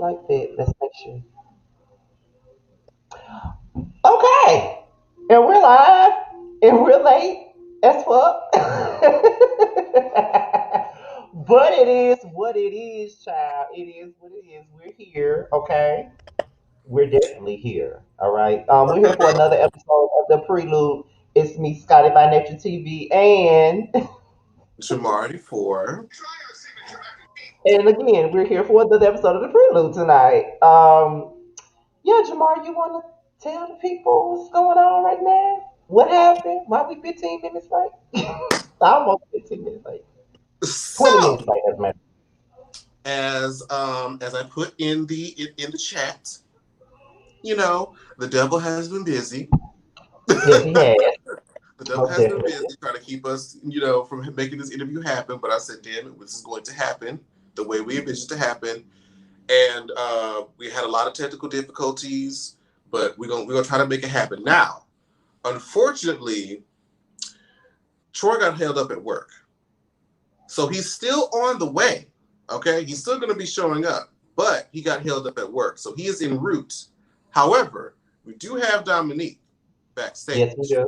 like that. Let's make sure. Okay. And we're live. And we're late as fuck. But it is what it is, child. It is what it is. We're here, okay? We're definitely here. All right. We're here for another episode of the Prelude. It's me, Scotty by Nature TV, and Jamar 4. and again, we're here for another episode of the Prelude tonight. Yeah, Jamar, you want to tell the people what's going on right now? What happened? Why we 15 minutes late? Almost 15 minutes late. 20 So, minutes late, as a matter. as I put in the chat, the devil has been busy. Yes, he has. The devil Most has been definitely. busy trying to keep us, from making this interview happen. But I said, damn it, this is going to happen the way we envisioned it to happen. And we had a lot of technical difficulties, but we're gonna try to make it happen. Now, unfortunately, Troy got held up at work, so he's still on the way. Okay, he's still going to be showing up, but he got held up at work, so he is en route. However, we do have Dominique Yes, we backstage. do.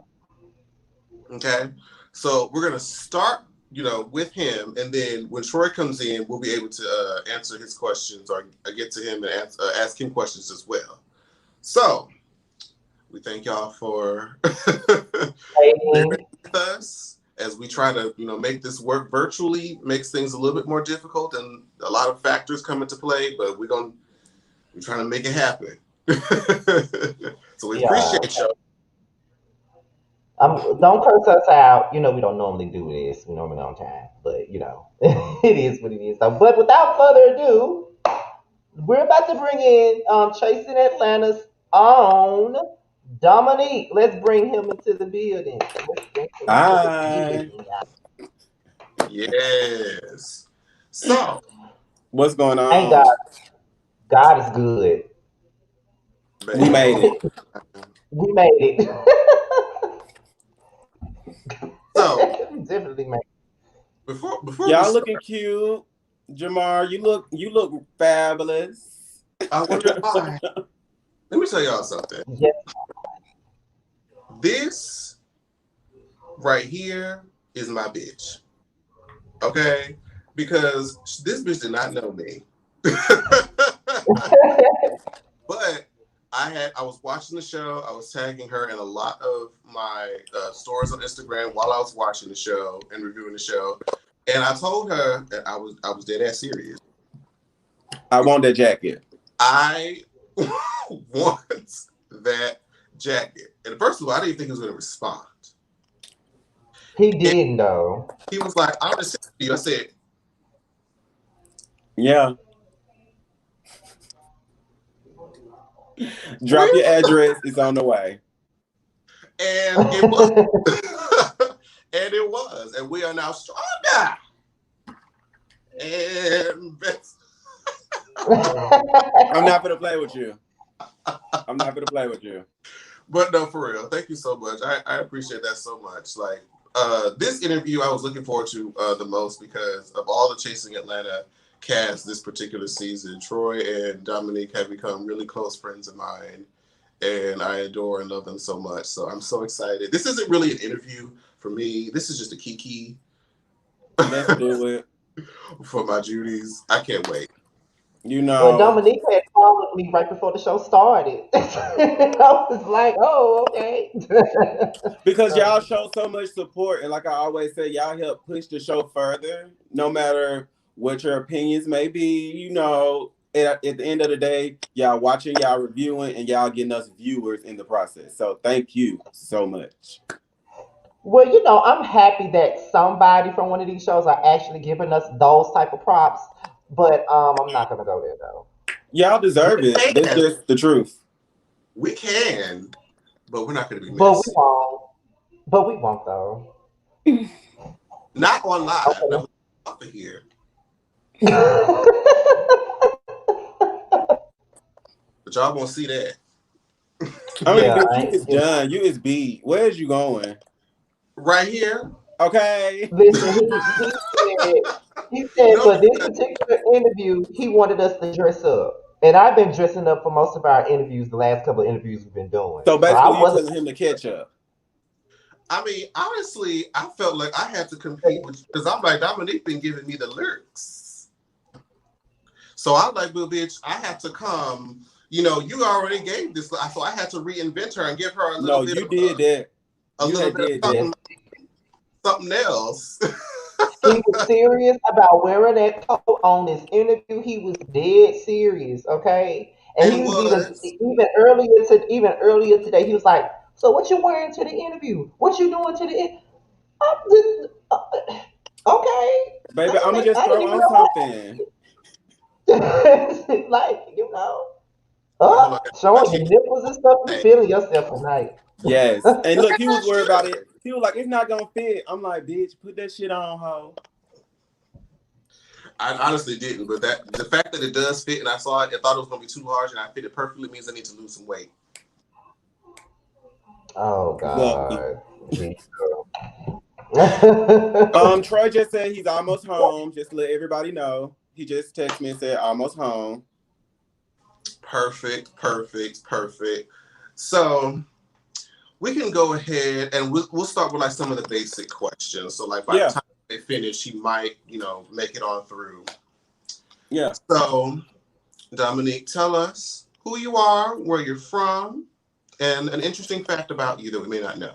Okay, so we're gonna start, with him, and then when Troy comes in, we'll be able to answer his questions or get to him and ask him questions as well. So we thank y'all for bearing Waiting. with us as we try to, make this work virtually. Makes things a little bit more difficult, and a lot of factors come into play. But we're trying to make it happen. So we Yeah. appreciate y'all. Don't curse us out. You know, we don't normally do this. We normally on time. But, it is what it is. So, but without further ado, we're about to bring in Chasing Atlanta's own Dominique. Let's bring him into the building. Let's bring him into the Hi. building. Yes. So, What's going Thank God. on? God is good. We baby, made it. We made it. so We definitely made before we Y'all start, looking cute. Jamar, you look fabulous. I wonder why. Let me tell y'all something. it. Yes. This right here is my bitch. Okay? Because this bitch did not know me. But I was watching the show. I was tagging her in a lot of my stories on Instagram while I was watching the show and reviewing the show. And I told her that I was dead ass serious. I want that jacket. I want that jacket. And first of all, I didn't think he was going to respond. He And didn't though. he was like, "I'm just send it to you." I said, Yeah. Drop your "Really?" address. It's on the way. And it was, and it was, and we are now stronger. And I'm not gonna play with you. I'm not gonna play with you. but no, for real, thank you so much. I appreciate that so much. Like this interview, I was looking forward to the most because of all the Chasing Atlanta cast this particular season. Troy and Dominique have become really close friends of mine, and I adore and love them so much. So I'm so excited. This isn't really an interview for me. This is just a kiki Let's do it. for my Judies. I can't wait. You Well, know, Dominique had followed me right before the show started. I was like, oh, okay. because y'all So, show so much support, and like I always say, y'all help push the show further. No matter what your opinions may be, at the end of the day, y'all watching, y'all reviewing, and y'all getting us viewers in the process. So thank you so much. well, I'm happy that somebody from one of these shows are actually giving us those type of props. But I'm not gonna go there though. Y'all We deserve it. That's can, just the truth. we can, but we're not going to be But we missed. won't. But we won't though. Not on live. Okay. Not off of here. But y'all won't see that. I mean, Yeah, bitch, I you ain't. is done. You is beat. Where's you going? Right here. Okay. Listen, he said No, for this particular interview he wanted us to dress up, And I've been dressing up for most of our interviews, the last couple of interviews we've been doing. So So I basically, you wasn't. telling him to catch up. I mean, honestly, I felt like I had to compete with because I'm like Dominique been giving me the lyrics, so I'm like, well, bitch, I have to come. You know, you already gave this, so I had to reinvent her and give her a little No, bit you of did that. a You little had bit did of that. something else. He was serious about wearing that coat on his interview. He was dead serious, okay? And he It was was. even earlier today. He was like, "So what you wearing to the interview? What you doing to the I'm just okay." Baby, I I'm gonna didn't, just I didn't throw even on something. know. Like Hold on, showing she your nipples and stuff. You hey, feeling yourself tonight? Yes. And look, he was worried about sure. it. He was like, it's not gonna fit. I'm like, bitch, put that shit on, ho. I honestly didn't, but that the fact that it does fit and I saw it, I thought it was gonna be too large and I fit it perfectly means I need to lose some weight. Oh Lucky. God. Troy just said he's almost home. Just to let everybody know. He just texted me and said almost home. Perfect. So we can go ahead and we'll start with like some of the basic questions. So like by the Yeah. time they finish, he might, make it on through. Yeah. So Dominique, tell us who you are, where you're from, and an interesting fact about you that we may not know.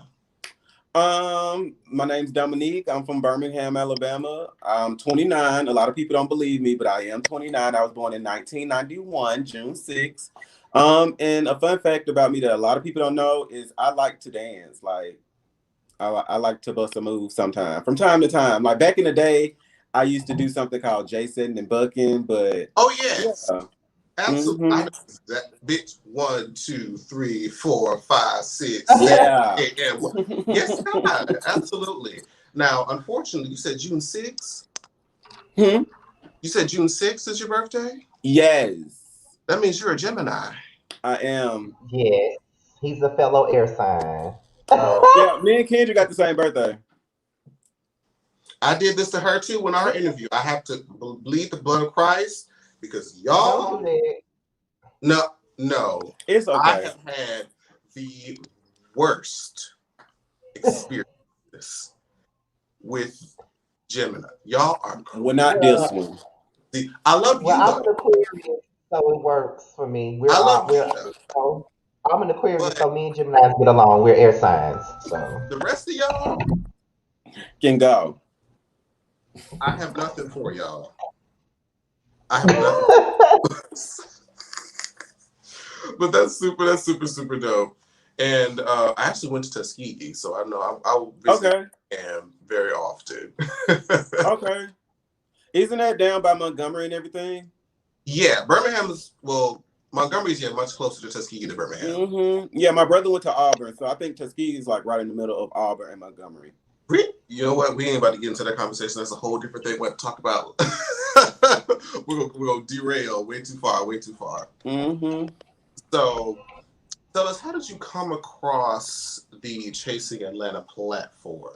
My name's Dominique. I'm from Birmingham, Alabama. I'm 29. A lot of people don't believe me, but I am 29. I was born in 1991, June 6th. And a fun fact about me that a lot of people don't know is I like to dance. Like I like to bust a move sometime, from time to time. Like back in the day, I used to do something called J-setting and bucking, but Oh yes. yeah. Absolutely. I Mm-hmm. know that bitch. 1, 2, 3, 4, 5, 6, 7, Yeah. 8, and what? Yes, God, absolutely. Now, unfortunately, you said June 6th. Hmm? You said June 6th is your birthday? Yes, That means you're a Gemini. I am. Yes, he's a fellow air sign. Yeah, me and Kendra got the same birthday. I did this to her too when our interview. I have to bleed the blood of Christ because Don't do y'all, that. no. It's I okay. have had the worst experience with Gemini. Y'all are Well, not this Well, one. crazy. I love well, you I'm though. an Aquarius, so it works for me. I love you though. So I'm an Aquarius, But so me and Gemini get along. We're air signs, so. the rest of y'all, Can go. I have nothing for y'all. I have nothing. But that's super dope. And I actually went to Tuskegee, so I know I will visit Okay. very often. Okay. Isn't that down by Montgomery and everything? Yeah, Birmingham is Montgomery's much closer to Tuskegee than Birmingham. Mm-hmm. Yeah, my brother went to Auburn, so I think Tuskegee is like right in the middle of Auburn and Montgomery. You know what? We ain't about to get into that conversation. That's a whole different thing. We're to talk about. we're gonna derail way too far. Mm-hmm. So, tell us, how did you come across the Chasing Atlanta platform?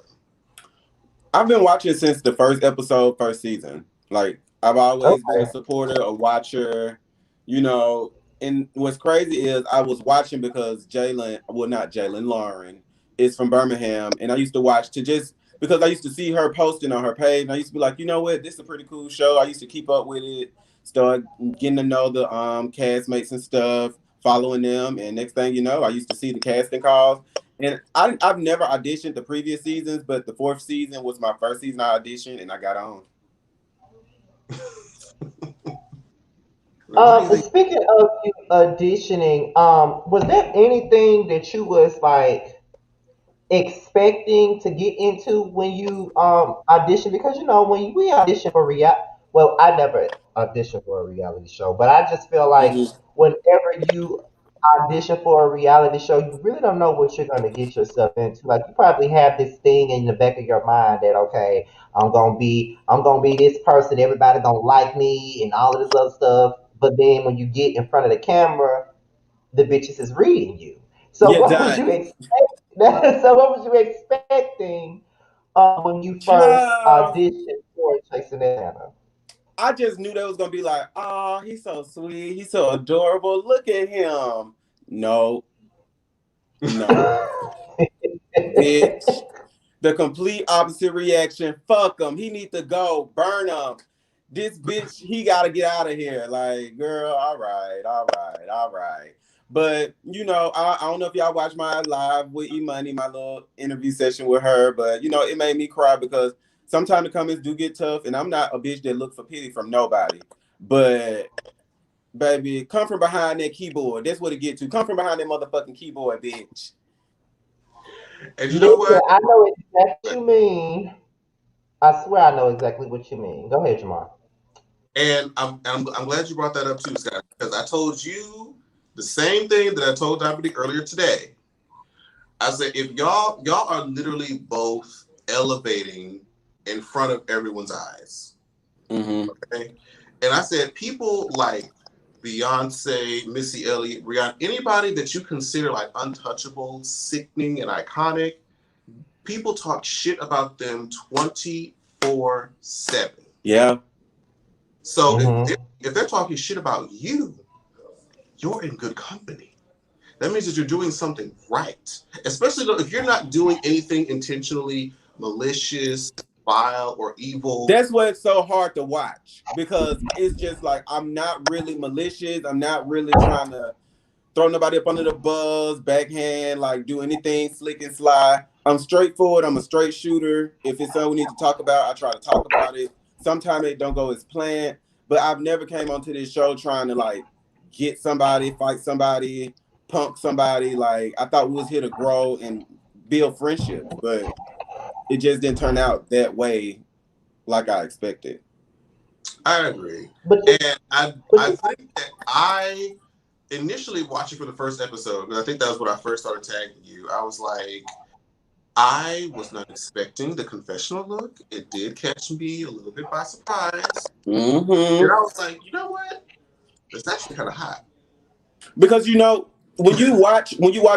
I've been watching since the first episode, first season. Like I've always been a Okay. supporter, a watcher, you know. And what's crazy is I was watching because not Jalen, Lauren is from Birmingham, and I used to watch to just because I used to see her posting on her page, and I used to be like, you know what, this is a pretty cool show. I used to keep up with it, start getting to know the castmates and stuff, following them, and next thing you know, I used to see the casting calls. And I've never auditioned the previous seasons, but the fourth season was my first season I auditioned, and I got on. Why do you think? Speaking of you auditioning, was there anything that you was like expecting to get into when you audition? Because when we audition for well, I never auditioned for a reality show, but I just feel like Mm-hmm. whenever you audition for a reality show, you really don't know what you're gonna get yourself into. Like you probably have this thing in the back of your mind that okay, I'm gonna be this person, everybody gonna like me and all of this other stuff. But then when you get in front of the camera, the bitches is reading you. So Yeah, what was done. you so what was you expecting when you first Child. auditioned for Chasing Atlanta? I just knew they was gonna be like, oh, he's so sweet, he's so adorable. Look at him. No, bitch. The complete opposite reaction. Fuck him. He need to go. Burn him. This bitch, he gotta get out of here. Like, girl, all right. But I don't know if y'all watch my live with E Money, my little interview session with her. But it made me cry because sometimes the comments do get tough, and I'm not a bitch that look for pity from nobody. But baby, come from behind that keyboard. That's what it get to. Come from behind that motherfucking keyboard, bitch. And you know what? I know exactly what you mean. I swear I know exactly what you mean. Go ahead, Jamar. And I'm glad you brought that up too, Scott, because I told you the same thing that I told Dominique earlier today. I said, if y'all are literally both elevating in front of everyone's eyes. Mm-hmm. Okay. And I said, people like Beyonce, Missy Elliott, Rihanna, anybody that you consider like untouchable, sickening, and iconic, people talk shit about them 24/7. Yeah. So if they're talking shit about you, you're in good company. That means that you're doing something right. Especially if you're not doing anything intentionally malicious, vile, or evil. That's why it's so hard to watch, because it's just like, I'm not really malicious. I'm not really trying to throw nobody up under the bus, backhand, like do anything slick and sly. I'm straightforward. I'm a straight shooter. If it's something we need to talk about, I try to talk about it. Sometimes it don't go as planned, but I've never came onto this show trying to like get somebody, fight somebody, punk somebody. Like, I thought we was here to grow and build friendships, but it just didn't turn out that way like I expected. I agree. And I think that I initially watching for the first episode, because I think that was when I first started tagging you. I was like, I was not expecting the confessional look. It did catch me a little bit by surprise. Mm-hmm. And I was like, you know what? It's actually kind of hot. Because when you watch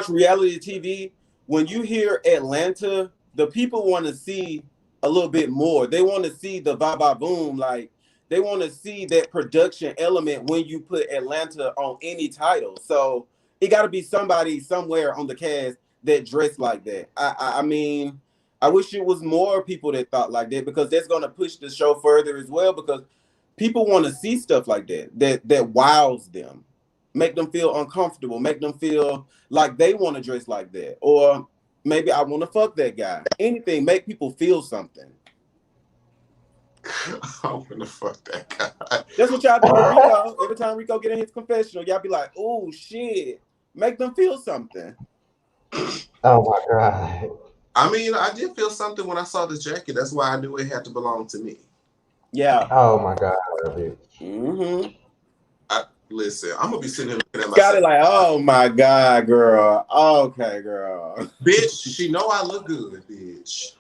reality TV, when you hear Atlanta, the people want to see a little bit more. They want to see the va boom, like they want to see that production element when you put Atlanta on any title. So it got to be somebody somewhere on the cast that dressed like that. I mean, I wish it was more people that thought like that, because that's going to push the show further as well, because people want to see stuff like that wows them, make them feel uncomfortable, make them feel like they want to dress like that, or maybe I want to fuck that guy. Anything, make people feel something. I want to fuck that guy. That's what y'all do with Rico. Every time Rico get in his confessional, y'all be like, "Oh shit," make them feel something. Oh my god. I mean, I did feel something when I saw the jacket. That's why I knew it had to belong to me. Yeah. Oh my god. Mm-hmm. Listen, I'm gonna be sitting here looking at myself. Scotty like, oh my god, girl. Okay, girl. Bitch, she know I look good, bitch.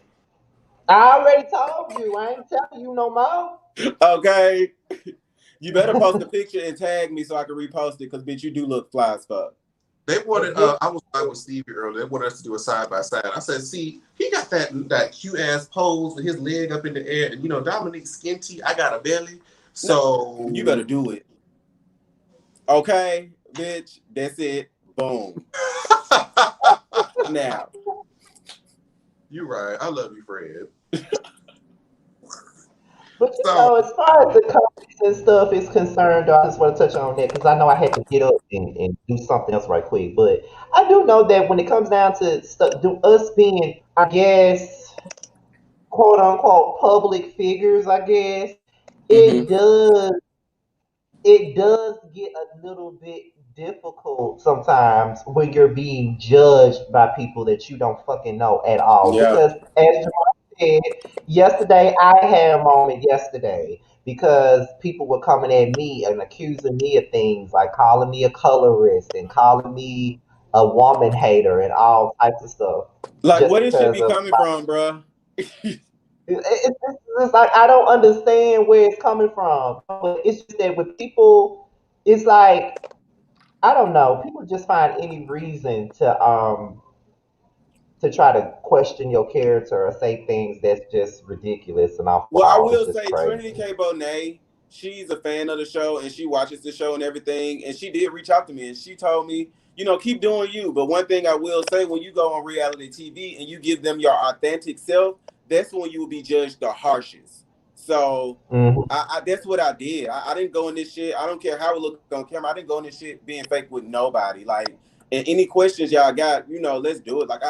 I already told you. I ain't telling you no more. Okay. You better post a picture and tag me so I can repost it, because bitch, you do look fly as fuck. They wanted. I was with Stevie earlier. They wanted us to do a side by side. I said, "See, he got that cute ass pose with his leg up in the air, and Dominique skinty. I got a belly, so you better do it." Okay, bitch, that's it. Boom. Now. You right. I love you, Fred. But as far as the comments and stuff is concerned, I just want to touch on that because I know I had to get up and do something else right quick. But I do know that when it comes down to stuff, us being, I guess, quote unquote, public figures, I guess, it does get a little bit difficult sometimes when you're being judged by people that you don't fucking know at all. Yeah. Because as Jamar said, yesterday I had a moment yesterday because people were coming at me and accusing me of things like calling me a colorist and calling me a woman hater and all types of stuff. Like, Just where this shit because be coming from, bro? it's like I don't understand where it's coming from. But it's just that with people, it's like I don't know. People just find any reason to try to question your character or say things that's just ridiculous and off the Well, I wall. It's will just say Trinity crazy. K. Bonet, she's a fan of the show and she watches the show and everything. And she did reach out to me and she told me, you know, keep doing you. But one thing I will say, when you go on reality TV and you give them your authentic self, that's when you will be judged the harshest. So that's what I did. I didn't go in this shit. I don't care how it looked on camera. I didn't go in this shit being fake with nobody. Like, and any questions y'all got, you know, let's do it. Like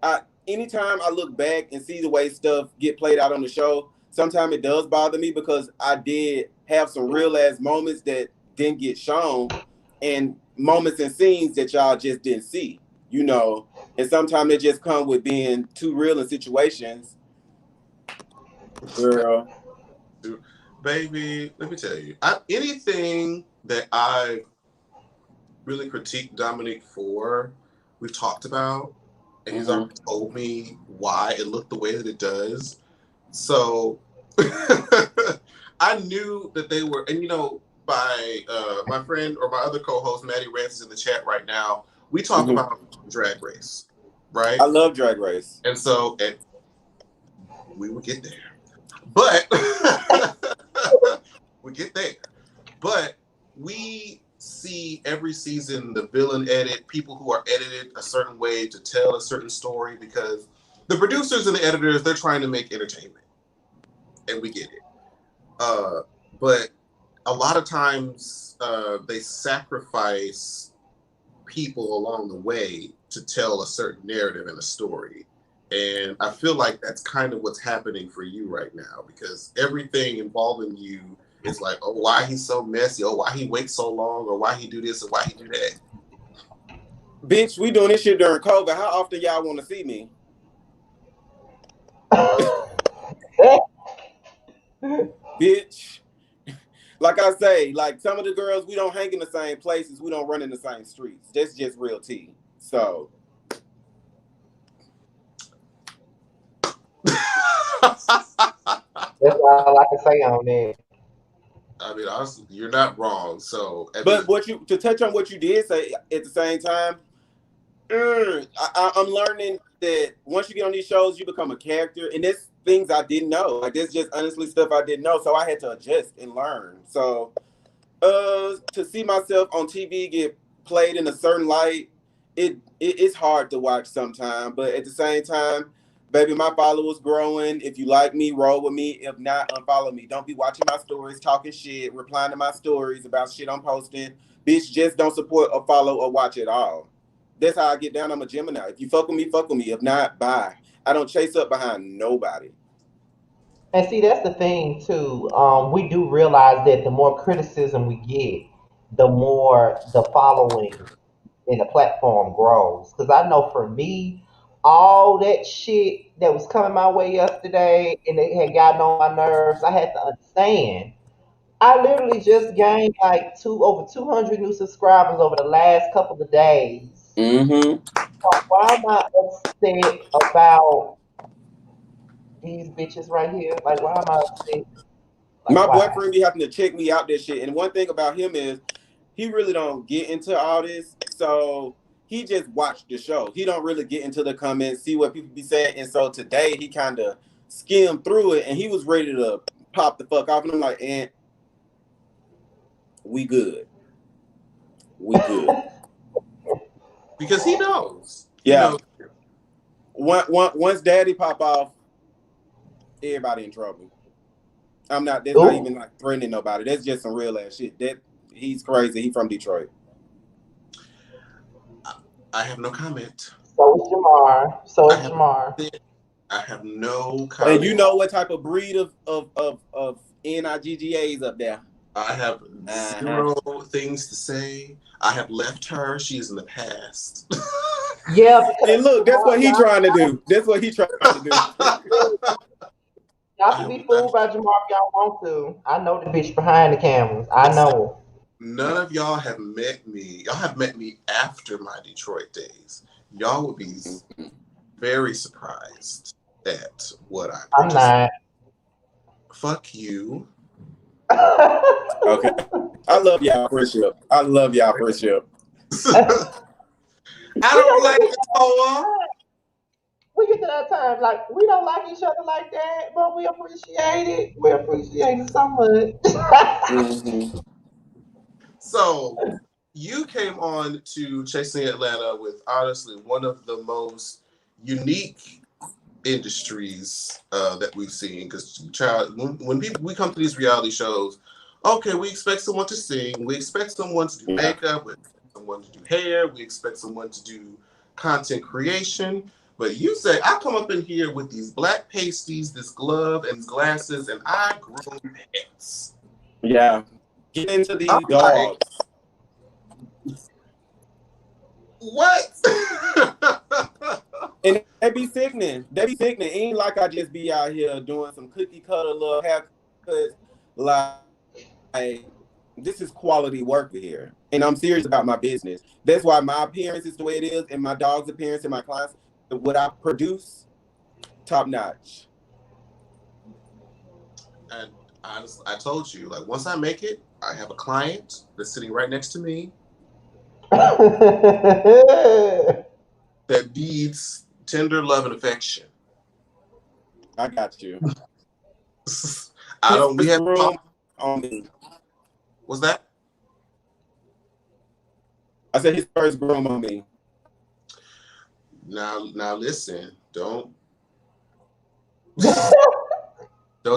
I anytime I look back and see the way stuff get played out on the show, sometimes it does bother me because I did have some real ass moments that didn't get shown and moments and scenes that y'all just didn't see, you know. And sometimes it just come with being too real in situations. Girl. Baby, let me tell you, anything that I really critiqued Dominique for, we've talked about, and he's already told me why it looked the way that it does. So I knew that they were, and you know, by my friend or my other co-host, Maddie Rance, is in the chat right now. We talk about Drag Race, right? I love Drag Race. And so we will get there. But we get there. But we see every season the villain edit, people who are edited a certain way to tell a certain story, because the producers and the editors, they're trying to make entertainment. And we get it. But a lot of times they sacrifice people along the way to tell a certain narrative and a story. And I feel like that's kind of what's happening for you right now, because everything involving you is like, oh, why he's so messy, or why he waits so long, or why he do this, or why he do that. Bitch, we doing this shit during COVID. How often y'all want to see me? Bitch. Like I say, like some of the girls, we don't hang in the same places. We don't run in the same streets. That's just real tea. So. That's all I can say on that. I mean, honestly, you're not wrong. So, but to touch on what you did say at the same time, I'm learning that once you get on these shows, you become a character, and there's things I didn't know. Like there's just honestly stuff I didn't know, so I had to adjust and learn. So, to see myself on TV get played in a certain light, it's hard to watch sometimes. But at the same time, baby, my followers growing. If you like me, roll with me. If not, unfollow me. Don't be watching my stories, talking shit, replying to my stories about shit I'm posting. Bitch, just don't support or follow or watch at all. That's how I get down. I'm a Gemini. If you fuck with me, fuck with me. If not, bye. I don't chase up behind nobody. And see, that's the thing too. We do realize that the more criticism we get, the more the following in the platform grows. Because I know for me, all that shit that was coming my way yesterday and it had gotten on my nerves, I had to understand. I literally just gained like over 200 new subscribers over the last couple of days. Mm-hmm. So why am I upset about these bitches right here? Like, why am I upset? Like, my why? boyfriend be having to check me out this shit. And one thing about him is he really don't get into all this. So he just watched the show. He don't really get into the comments, see what people be saying. And so today he kind of skimmed through it and he was ready to pop the fuck off. And I'm like, we good. We good. Because he knows. Yeah. He knows. Once daddy pop off, everybody in trouble. That's not even like threatening nobody. That's just some real ass shit. That he's crazy. He from Detroit. I have no comment. So is Jamar. So is Jamar. I have no comment. And you know what type of breed of NIGGAs up there? I have zero things to say. I have left her. She's in the past. Yeah. And look, that's what he's trying to do. That's what he's trying to do. Y'all can be fooled by Jamar if y'all want to. I know the bitch behind the cameras. I know. None of y'all have met me. Y'all have met me after my Detroit days. Y'all would be very surprised at what I'm not. Fuck you. Okay. I love y'all friendship. I don't like Toa. we get to that time, like we don't like each other like that, but we appreciate it. We appreciate it so much. Mm-hmm. So you came on to Chasing Atlanta with honestly one of the most unique industries that we've seen. Because when we come to these reality shows, okay, we expect someone to sing, we expect someone to do makeup, we expect someone to do hair, we expect someone to do content creation. But you say, I come up in here with these black pasties, this glove, and these glasses, and I groom pets. Yeah. Get into these I'm like, dogs. what? And they be sickening. They be sickening. Ain't like I just be out here doing some cookie cutter little haircuts. Like, this is quality work here. And I'm serious about my business. That's why my appearance is the way it is, and my dog's appearance and my clients, what I produce, top notch. And honestly, I told you, like, once I make it, I have a client that's sitting right next to me that needs tender love and affection. I got you. I don't. We His have. room on me. What's that? I said his first groom on me. Now, listen. Don't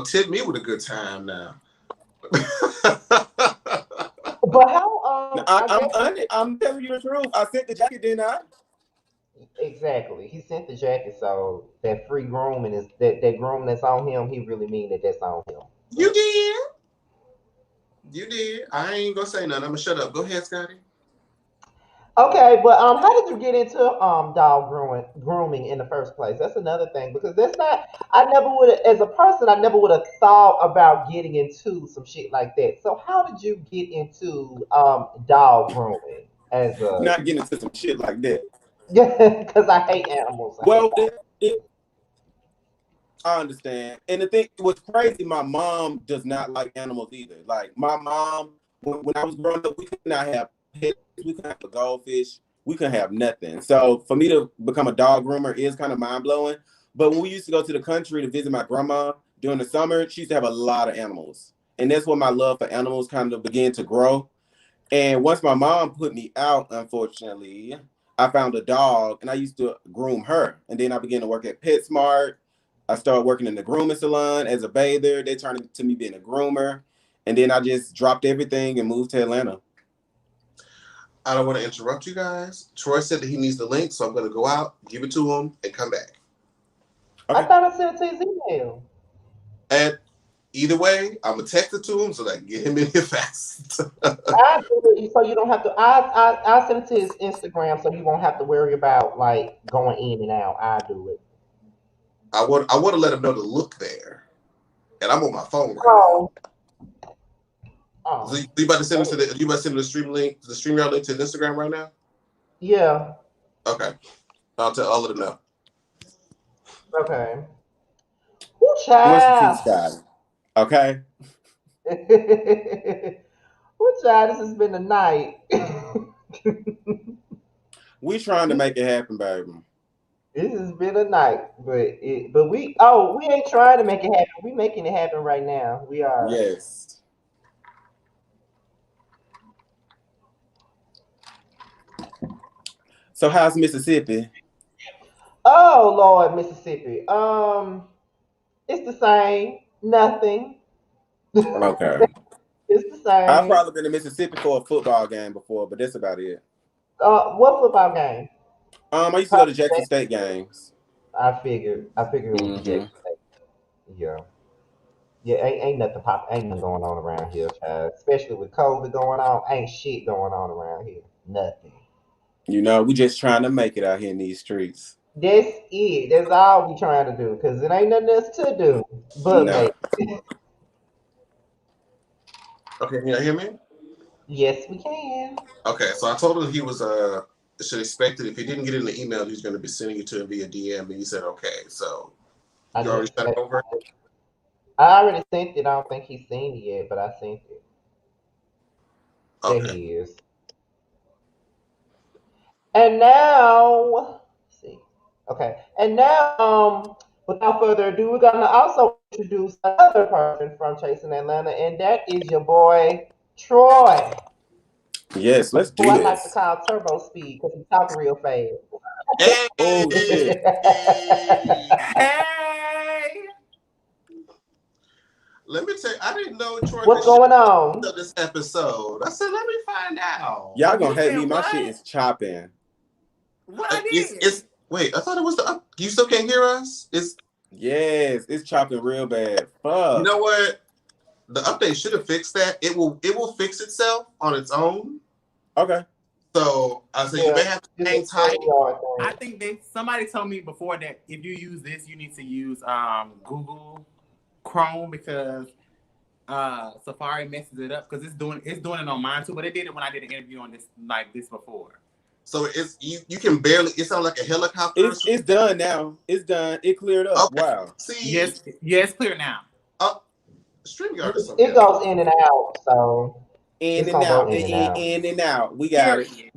tip me with a good time now. But how I'm telling you the truth. I sent the jacket, didn't I? exactly? He sent the jacket, so that free grooming is that groom that's on him. He really mean that that's on him. You did. You did. I ain't gonna say nothing. I'm gonna shut up. Go ahead, Scotty. Okay, but how did you get into dog grooming in the first place? That's another thing because that's not. I never would have, as a person, I never would have thought about getting into some shit like that. So how did you get into dog grooming as a? Not getting into some shit like that. Yeah, because I hate animals. I hate Well, I understand. And the thing was crazy, my mom does not like animals either. Like my mom, when I was growing up, we could not have pets, we couldn't have a goldfish, we couldn't have nothing. So for me to become a dog groomer is kind of mind blowing. But when we used to go to the country to visit my grandma during the summer, she used to have a lot of animals. And that's when my love for animals kind of began to grow. And once my mom put me out, unfortunately, I found a dog and I used to groom her. And then I began to work at PetSmart. I started working in the grooming salon as a bather. They turned it to me being a groomer. And then I just dropped everything and moved to Atlanta. I don't want to interrupt you guys. Troy said that he needs the link, so I'm gonna go out, give it to him, and come back. I Okay. thought I sent it to his email. And either way, I'm gonna text it to him so that I can get him in here fast. I do it so you don't have to. I send it to his Instagram so you won't have to worry about like going in and out. I do it. I want to let him know to look there, and I'm on my phone right now. Oh, So oh, you about to send him to you about to send him the stream link, the StreamYard link to his Instagram right now? yeah. Okay, I'll let him know. Okay. Woo, What's the tea, child. Scotty? Okay. Woo, child. This has been a night. We trying to make it happen, baby. This has been a night, but we ain't trying to make it happen. We making it happen right now. We are. Yes. So how's Mississippi? Oh Lord, Mississippi. It's the same. Nothing. Okay. It's the I've same. probably been to Mississippi for a football game before, but that's about it. What football game? I used to go to Jackson State games. I figured. I figured it would be Mm-hmm. Jackson State. Yeah. Yeah, ain't nothing ain't nothing going on around here, child. Especially with COVID going on, ain't shit going on around here. Nothing. You know, we just trying to make it out here in these streets. That's it. That's all we trying to do, because it ain't nothing else to do but No. make. Okay, can you hear me? Yes, we can. Okay, so I told him he was should expect it. If he didn't get it in the email, he's going to be sending it to him via DM, and he said okay. So I you already just sent it over. I already sent it. I don't think he's seen it yet, but I sent it. There Okay. he is. And now, let's see. Okay. And now, without further ado, we're gonna also introduce another person from Chasing Atlanta, and that is your boy Troy, Yes, let's who do I like to this. call Turbo Speed because he talk real fast. Hey, Oh shit. Hey, let me tell you, I didn't know Troy What's could shoot going on? this episode. I said, let me find out. Y'all you gonna hate said me. My shit what? is chopping. What I did? It's wait. I thought it was the. You still can't hear us. It's Yes, it's chopping real bad. you Fuck. know what? The update should have fixed that. It will fix itself on its own. Okay. So I said you Yeah, may have to it's hang a tight. yard I thing. think somebody told me before that if you use this, you need to use Google Chrome because Safari messes it up because it's doing it on mine too. But it did it when I did an interview on this before. So it's you can barely. It sounds like a helicopter. Or It's done now. It's done. It cleared up. okay. Wow. See, Yes, clear now. StreamYard is something It else. goes in and out, so In it's and gonna go out. in and out. In and out. We got it. Period.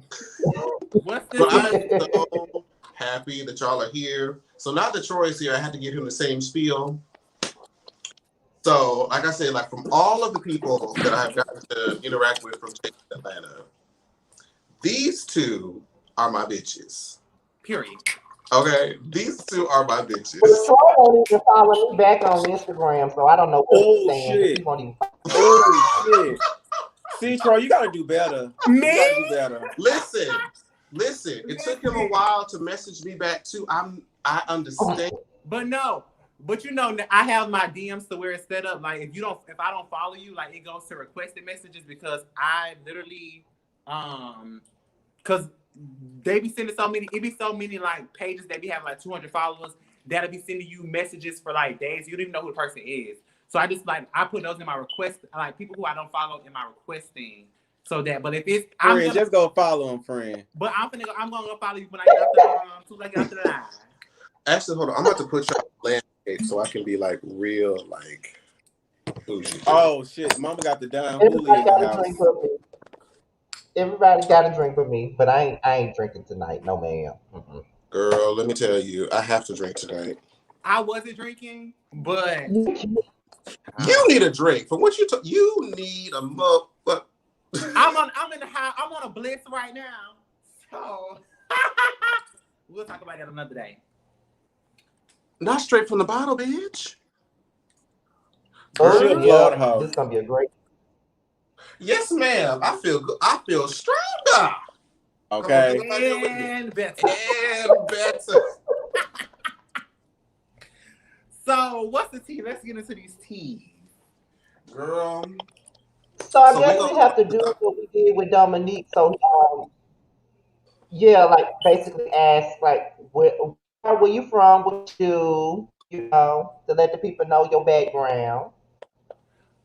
What's But this I'm month? so happy that y'all are here. So now that Troy's here, I had to give him the same spiel. So, like I said, like from all of the people that I've gotten to interact with from Chasing Atlanta, these two are my bitches. Period. Okay, these two are my bitches. But Troy won't even follow me back on Instagram, so I don't know what he's Oh saying because he shit. won't even. Oh shit. See, Troy, you gotta do better. Me? You gotta do better. Listen. It took him a while to message me back too. I understand. But no. But I have my DMs to where it's set up. Like if I don't follow you, like it goes to requested messages because I literally, because they be sending it be so many like pages that be having like 200 followers that'll be sending you messages for like days. You don't even know who the person is. So I put those in my request, like people who I don't follow in my requesting. So that, but if it's, Friend, just go follow him, friend. But I'm gonna go follow you when I get out the, get out the line. Actually, hold on. I'm about to put you on landscape so I can be like real, like bougie. Oh shit, Mama got the damn Everybody hoolie in got the a house. drink with me. Everybody got a drink with me, but I ain't drinking tonight. No, ma'am. Mm-mm. Girl, let me tell you, I have to drink tonight. I wasn't drinking, but You need a drink. For what you need a mug. I'm on a blitz right now. So we'll talk about that another day. Not straight from the bottle, bitch. Oh, She a yeah. Florida hoe. This is gonna be a great. Yes, ma'am. I feel good. I feel stronger. Okay. And better. And better. So what's the tea? Let's get into these teas. Girl. So I So guess we have to do what we did with Dominique. So yeah, like basically ask like where you from, what you know, to let the people know your background.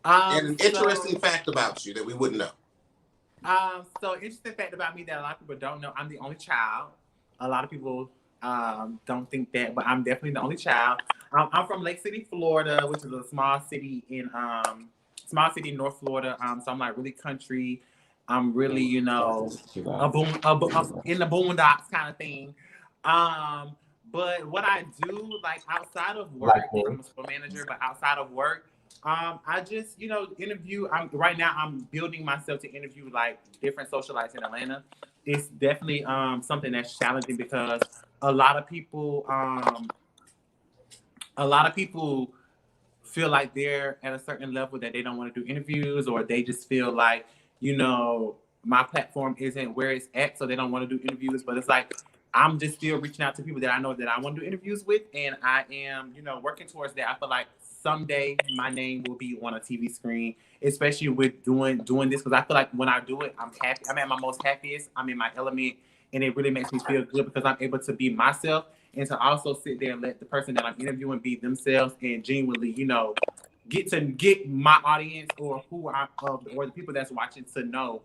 And an interesting fact about you that we wouldn't know. So interesting fact about me that a lot of people don't know, I'm the only child. A lot of people don't think that, but I'm definitely the only child. I'm from Lake City, Florida, which is a small city in North Florida. So I'm like really country. I'm really, in the boondocks kind of thing. But what I do, like outside of work, I'm a store manager, but outside of work, I just, interview. Right now I'm building myself to interview like different socialites in Atlanta. It's definitely something that's challenging because a lot of people feel like they're at a certain level that they don't want to do interviews, or they just feel like, my platform isn't where it's at, so they don't want to do interviews. But it's like I'm just still reaching out to people that I know that I want to do interviews with, and I am, working towards that. I feel like someday my name will be on a TV screen, especially with doing this, because I feel like when I do it, I'm happy. I'm at my most happiest. I'm in my element, and it really makes me feel good because I'm able to be myself, and to also sit there and let the person that I'm interviewing be themselves and genuinely, get my audience or or the people that's watching to know,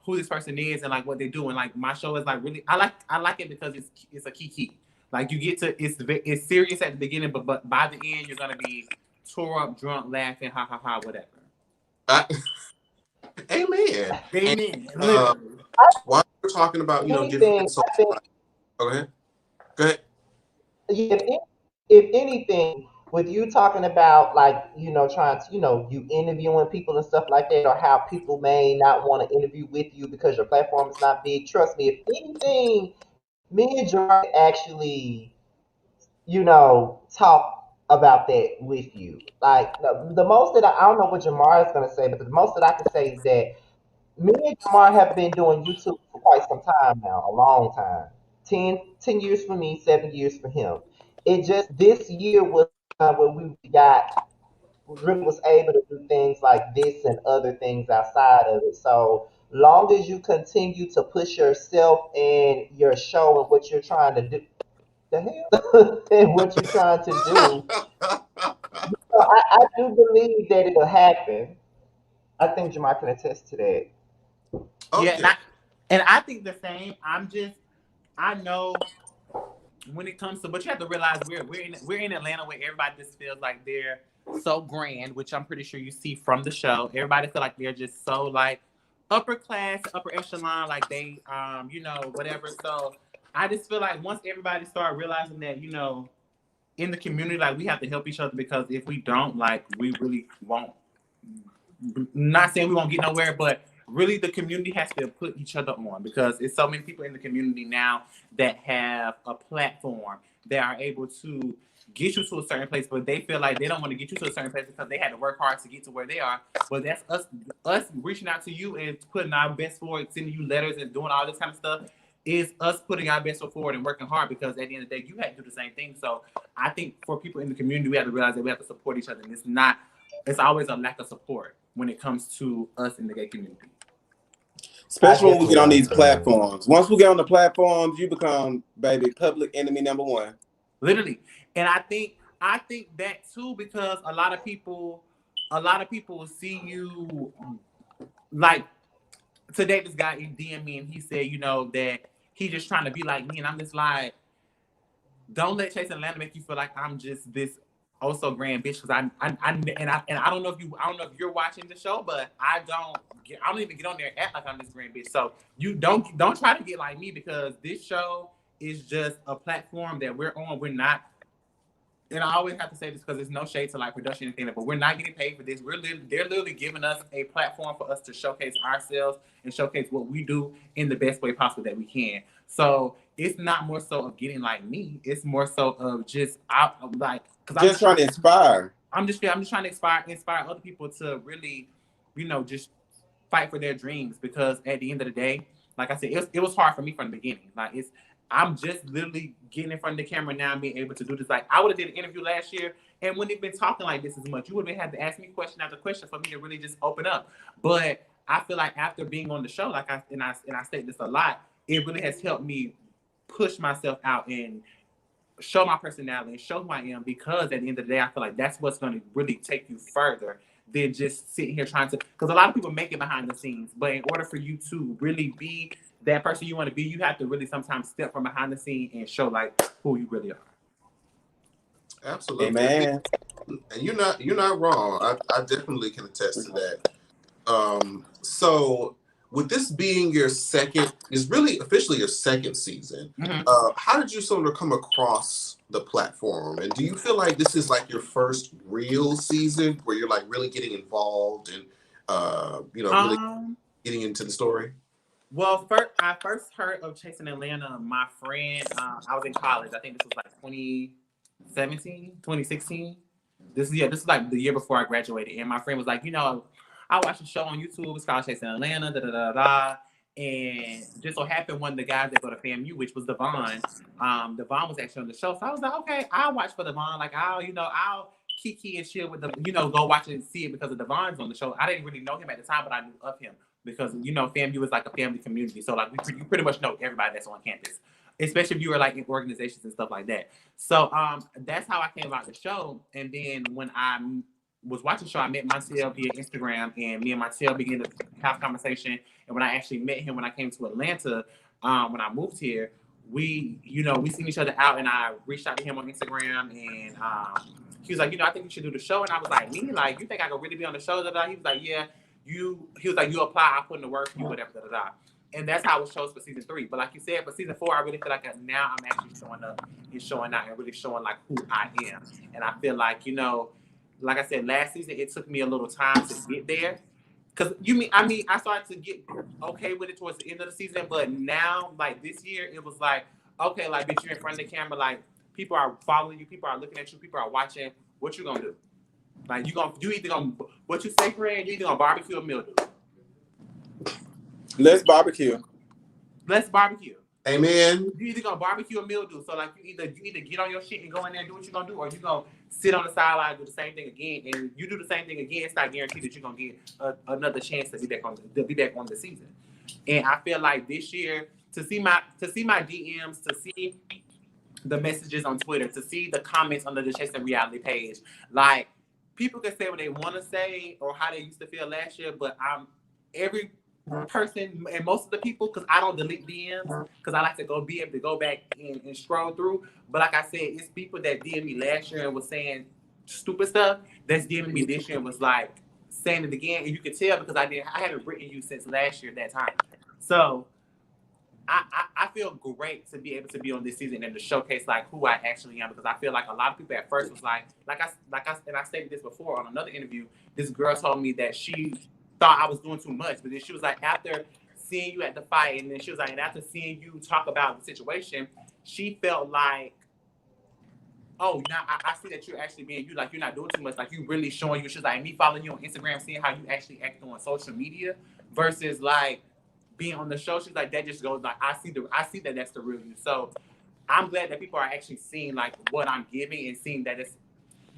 who this person is and like what they do. And like my show is like really, I like it because it's a key. Like you get to, it's serious at the beginning, but by the end you're gonna be tore up, drunk, laughing, ha ha ha, whatever. Amen. Amen. While we're talking about, different social. Go ahead. Go ahead. Yeah, if anything, with you talking about like, trying to, you interviewing people and stuff like that, or how people may not want to interview with you because your platform is not big, trust me, if anything, me and Jamar actually, talk about that with you. Like the most that I don't know what Jamar is gonna say, but the most that I can say is that me and Jamar have been doing YouTube for quite some time now, a long time. 10 years for me, 7 years for him. It just this year was when we really was able to do things like this and other things outside of it. So long as you continue to push yourself and your show and what you're trying to do, the hell, and what you're trying to do, so I do believe that it'll happen. I think Jamar can attest to that. Yeah, Okay. and I think the same. I know when it comes to, but you have to realize we're in Atlanta where everybody just feels like they're so grand, which I'm pretty sure you see from the show. Everybody feel like they're just so like upper class, upper echelon, like they whatever. So I just feel like once everybody start realizing that in the community, like we have to help each other, because if we don't, like we really won't. Not saying we won't get nowhere, but really the community has to put each other on, because it's so many people in the community now that have a platform that are able to get you to a certain place, but they feel like they don't want to get you to a certain place because they had to work hard to get to where they are. But that's us reaching out to you and putting our best forward, sending you letters and doing all this kind of stuff, is us putting our best foot forward and working hard, because at the end of the day, you had to do the same thing. So I think for people in the community, we have to realize that we have to support each other, and it's always a lack of support when it comes to us in the gay community. Especially when we get on these Definitely understand. platforms. Once we get on the platforms, you become, baby, public enemy number one. Literally. And I think that too, because a lot of people will see you, like today this guy DM me and he said, that he just trying to be like me, and I'm just like, don't let Chase Atlanta make you feel like I'm just this also grand bitch, because I don't know if you're watching the show, but I don't even get on there and act like I'm this grand bitch. So you don't try to get like me, because this show is just a platform that we're on. We're not, and I always have to say this because there's no shade to like production or anything, but we're not getting paid for this. They're literally giving us a platform for us to showcase ourselves and showcase what we do in the best way possible that we can. So it's not more so of getting like me. It's more so of just because Just trying to inspire. I'm just trying to inspire other people to really, just fight for their dreams. Because at the end of the day, like I said, it was hard for me from the beginning. I'm just literally getting in front of the camera now and being able to do this. Like I would have did an interview last year and wouldn't have been talking like this as much. You would have had to ask me question after question for me to really just open up. But I feel like after being on the show, like I state this a lot, it really has helped me push myself out and show my personality and show who I am, because at the end of the day, I feel like that's what's going to really take you further than just sitting here trying to, because a lot of people make it behind the scenes, but in order for you to really be that person you want to be, you have to really sometimes step from behind the scene and show like who you really are. Absolutely. Amen. And you're not wrong. I definitely can attest to that. So with this being your second, is really officially your second season, how did you sort of come across the platform? And do you feel like this is like your first real season where you're like really getting involved and really getting into the story? Well, I first heard of Chasing Atlanta. My friend, I was in college. I think this was like 2017, 2016. This is like the year before I graduated. And my friend was like, I watched a show on YouTube. It's called Chasing Atlanta, da da da da. And just so happened one of the guys that go to FAMU, which was Devon. Devon was actually on the show. So I was like, okay, I'll watch for Devon. Like I'll kiki and chill with them, go watch it and see it because of Devon's on the show. I didn't really know him at the time, but I knew of him because FAMU is like a family community. So like you pretty much know everybody that's on campus, especially if you were like in organizations and stuff like that. So that's how I came about the show. And then when I was watching the show, I met Montiel via Instagram, and me and Montiel began to have conversation. And when I actually met him when I came to Atlanta, when I moved here, we seen each other out, and I reached out to him on Instagram, and he was like, I think you should do the show. And I was like, me? Like, you think I could really be on the show? He was like, yeah. He was like, you apply, I'll put in the work, you whatever, da da da. And that's how it shows for season 3. But like you said, for season 4, I really feel like now I'm actually showing up and showing out and really showing like who I am. And I feel like, like I said, last season, it took me a little time to get there. Because I started to get okay with it towards the end of the season. But now, like this year, it was like, okay, like, bitch, you're in front of the camera. Like, people are following you. People are looking at you. People are watching. What you gonna do? Like, what you say, friend? You either gonna barbecue or mildew? Let's barbecue. Amen. You either gonna barbecue or mildew. So like you either get on your shit and go in there and do what you're gonna do, or you gonna sit on the sideline and do the same thing again. And you do the same thing again, it's not guaranteed that you're gonna get another chance to be back on the season. And I feel like this year to see my DMs, to see the messages on Twitter, to see the comments on the Chasing Reality page, like people can say what they want to say or how they used to feel last year, but every person and most of the people, because I don't delete DMs because I like to be able to go back and scroll through. But like I said, it's people that DM'd me last year and was saying stupid stuff that's DM'd me this year and was like saying it again, and you can tell because I haven't written you since last year that time. So I feel great to be able to be on this season and to showcase like who I actually am, because I feel like a lot of people at first was like I stated this before on another interview. This girl told me that she thought I was doing too much, but then she was like, after seeing you at the fight, and then she was like, and after seeing you talk about the situation, she felt like, oh, now I see that you're actually being you, like you're not doing too much, like you really showing you. She's like, me following you on Instagram, seeing how you actually act on social media versus like being on the show. She's like, that just goes like, I see that that's the real you. So I'm glad that people are actually seeing like what I'm giving and seeing that it's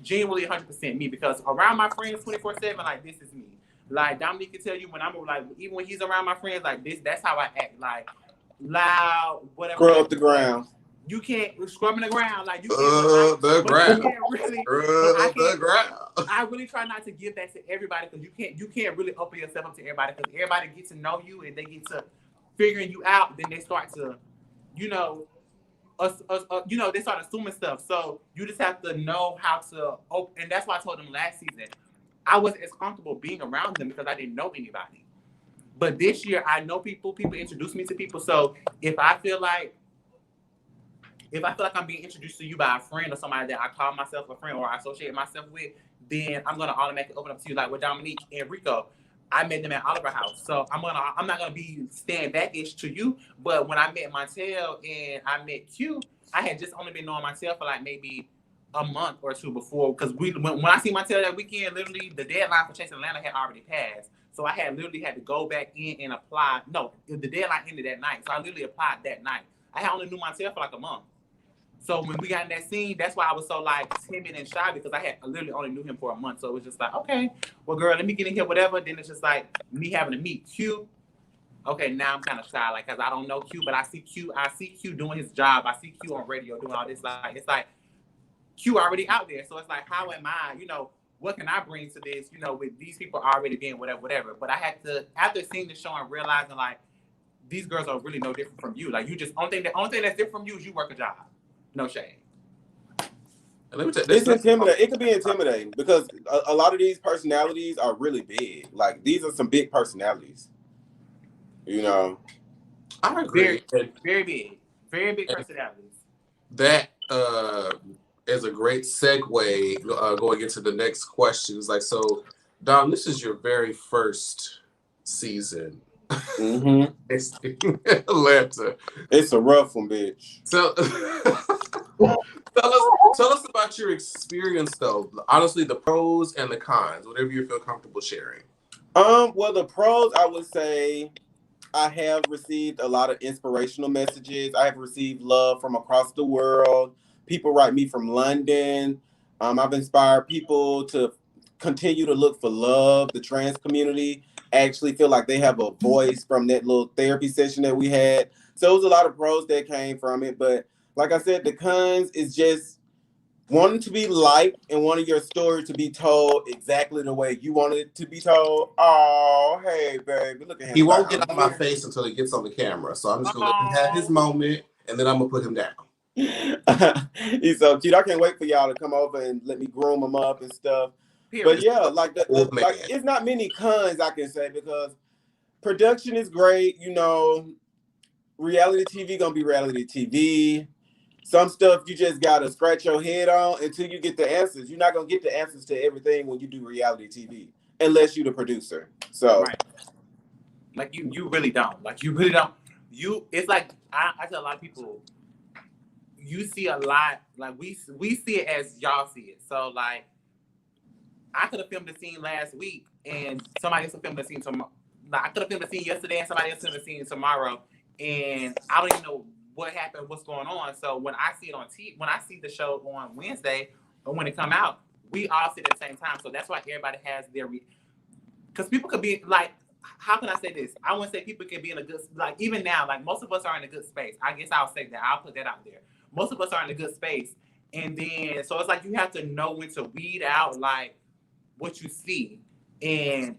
genuinely 100% me, because around my friends 24/7, like this is me. Like Dominique can tell you when I'm like, even when he's around my friends, like this, that's how I act. Like loud, whatever. Scrub up the ground. You can't scrubbing the ground, like you can't. The ground. You can't really. The ground. I really try not to give that to everybody, because you can't really open yourself up to everybody, because everybody gets to know you and they get to figuring you out. Then they start to, they start assuming stuff. So you just have to know how to open, and that's why I told them last season I wasn't as comfortable being around them because I didn't know anybody. But this year I know people. People introduce me to people. So if I feel like I'm being introduced to you by a friend or somebody that I call myself a friend or I associate myself with, then I'm gonna automatically open up to you. Like with Dominique and Rico, I met them at Oliver House, so I'm not gonna be stand backish to you. But when I met Montel and I met Q, I had just only been knowing Montel for like maybe a month or two before, because when I see Montel that weekend, literally the deadline for Chasing Atlanta had already passed. So I had literally had to go back in and apply. No, the deadline ended that night, so I literally applied that night. I had only knew Montel for like a month. So when we got in that scene, that's why I was so like timid and shy, because I literally only knew him for a month. So it was just like, okay, well, girl, let me get in here, whatever. Then it's just like me having to meet Q. Okay, now I'm kind of shy, like, because I don't know Q, but I see Q doing his job. I see Q on radio doing all this. Like, it's like Q already out there. So it's like, how am I, what can I bring to this, with these people already being whatever. But I had to, after seeing the show and realizing, like, these girls are really no different from you. Like, you just, only thing that's different from you is you work a job. No shade. It's intimidating. It could be intimidating because a lot of these personalities are really big. Like, these are some big personalities. I agree. Very big. Very big personalities. That is a great segue going into the next questions. Like, so, Dom, this is your very first season. Mm-hmm. It's Atlanta. It's a rough one, bitch. So, tell us about your experience, though. Honestly, the pros and the cons, whatever you feel comfortable sharing. Well, the pros, I would say, I have received a lot of inspirational messages. I have received love from across the world. People write me from London. I've inspired people to continue to look for love. The trans community actually feel like they have a voice from that little therapy session that we had. So it was a lot of pros that came from it. But like I said, the cons is just wanting to be liked and wanting your story to be told exactly the way you want it to be told. Oh, hey, baby, look at him. He won't get on my face until he gets on the camera. So I'm just going to let him have his moment, and then I'm going to put him down. He's so cute. I can't wait for y'all to come over and let me groom him up and stuff. But yeah, like it's not many cons I can say, because Production is great, you know. Reality TV gonna be reality TV. Some stuff you just gotta scratch your head on until you get the answers. You're not gonna get the answers to everything when you do reality TV, unless you're the producer. So, Right. Like you really don't. Like you really don't. It's like I tell a lot of people, you see a lot. Like we see it as y'all see it. So like, I could have filmed the scene last week, and somebody else will film the scene tomorrow. Like, I could have filmed the scene yesterday, and somebody else film the scene tomorrow, and I don't even know what happened, what's going on. So when I see it on TV, when I see the show on Wednesday, or when it come out, we all see it at the same time. So that's why everybody has their, because people could be like, how can I say this? I want to say people can be in a good, like even now, like most of us are in a good space. I guess I'll say that. I'll put that out there. Most of us are in a good space, and then so it's like you have to know when to weed out like what you see and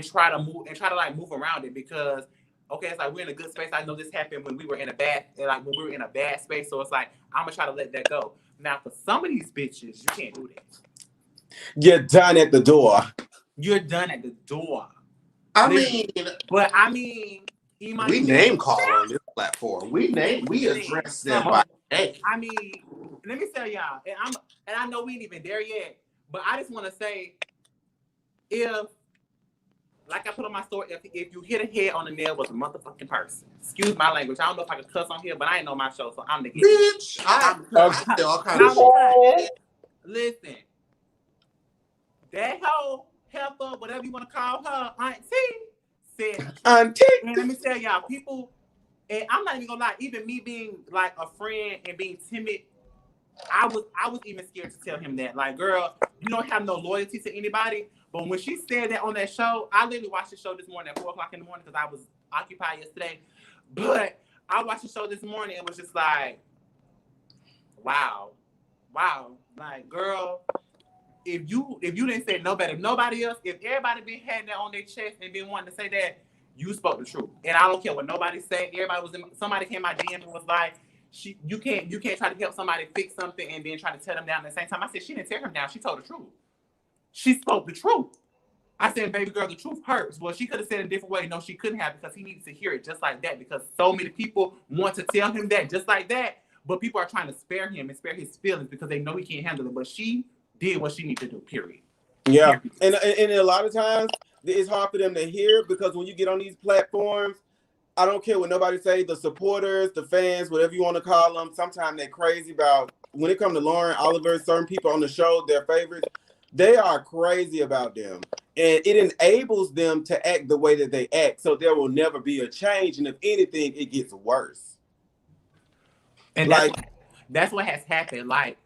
try to move around it, because okay, it's like we're in a good space. I know this happened when we were in a bad space, so it's like I'm gonna try to let that go. Now for some of these bitches, you can't do that. you're done at the door. You're done at the door. I Literally. mean, But I mean, we name call on this platform. We address them by name. I mean, let me tell y'all, and I know we ain't even there yet, but I just want to say, if, like I put on my story, if you hit a head on the nail with a motherfucking person, excuse my language, I don't know if I can cuss on here, but I ain't know my show, so I'm the bitch. I say all kinds of shit. Listen, that whole heifer, whatever you want to call her, auntie, said, auntie. And let me tell y'all, people, and I'm not even gonna lie, even me being like a friend and being timid, I was even scared to tell him that. Like, girl, you don't have no loyalty to anybody. But when she said that on that show, I literally watched the show this morning at 4:00 in the morning because I was occupied yesterday. But I watched the show this morning and was just like, wow. Like, girl, if you didn't say no better, if nobody else, if everybody been had that on their chest and been wanting to say that, you spoke the truth. And I don't care what nobody said. Somebody came my DM and was like, you can't try to help somebody fix something and then try to tear them down at the same time. I said, she didn't tear him down. She told the truth. She spoke the truth. I said, baby girl, the truth hurts. Well, she could have said it a different way. No, she couldn't have, because he needed to hear it just like that, because so many people want to tell him that just like that, but people are trying to spare him and spare his feelings because they know he can't handle it. But she did what she needed to do, period. Yeah. Period. And a lot of times it's hard for them to hear, because when you get on these platforms, I don't care what nobody say, the supporters, the fans, whatever you want to call them, sometimes they're crazy about, when it comes to Lauren, Oliver, certain people on the show, their favorites, they are crazy about them. And it enables them to act the way that they act. So there will never be a change. And if anything, it gets worse. And that's what has happened. Like,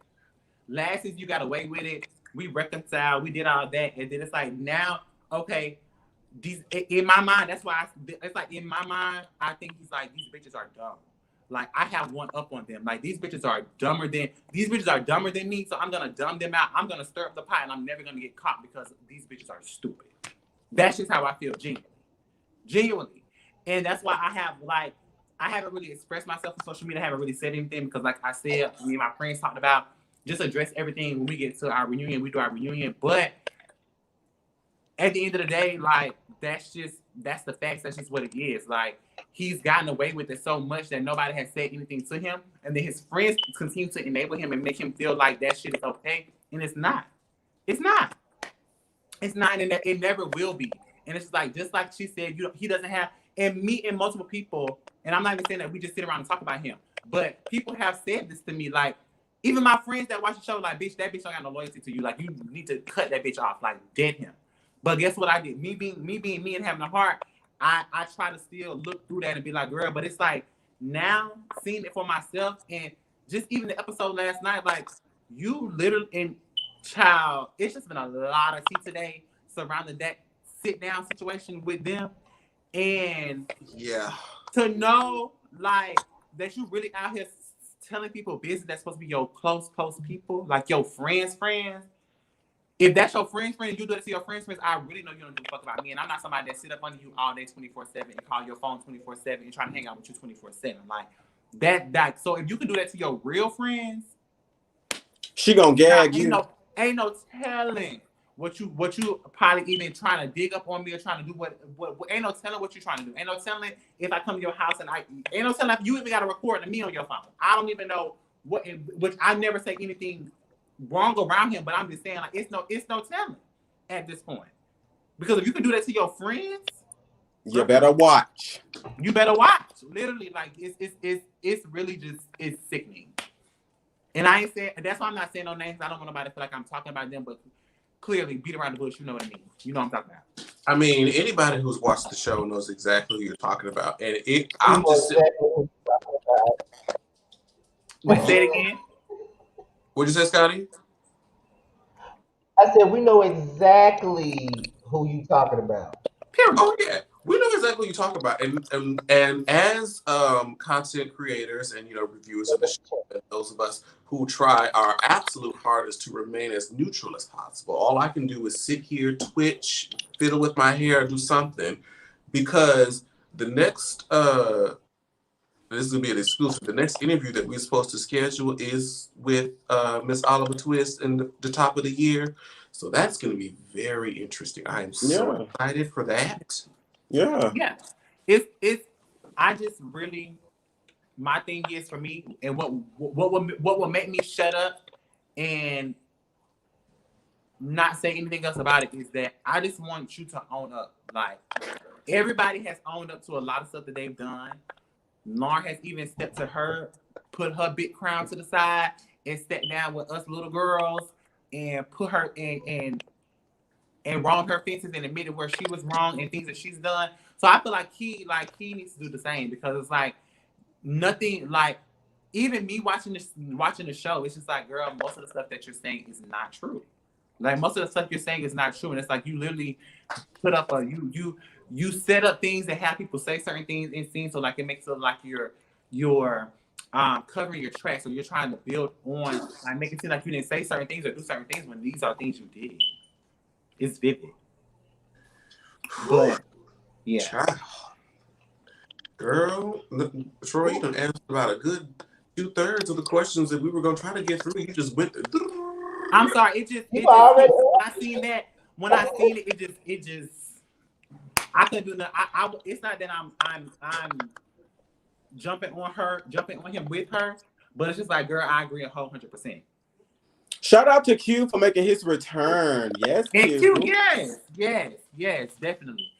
last season you got away with it. We reconciled. We did all that. And then it's like, now, okay, in my mind, that's why it's like, in my mind, I think he's like, these bitches are dumb. Like, I have one up on them. Like, these bitches are dumber than me, so I'm gonna dumb them out. I'm gonna stir up the pot, and I'm never gonna get caught because these bitches are stupid. That's just how I feel, genuinely. And that's why I haven't really expressed myself on social media. I haven't really said anything because, like I said, me and my friends talked about just address everything when we get to our reunion. We do our reunion, but at the end of the day, like, that's the facts. That's just what it is. Like, he's gotten away with it so much that nobody has said anything to him, and then his friends continue to enable him and make him feel like that shit is okay, and it's not. It's not, and it never will be. And it's like, just like she said, he doesn't have, and me and multiple people, and I'm not even saying that we just sit around and talk about him, but people have said this to me, like, even my friends that watch the show, like, bitch, that bitch don't got no loyalty to you. Like, you need to cut that bitch off, like, dead him. But guess what I did? Me being me and having a heart, I try to still look through that and be like, girl, but it's like, now seeing it for myself, and just even the episode last night, like, you literally, and child, it's just been a lot of tea today surrounding that sit down situation with them. And yeah, to know, like, that you really out here telling people business that's supposed to be your close people, like your friends. If that's your friends, you do it to your friends, I really know you don't give a fuck about me. And I'm not somebody that sit up under you all day 24/7 and call your phone 24/7 and try to hang out with you 24/7. Like, that. So if you can do that to your real friends, she gonna gag you. Ain't no telling what you probably even trying to dig up on me or trying to do what ain't no telling what you're trying to do. Ain't no telling if I come to your house and ain't no telling if you even got to record me on your phone. I don't even know which I never say anything wrong around him, but I'm just saying like it's no telling at this point. Because if you can do that to your friends, you better watch. You better watch. Literally, like it's really just it's sickening. And I ain't saying that's why I'm not saying no names. I don't want nobody to feel like I'm talking about them, but clearly beat around the bush, you know what I mean. You know what I'm talking about. I mean, anybody who's watched the show knows exactly who you're talking about. And I'm just Exactly. Say it again. What'd you say, Scotty? I said we know exactly who you talking about. Oh yeah, we know exactly what you talk about, and as content creators and reviewers of the show, and those of us who try our absolute hardest to remain as neutral as possible. All I can do is sit here, twitch, fiddle with my hair, do something, because the next this is gonna be an exclusive. The next interview that we're supposed to schedule is with Miss Oliver Twist in the top of the year. So that's going to be very interesting. I am so excited for that. Yeah. Yeah. It's I just really my thing is for me and what will make me shut up and not say anything else about it is that I just want you to own up. Like everybody has owned up to a lot of stuff that they've done. Lauren has even stepped to her, put her big crown to the side, and sat down with us little girls and put her in and wronged her fences and admitted where she was wrong and things that she's done. So I feel like he needs to do the same because it's like nothing like even me watching the show, it's just like, girl, most of the stuff that you're saying is not true. Like most of the stuff you're saying is not true. And it's like you literally put up you set up things that have people say certain things in scenes, so like it makes it look like you're covering your tracks, or you're trying to build on, like make it seem like you didn't say certain things or do certain things when these are things you did. It's vivid. But yeah. Child. Girl, Troy, you done answered about a good 2/3 of the questions that we were gonna try to get through. You just went through. I'm sorry, when I seen it just I couldn't do nothing. It's not that I'm jumping on him with her, but it's just like, girl, I agree 100%. Shout out to Q for making his return. Yes, and Q, yes, definitely.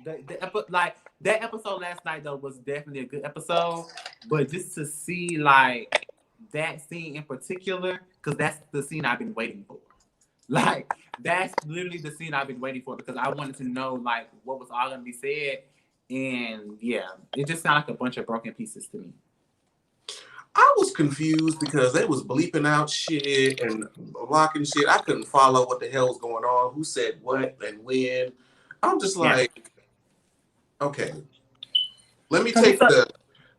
That episode last night though was definitely a good episode, but just to see like that scene in particular, because that's the scene I've been waiting for. Like that's literally the scene I've been waiting for because I wanted to know like what was all gonna be said, and yeah, it just sounded like a bunch of broken pieces to me. I was confused because they was bleeping out shit and blocking shit. I couldn't follow what the hell was going on, who said what and when. I'm just like, okay, let me take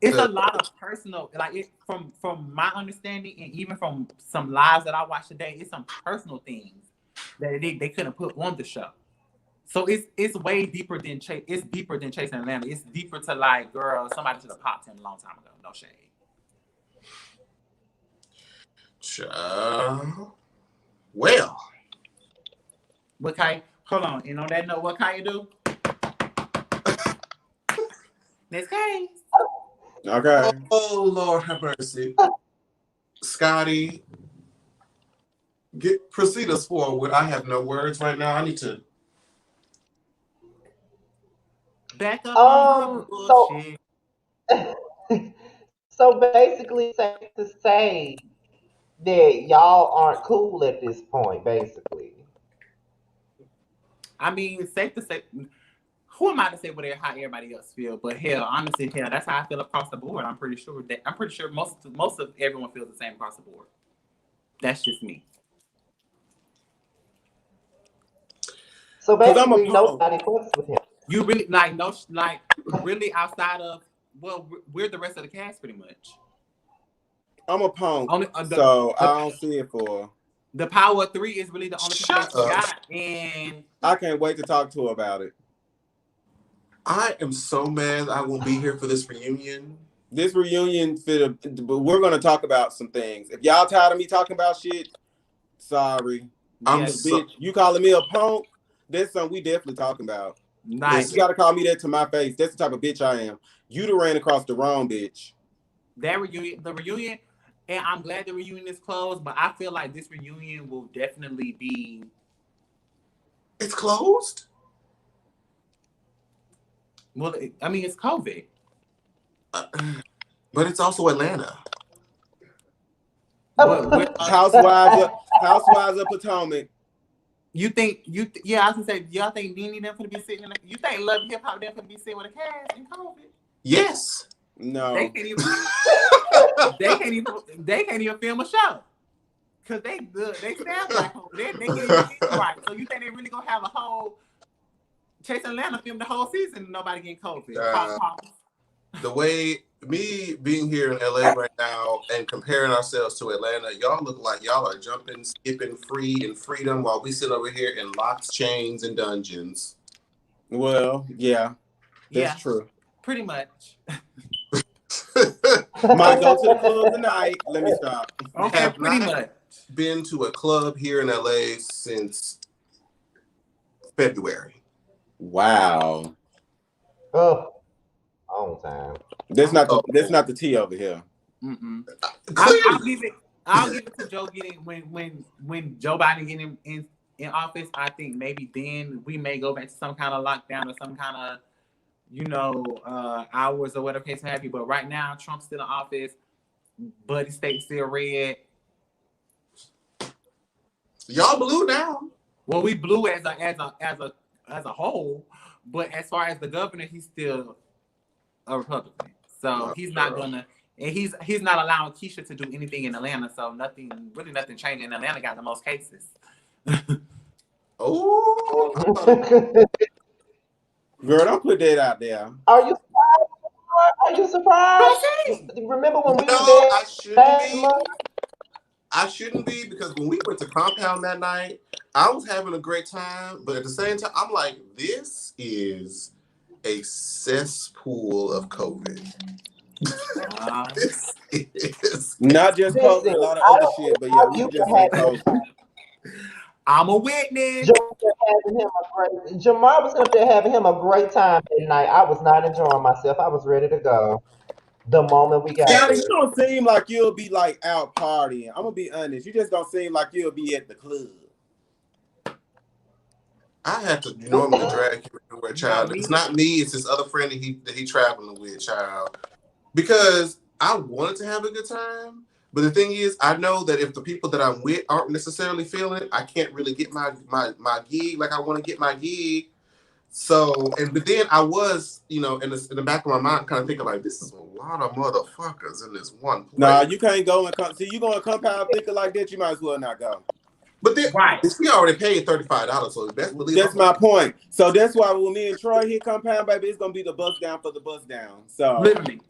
It's a lot of personal, like from my understanding, and even from some lives that I watched today, it's some personal things that they couldn't put on the show. So it's way deeper than Chase. It's deeper than Chasing Atlanta. It's deeper to like, girl, somebody should have popped him a long time ago. No shade. Well, what Kai? Hold on. And on that note, what Kai do? Next case. Okay. Oh Lord have mercy, Scotty. Proceed us forward. I have no words right now. I need to back up. So basically, safe to say that y'all aren't cool at this point. Basically, I mean, it's safe to say. Who am I to say how everybody else feel? But hell, honestly, that's how I feel across the board. I'm pretty sure most of everyone feels the same across the board. That's just me. So basically, nobody fucks with him. You really really outside of we're the rest of the cast pretty much. I'm a punk, so I don't see it for. The power of 3 is really the only people that you got, and I can't wait to talk to her about it. I am so mad I won't be here for this reunion. This reunion, but we're going to talk about some things. If y'all tired of me talking about shit, sorry. I'm Yeah, so Bitch, you calling me a punk? That's something we definitely talking about. nice. You gotta call me that to my face. That's the type of bitch I am. You done ran across the wrong bitch. That reunion, the reunion, and I'm glad the reunion is closed, but I feel like this reunion will definitely be. it's closed. Well, I mean, it's COVID. Uh, but it's also Atlanta. But Housewives of Potomac. you think yeah, I was gonna say, y'all think Nene them gonna be sitting in you think Love and Hip Hop them gonna be sitting with a cast in COVID? Yes. No. They can't even they can't even film a show. Cause they sound like they can't even film right. So you think they really gonna have a whole Chase Atlanta film the whole season and nobody getting COVID? The way me being here in LA right now and comparing ourselves to Atlanta, y'all look like y'all are jumping, skipping, free in freedom while we sit over here in locks, chains, and dungeons. Well, yeah, that's true. Pretty much. Might go to the club tonight. Let me stop. Okay, Have pretty not much. been to a club here in LA since February. Wow. Oh, long time. That's not the tea over here. I'll give it to Joe getting when Joe Biden getting in office. I think maybe then we may go back to some kind of lockdown or some kind of hours or whatever case may be. But right now, Trump's still in office. Buddy State's still red. Y'all blue now. Well, we blue as a whole, but as far as the governor, he's still a Republican. So he's not gonna, and he's not allowing Keisha to do anything in Atlanta. So nothing changing. And Atlanta got the most cases. Oh, girl, don't put that out there. Are you surprised? Are you surprised? Remember when we were there last month? I shouldn't be, because when we went to Compound that night, I was having a great time, but at the same time, I'm like, this is a cesspool of COVID. This is not just COVID, a lot of other shit, but yeah, we just say COVID. I'm a witness. Jamar was up there having him a great time that night. I was not enjoying myself. I was ready to go. The moment we got there. You don't seem like you'll be like out partying. I'm gonna be honest. You just don't seem like you'll be at the club. I had to normally drag him everywhere, child. It's not me. It's this other friend that he traveling with, child. Because I wanted to have a good time, but the thing is, I know that if the people that I'm with aren't necessarily feeling it, I can't really get my gig like I want to get my gig. So, but then I was, in the back of my mind, kind of thinking like, this is a lot of motherfuckers in this one place. Nah, you can't go and come. See, you going to Compound thinking like that, you might as well not go. But then, we already paid $35, so best believe that's my point. So that's why when me and Troy hit Compound, baby, it's gonna be the bus down for the bus down. So literally,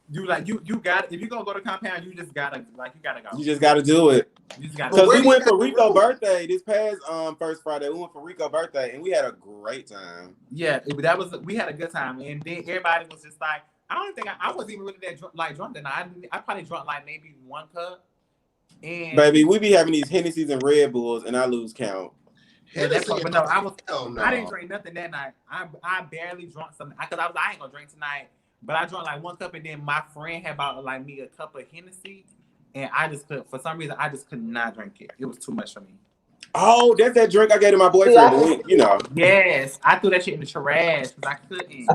you got, if you're gonna go to Compound, you just gotta go. You just gotta do it. Because we went for Rico's birthday this past first Friday. We went for Rico's birthday and we had a great time. Yeah, we had a good time, and then everybody was just like, I don't think I wasn't even really that drunk that night. I probably drunk like maybe 1 cup. And baby, we be having these Hennessy's and Red Bulls, and I lose count. Yeah, but no, I didn't drink nothing that night. I barely drank something because I ain't gonna drink tonight. But I drank like 1 cup, and then my friend had bought like me a cup of Hennessy, and I just could, for some reason, I just could not drink it. It was too much for me. Oh, that's that drink I gave to my boyfriend. Yes, I threw that shit in the trash because I couldn't.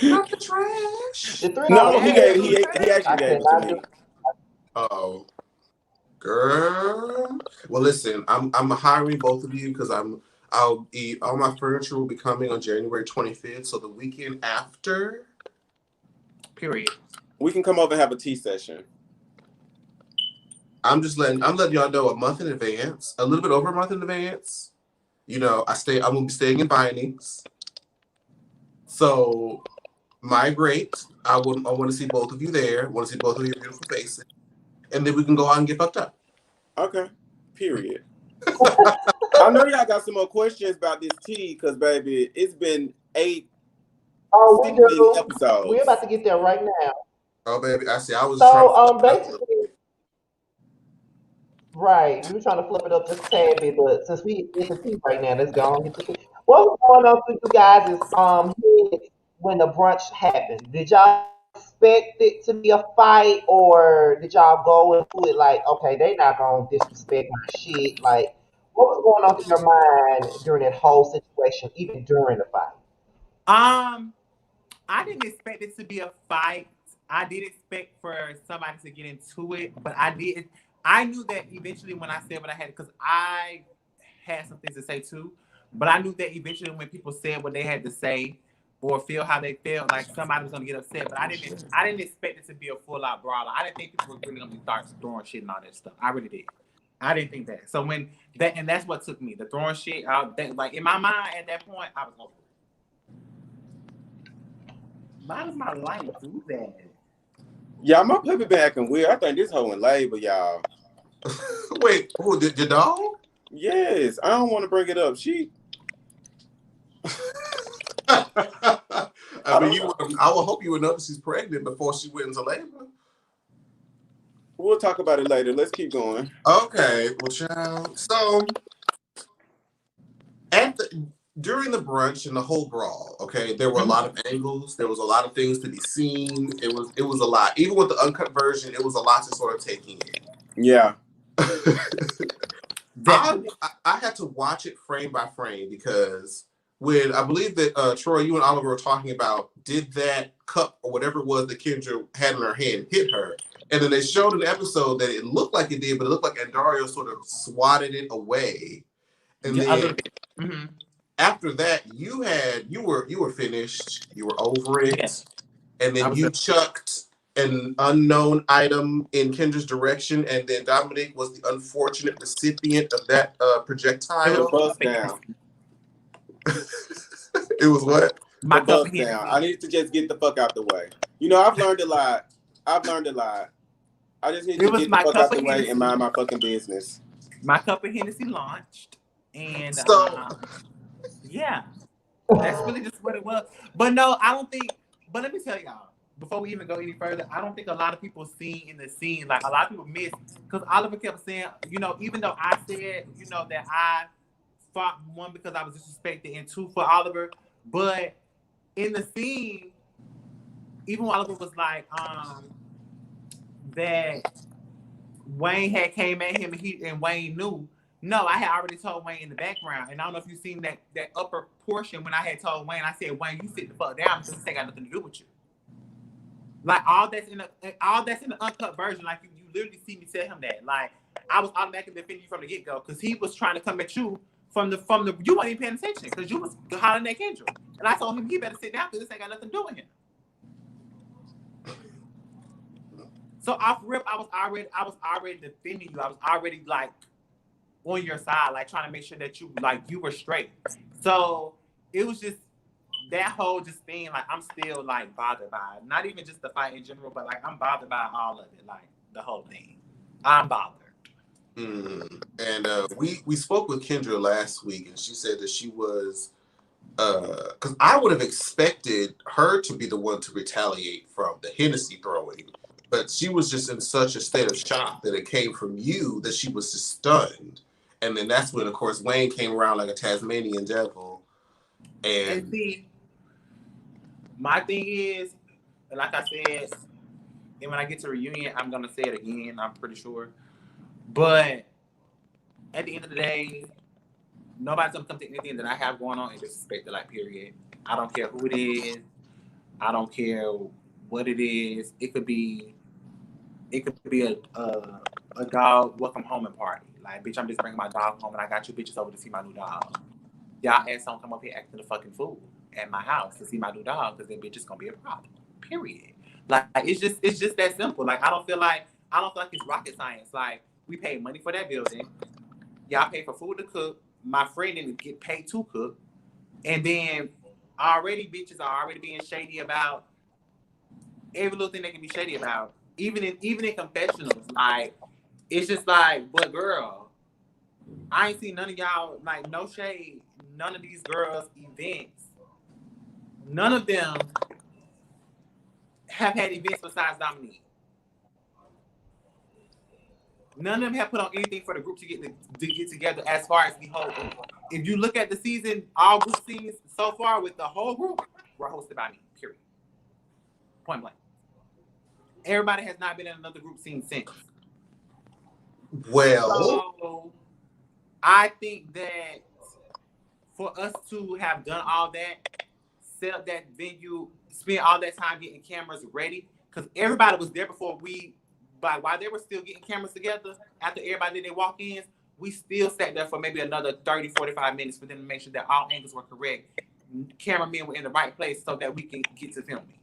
Not the trash. No, he actually gave it to me. Oh, girl. Well, listen, I'm hiring both of you because all my furniture will be coming on January 25th, so the weekend after. Period. We can come over and have a tea session. I'm letting y'all know a month in advance, a little bit over a month in advance. I'm gonna be staying in Vinings. So migrate. I want to see both of you there. I want to see both of your beautiful faces. And then we can go out and get fucked up. Okay. Period. I know y'all got some more questions about this tea, because baby, it's been 8 episodes. We're about to get there right now. Oh baby, I see. I was basically. Right. We were trying to flip it up just a tad bit, but since we it's a tea right now, let's go on and get the tea. What was going on for you guys is heads when the brunch happened? Did y'all expect it to be a fight or did y'all go into it like, okay, they not gonna disrespect my shit? Like what was going on through your mind during that whole situation, even during the fight? Um, I didn't expect it to be a fight. I did expect for somebody to get into it, but I did. I knew that eventually when I said what I had, because I had some things to say too. But I knew that eventually when people said what they had to say or feel how they felt, like somebody was gonna get upset. But I didn't expect it to be a full out brawler. I didn't think people were really gonna start throwing shit and all that stuff. I really did. I didn't think that. So when that and that's what took me the throwing shit out. That, like in my mind at that point, I was over it. Why does my life do that? Y'all, my puppy been acting weird. I think this hoe in labor, y'all. Wait, who did your dog? Yes, I don't want to bring it up. I mean, I would hope you would know that she's pregnant before she went into labor. We'll talk about it later. Let's keep going. Okay, well, child. So during the brunch and the whole brawl, okay, there were a lot of angles. There was a lot of things to be seen. It was a lot. Even with the uncut version, it was a lot to sort of take in. Yeah. I had to watch it frame by frame because when I believe that Troy, you and Oliver were talking about, did that cup or whatever it was that Kendra had in her hand hit her? And then they showed in the episode that it looked like it did, but it looked like Andario sort of swatted it away. And then after that, you were finished. You were over it. Yes. And then you chucked an unknown item in Kendra's direction, and then Dominique was the unfortunate recipient of that projectile. It was bust down. It was what? My bust down. I need to just get the fuck out the way. You know, I've learned a lot. I just need to get the fuck out the way and mind my fucking business. My cup of Hennessy launched, and so yeah, that's really just what it was. But no, I don't think. But let me tell y'all, before we even go any further, I don't think a lot of people seen in the scene, like a lot of people missed, because Oliver kept saying, you know, even though I said, you know, that I fought one because I was disrespected and two for Oliver, but in the scene, even when Oliver was like, that Wayne had came at him and Wayne knew. No, I had already told Wayne in the background, and I don't know if you've seen that upper portion when I had told Wayne, I said, Wayne, you sit the fuck down because this ain't got nothing to do with you. Like all that's in the uncut version. Like you literally see me tell him that. Like I was automatically defending you from the get go because he was trying to come at you from the you weren't even paying attention because you was hollering at Kendra, and I told him he better sit down because this ain't got nothing to do with him. So off rip, I was already defending you. I was already like on your side, like trying to make sure that you were straight. So it was just that whole just thing. Like I'm still like bothered by it. Not even just the fight in general, but like I'm bothered by all of it. Like the whole thing, I'm bothered. And we spoke with Kendra last week, and she said that she was because I would have expected her to be the one to retaliate from the Hennessy throwing. But she was just in such a state of shock that it came from you that she was just stunned. And then that's when, of course, Wayne came around like a Tasmanian devil. And see, my thing is, like I said, and when I get to reunion, I'm going to say it again, I'm pretty sure. But at the end of the day, nobody's going to come to anything that I have going on and disrespect it, like, period. I don't care who it is. I don't care what it is. It could be a dog welcome home and party. Like, bitch, I'm just bringing my dog home and I got you bitches over to see my new dog. Y'all ass don't come up here acting a fucking fool at my house to see my new dog because that bitch is gonna be a problem. Period. Like it's just that simple. Like I don't feel like it's rocket science. Like we paid money for that building. Y'all pay for food to cook. My friend didn't get paid to cook. And then already bitches are already being shady about every little thing they can be shady about. Even in confessionals, like it's just like, but girl, I ain't seen none of y'all, like no shade, none of these girls' events, none of them have had events besides Dominique. None of them have put on anything for the group to get together as far as the whole group. If you look at the season, all group scenes so far with the whole group were hosted by me, period. Point blank. Everybody has not been in another group scene since. Well, So I think that for us to have done all that, set up that venue, spend all that time getting cameras ready, because everybody was there before while they were still getting cameras together, after everybody did their walk-ins, we still sat there for maybe another 30, 45 minutes for them to make sure that all angles were correct. Cameramen were in the right place so that we can get to filming.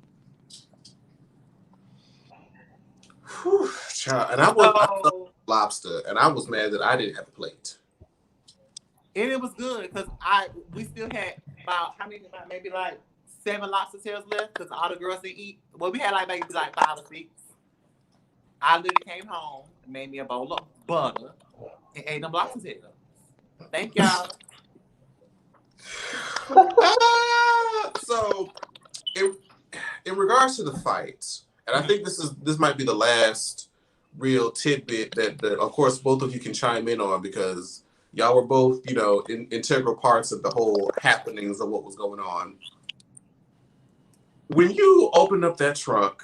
Whew, child. And I was lobster, and I was mad that I didn't have a plate. And it was good because we still had about maybe like 7 lobster tails left because all the girls didn't eat. Well, we had maybe 5 or 6. I literally came home, made me a bowl of butter, and ate them lobster tails. Thank y'all. So, in regards to the fights, and I think this might be the last real tidbit that of course both of you can chime in on, because y'all were both, integral parts of the whole happenings of what was going on. When you opened up that trunk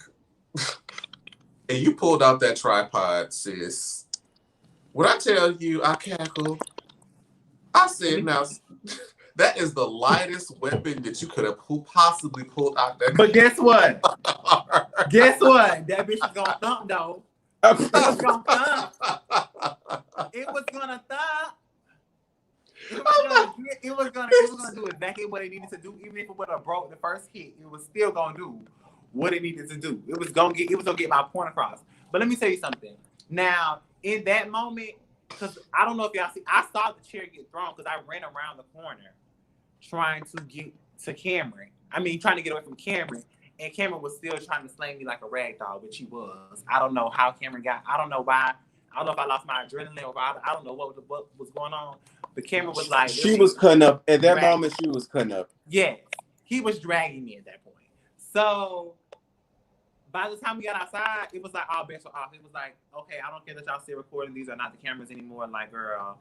and you pulled out that tripod, sis, when I tell you I cackled, I said, now, that is the lightest weapon that you could have possibly pulled out there. But guess what? Guess what? That bitch is gonna thump, though. It was gonna thump. It was gonna thump. It was gonna do exactly what it needed to do. Even if it would have broke the first hit, it was still gonna do what it needed to do. It was gonna get my point across. But let me tell you something. Now, in that moment, because I don't know if y'all see, I saw the chair get thrown because I ran around the corner trying to get to Cameron. Trying to get away from Cameron. And Cameron was still trying to slang me like a rag doll, which he was. I don't know how Cameron I don't know why. I don't know if I lost my adrenaline or I don't know what was going on. But Cameron was like... She was cutting up. At that moment, she was cutting up. Yes. He was dragging me at that point. So, by the time we got outside, it was like all bets were off. It was like, okay, I don't care that y'all still recording. These are not the cameras anymore. Like, girl,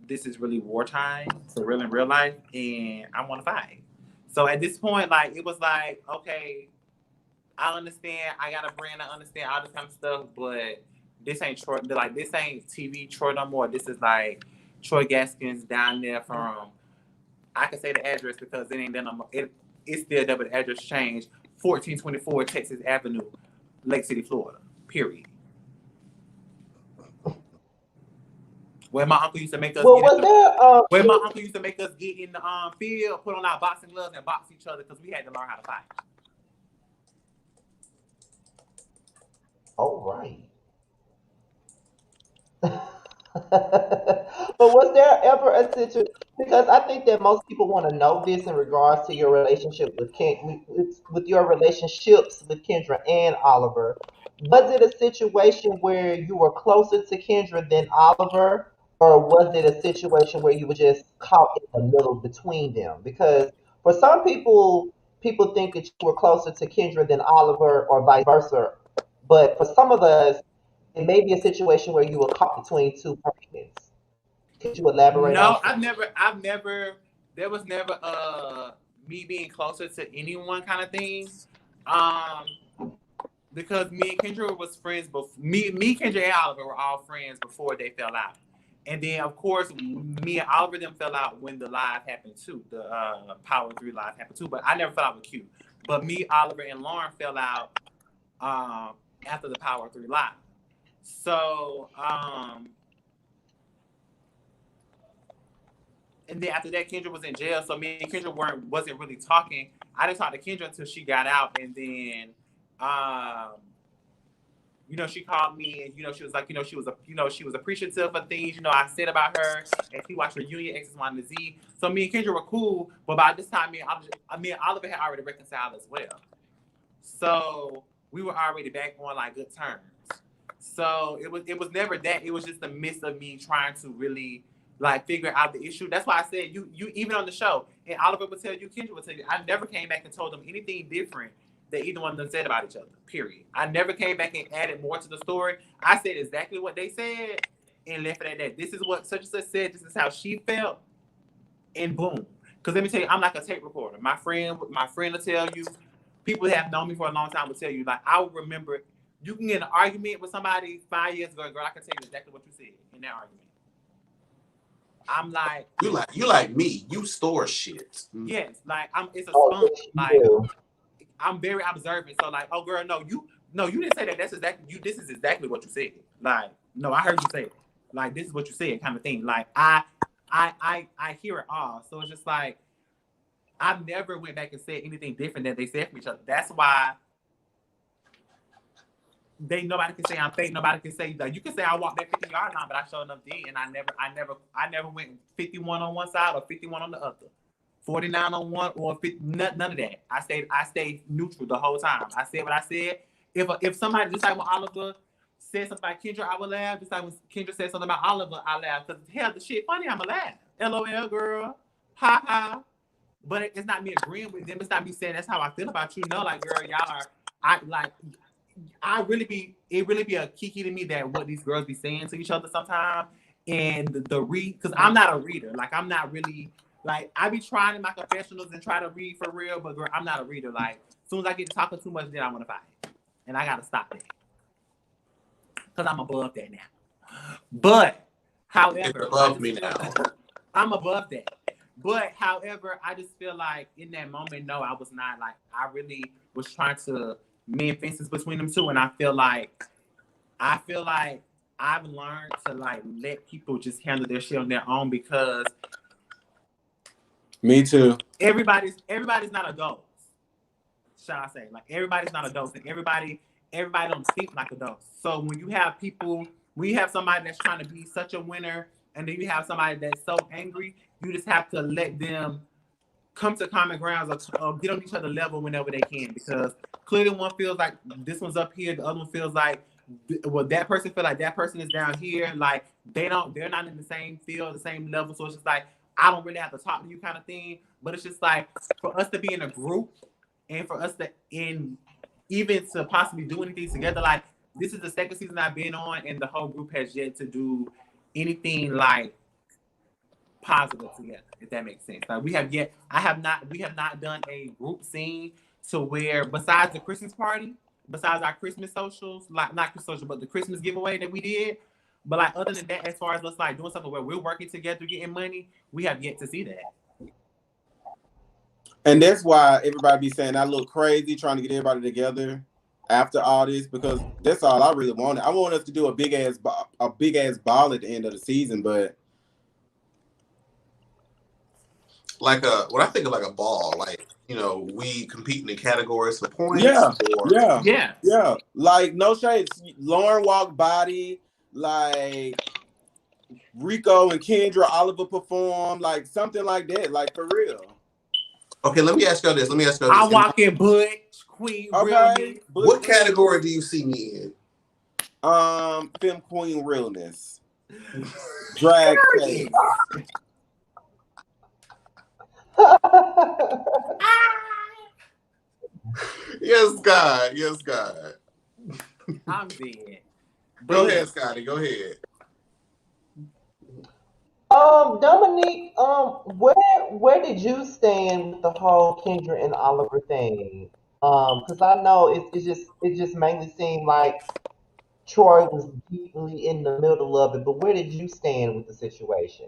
this is really wartime for real in real life, and I want to fight. So at this point, like, it was like, okay, I understand. I got a brand. I understand all this kind of stuff, but this ain't Troy. Like, this ain't TV Troy no more. This is like Troy Gaskins down there from. I can say the address because it ain't done no more. It's still there, but the address changed. 1424 Texas Avenue, Lake City, Florida. Period. Where my uncle used to make us where my uncle used to make us get in the field, put on our boxing gloves and box each other because we had to learn how to fight. All right. But was there ever a situation? Because I think that most people want to know this in regards to your relationship with your relationships with Kendra and Oliver. Was it a situation where you were closer to Kendra than Oliver, or was it a situation where you were just caught in the middle between them? Because for some people, people think that you were closer to Kendra than Oliver, or vice versa. But for some of us, it may be a situation where you were caught between two persons. Could you elaborate on No, that? I've never, there was never me being closer to anyone kind of thing. Because me and Kendra was friends before Kendra and Oliver were all friends before they fell out. And then of course me and Oliver them fell out when the live happened too. The Power 3 live happened too. But I never fell out with Q. But me, Oliver, and Lauren fell out after the Power 3 live. So and then after that, Kendra was in jail, so me and Kendra wasn't really talking. I didn't talk to Kendra until she got out, and then, she called me, and she was like, she was appreciative of things, I said about her, and she watched Reunion X's Y to Z. So me and Kendra were cool, but by this time, me and Oliver had already reconciled as well. So we were already back on like good terms. So it was never that. It was just the midst of me trying to really like figure out the issue. That's why I said you even on the show, and Oliver would tell you, Kendra would tell you, I never came back and told them anything different that either one of them said about each other. Period. I never came back and added more to the story. I said exactly what they said and left it at that. This is what such and such said. This is how she felt, and boom. Because let me tell you, I'm like a tape recorder. My friend will tell you. People that have known me for a long time will tell you. Like I will remember. You can get in an argument with somebody 5 years ago, girl. I can tell you exactly what you said in that argument. I'm like, you like me. You store shit. Yes, like it's a sponge. Yes, Like do. I'm very observant. So like, oh girl, no, you didn't say that. That's exactly you. This is exactly what you said. Like, no, I heard you say it. Like, this is what you said, kind of thing. Like, I hear it all. So it's just like I never went back and said anything different that they said from each other. That's why nobody can say I'm fake. Nobody can say like you can say I walked that 50-yard line, but I showed enough did, and I never went 51 on one side or 51 on the other. 49 on one or 50, none of that. I stayed neutral the whole time. I said what I said. If somebody, just like when Oliver said something about Kendra, I would laugh. Just like when Kendra said something about Oliver, I laugh. Because hell, the shit funny, I'ma laugh. LOL, girl. Ha ha. But it's not me agreeing with them. It's not me saying that's how I feel about you. No, like, girl, y'all are, it really be a kiki to me that what these girls be saying to each other sometimes. And the read, because I'm not a reader. Like, I'm not really, like, I be trying in my confessionals and try to read for real, but girl, I'm not a reader. Like, as soon as I get to talking too much, then I want to fight. And I got to stop that. Because I'm above that now. But, however, you're above me now. I'm above that. But, however, I just feel like in that moment, no, I was not. Like, I really was trying to mend fences between them two. And I feel like I've learned to, like, let people just handle their shit on their own because me too. Everybody's not adults. Shall I say? Like, everybody's not adults, and everybody don't think like adults. So when you have somebody that's trying to be such a winner, and then you have somebody that's so angry, you just have to let them come to common grounds or get on each other's level whenever they can. Because clearly one feels like this one's up here, the other one feels like, well, that person feel like that person is down here. Like they're not in the same field, the same level. So it's just like, I don't really have to talk to you kind of thing. But it's just like, for us to be in a group and for us to even to possibly do anything together, like this is the second season I've been on and the whole group has yet to do anything like positive together, if that makes sense. Like we have not done a group scene to where besides the Christmas party, besides our Christmas socials, like not Christmas social, but the Christmas giveaway that we did. But like other than that, as far as us like doing something where we're working together, getting money, we have yet to see that. And that's why everybody be saying I look crazy trying to get everybody together after all this, because that's all I really wanted. I want us to do a big ass ball at the end of the season, but like when I think of like a ball, like, you know, we compete in the categories for points. Yeah. Like no shades. Lauren walk body, like Rico and Kendra, Oliver perform, like something like that, like for real. Okay, let me ask you this. I walk in Butch, Queen, realness. What category do you see me in? Femme Queen realness. Drag face. Yes, God. I'm dead. Go ahead, Scotty. Go ahead. Dominique, where did you stand with the whole Kendra and Oliver thing? Because I know it just mainly seemed like Troy was deeply in the middle of it, but where did you stand with the situation?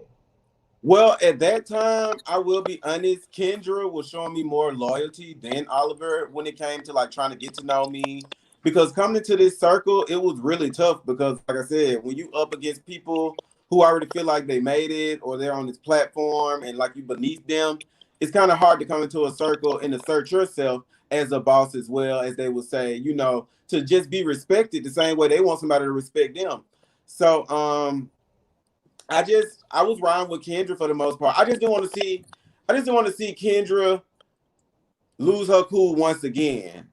Well, at that time, I will be honest, Kendra was showing me more loyalty than Oliver when it came to like trying to get to know me. Because coming into this circle, it was really tough because, like I said, when you up against people who already feel like they made it or they're on this platform and like you beneath them, it's kind of hard to come into a circle and assert yourself as a boss as well, as they would say, you know, to just be respected the same way they want somebody to respect them. So I was riding with Kendra for the most part. I just didn't want to see Kendra lose her cool once again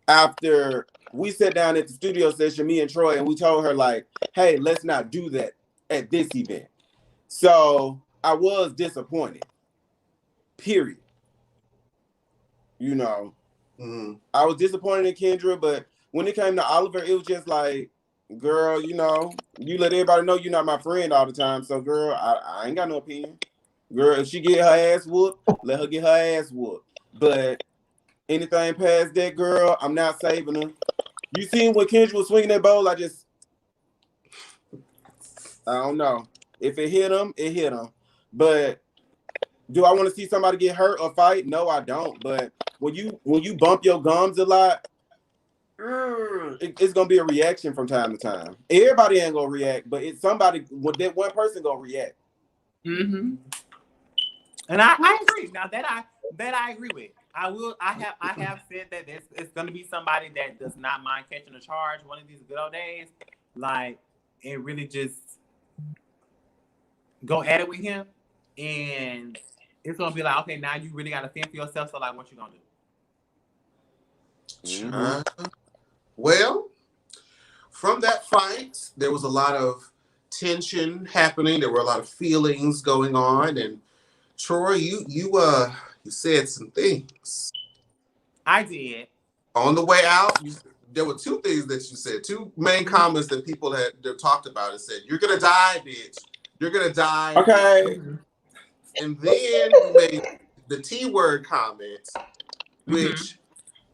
after we sat down at the studio session, me and Troy, and we told her like, hey, let's not do that at this event. So I was disappointed. Period. You know. Mm-hmm. I was disappointed in Kendra, but when it came to Oliver, it was just like, girl, you let everybody know you're not my friend all the time. So, girl, I ain't got no opinion. Girl, if she get her ass whooped, let her get her ass whooped. But anything past that, girl, I'm not saving her. You seen when Kendra was swinging that bowl? I don't know. If it hit him, it hit him. But do I want to see somebody get hurt or fight? No, I don't. But when you bump your gums a lot, it's gonna be a reaction from time to time. Everybody ain't gonna react, but it's somebody. That one person gonna react. Mm-hmm. And I agree. Now that I agree with. I have said that it's gonna be somebody that does not mind catching a charge one of these good old days, like, and really just go at it with him, and it's gonna be like, okay, now you really gotta fend for yourself. So like, what you gonna do? Mm-hmm. Well, from that fight, there was a lot of tension happening. There were a lot of feelings going on, and Troy, you said some things. I did. On the way out, there were two things that you said. Two main comments that people had talked about. It said, "You're gonna die, bitch. You're gonna die." Okay. And then you made the T word comment, which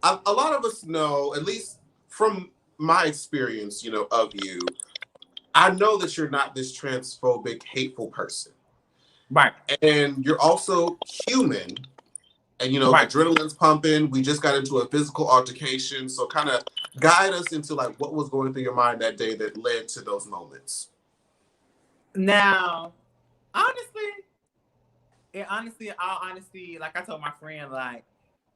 a lot of us know, at least from my experience, of you. I know that you're not this transphobic, hateful person. Right. And you're also human. And, right. Adrenaline's pumping. We just got into a physical altercation. So kind of guide us into, like, what was going through your mind that day that led to those moments. Now, honestly, in all honesty, like I told my friend, like,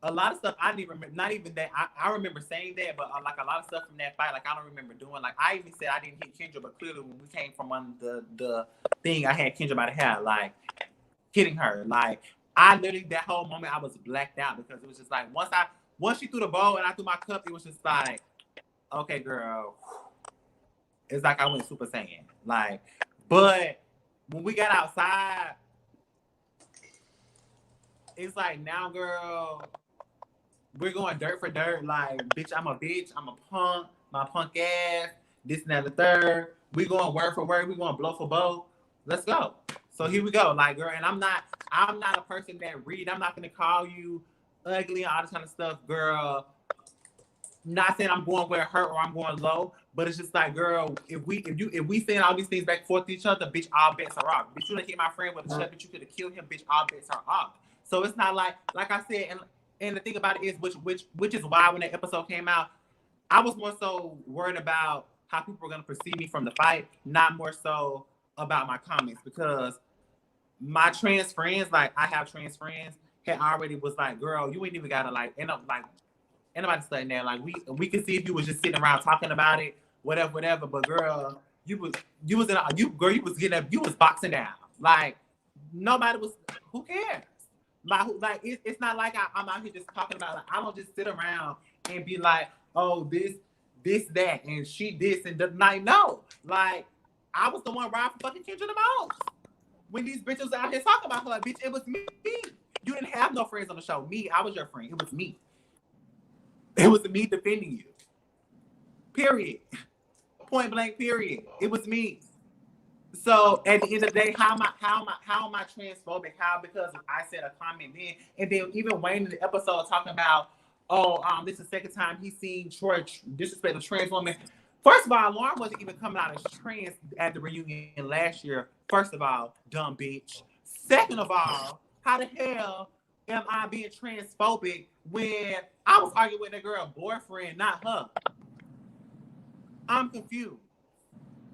a lot of stuff I didn't remember. Not even that. I remember saying that, but like a lot of stuff from that fight, like I don't remember doing. Like I even said I didn't hit Kendra, but clearly when we came from on the thing, I had Kendra by the hair, like hitting her. Like I literally that whole moment I was blacked out because it was just like once she threw the ball and I threw my cup, it was just like, okay, girl. It's like I went Super Saiyan. Like, but when we got outside, it's like now, girl. We're going dirt for dirt. Like, bitch, I'm a punk, my punk ass, this and that, the third. We going word for word. We going blow for blow. Let's go. So here we go. Like, girl, and I'm not a person that read. I'm not going to call you ugly and all this kind of stuff, girl. Not saying I'm going with her or I'm going low, but it's just like, girl, if we saying all these things back and forth to each other, bitch, all bets are off. Bitch, you done hit my friend with a shot, but you could have killed him, bitch, all bets are off. So it's not like I said, and the thing about it is, which is why when that episode came out, I was more so worried about how people were gonna perceive me from the fight, not more so about my comments, because my trans friends, like I have trans friends, had already was like, girl, you ain't even gotta like end up like anybody studying there. Like we could see if you was just sitting around talking about it, whatever. But girl, you was getting up, you was boxing down. Like nobody was. Who cares? Like it's not like I'm out here just talking about. Like I don't just sit around and be like, oh this that and she this and like no. Like I was the one riding for fucking Kendra the most. When these bitches was out here talking about her, like bitch, it was me. You didn't have no friends on the show. Me, I was your friend. It was me. It was me defending you. Period. Point blank. Period. It was me. So at the end of the day, how am I transphobic? How? Because I said a comment then, and then even Wayne in the episode talking about, this is the second time he's seen Troy disrespect a trans woman. First of all, Lauren wasn't even coming out as trans at the reunion last year. First of all, dumb bitch. Second of all, how the hell am I being transphobic when I was arguing with that girl's boyfriend, not her? I'm confused.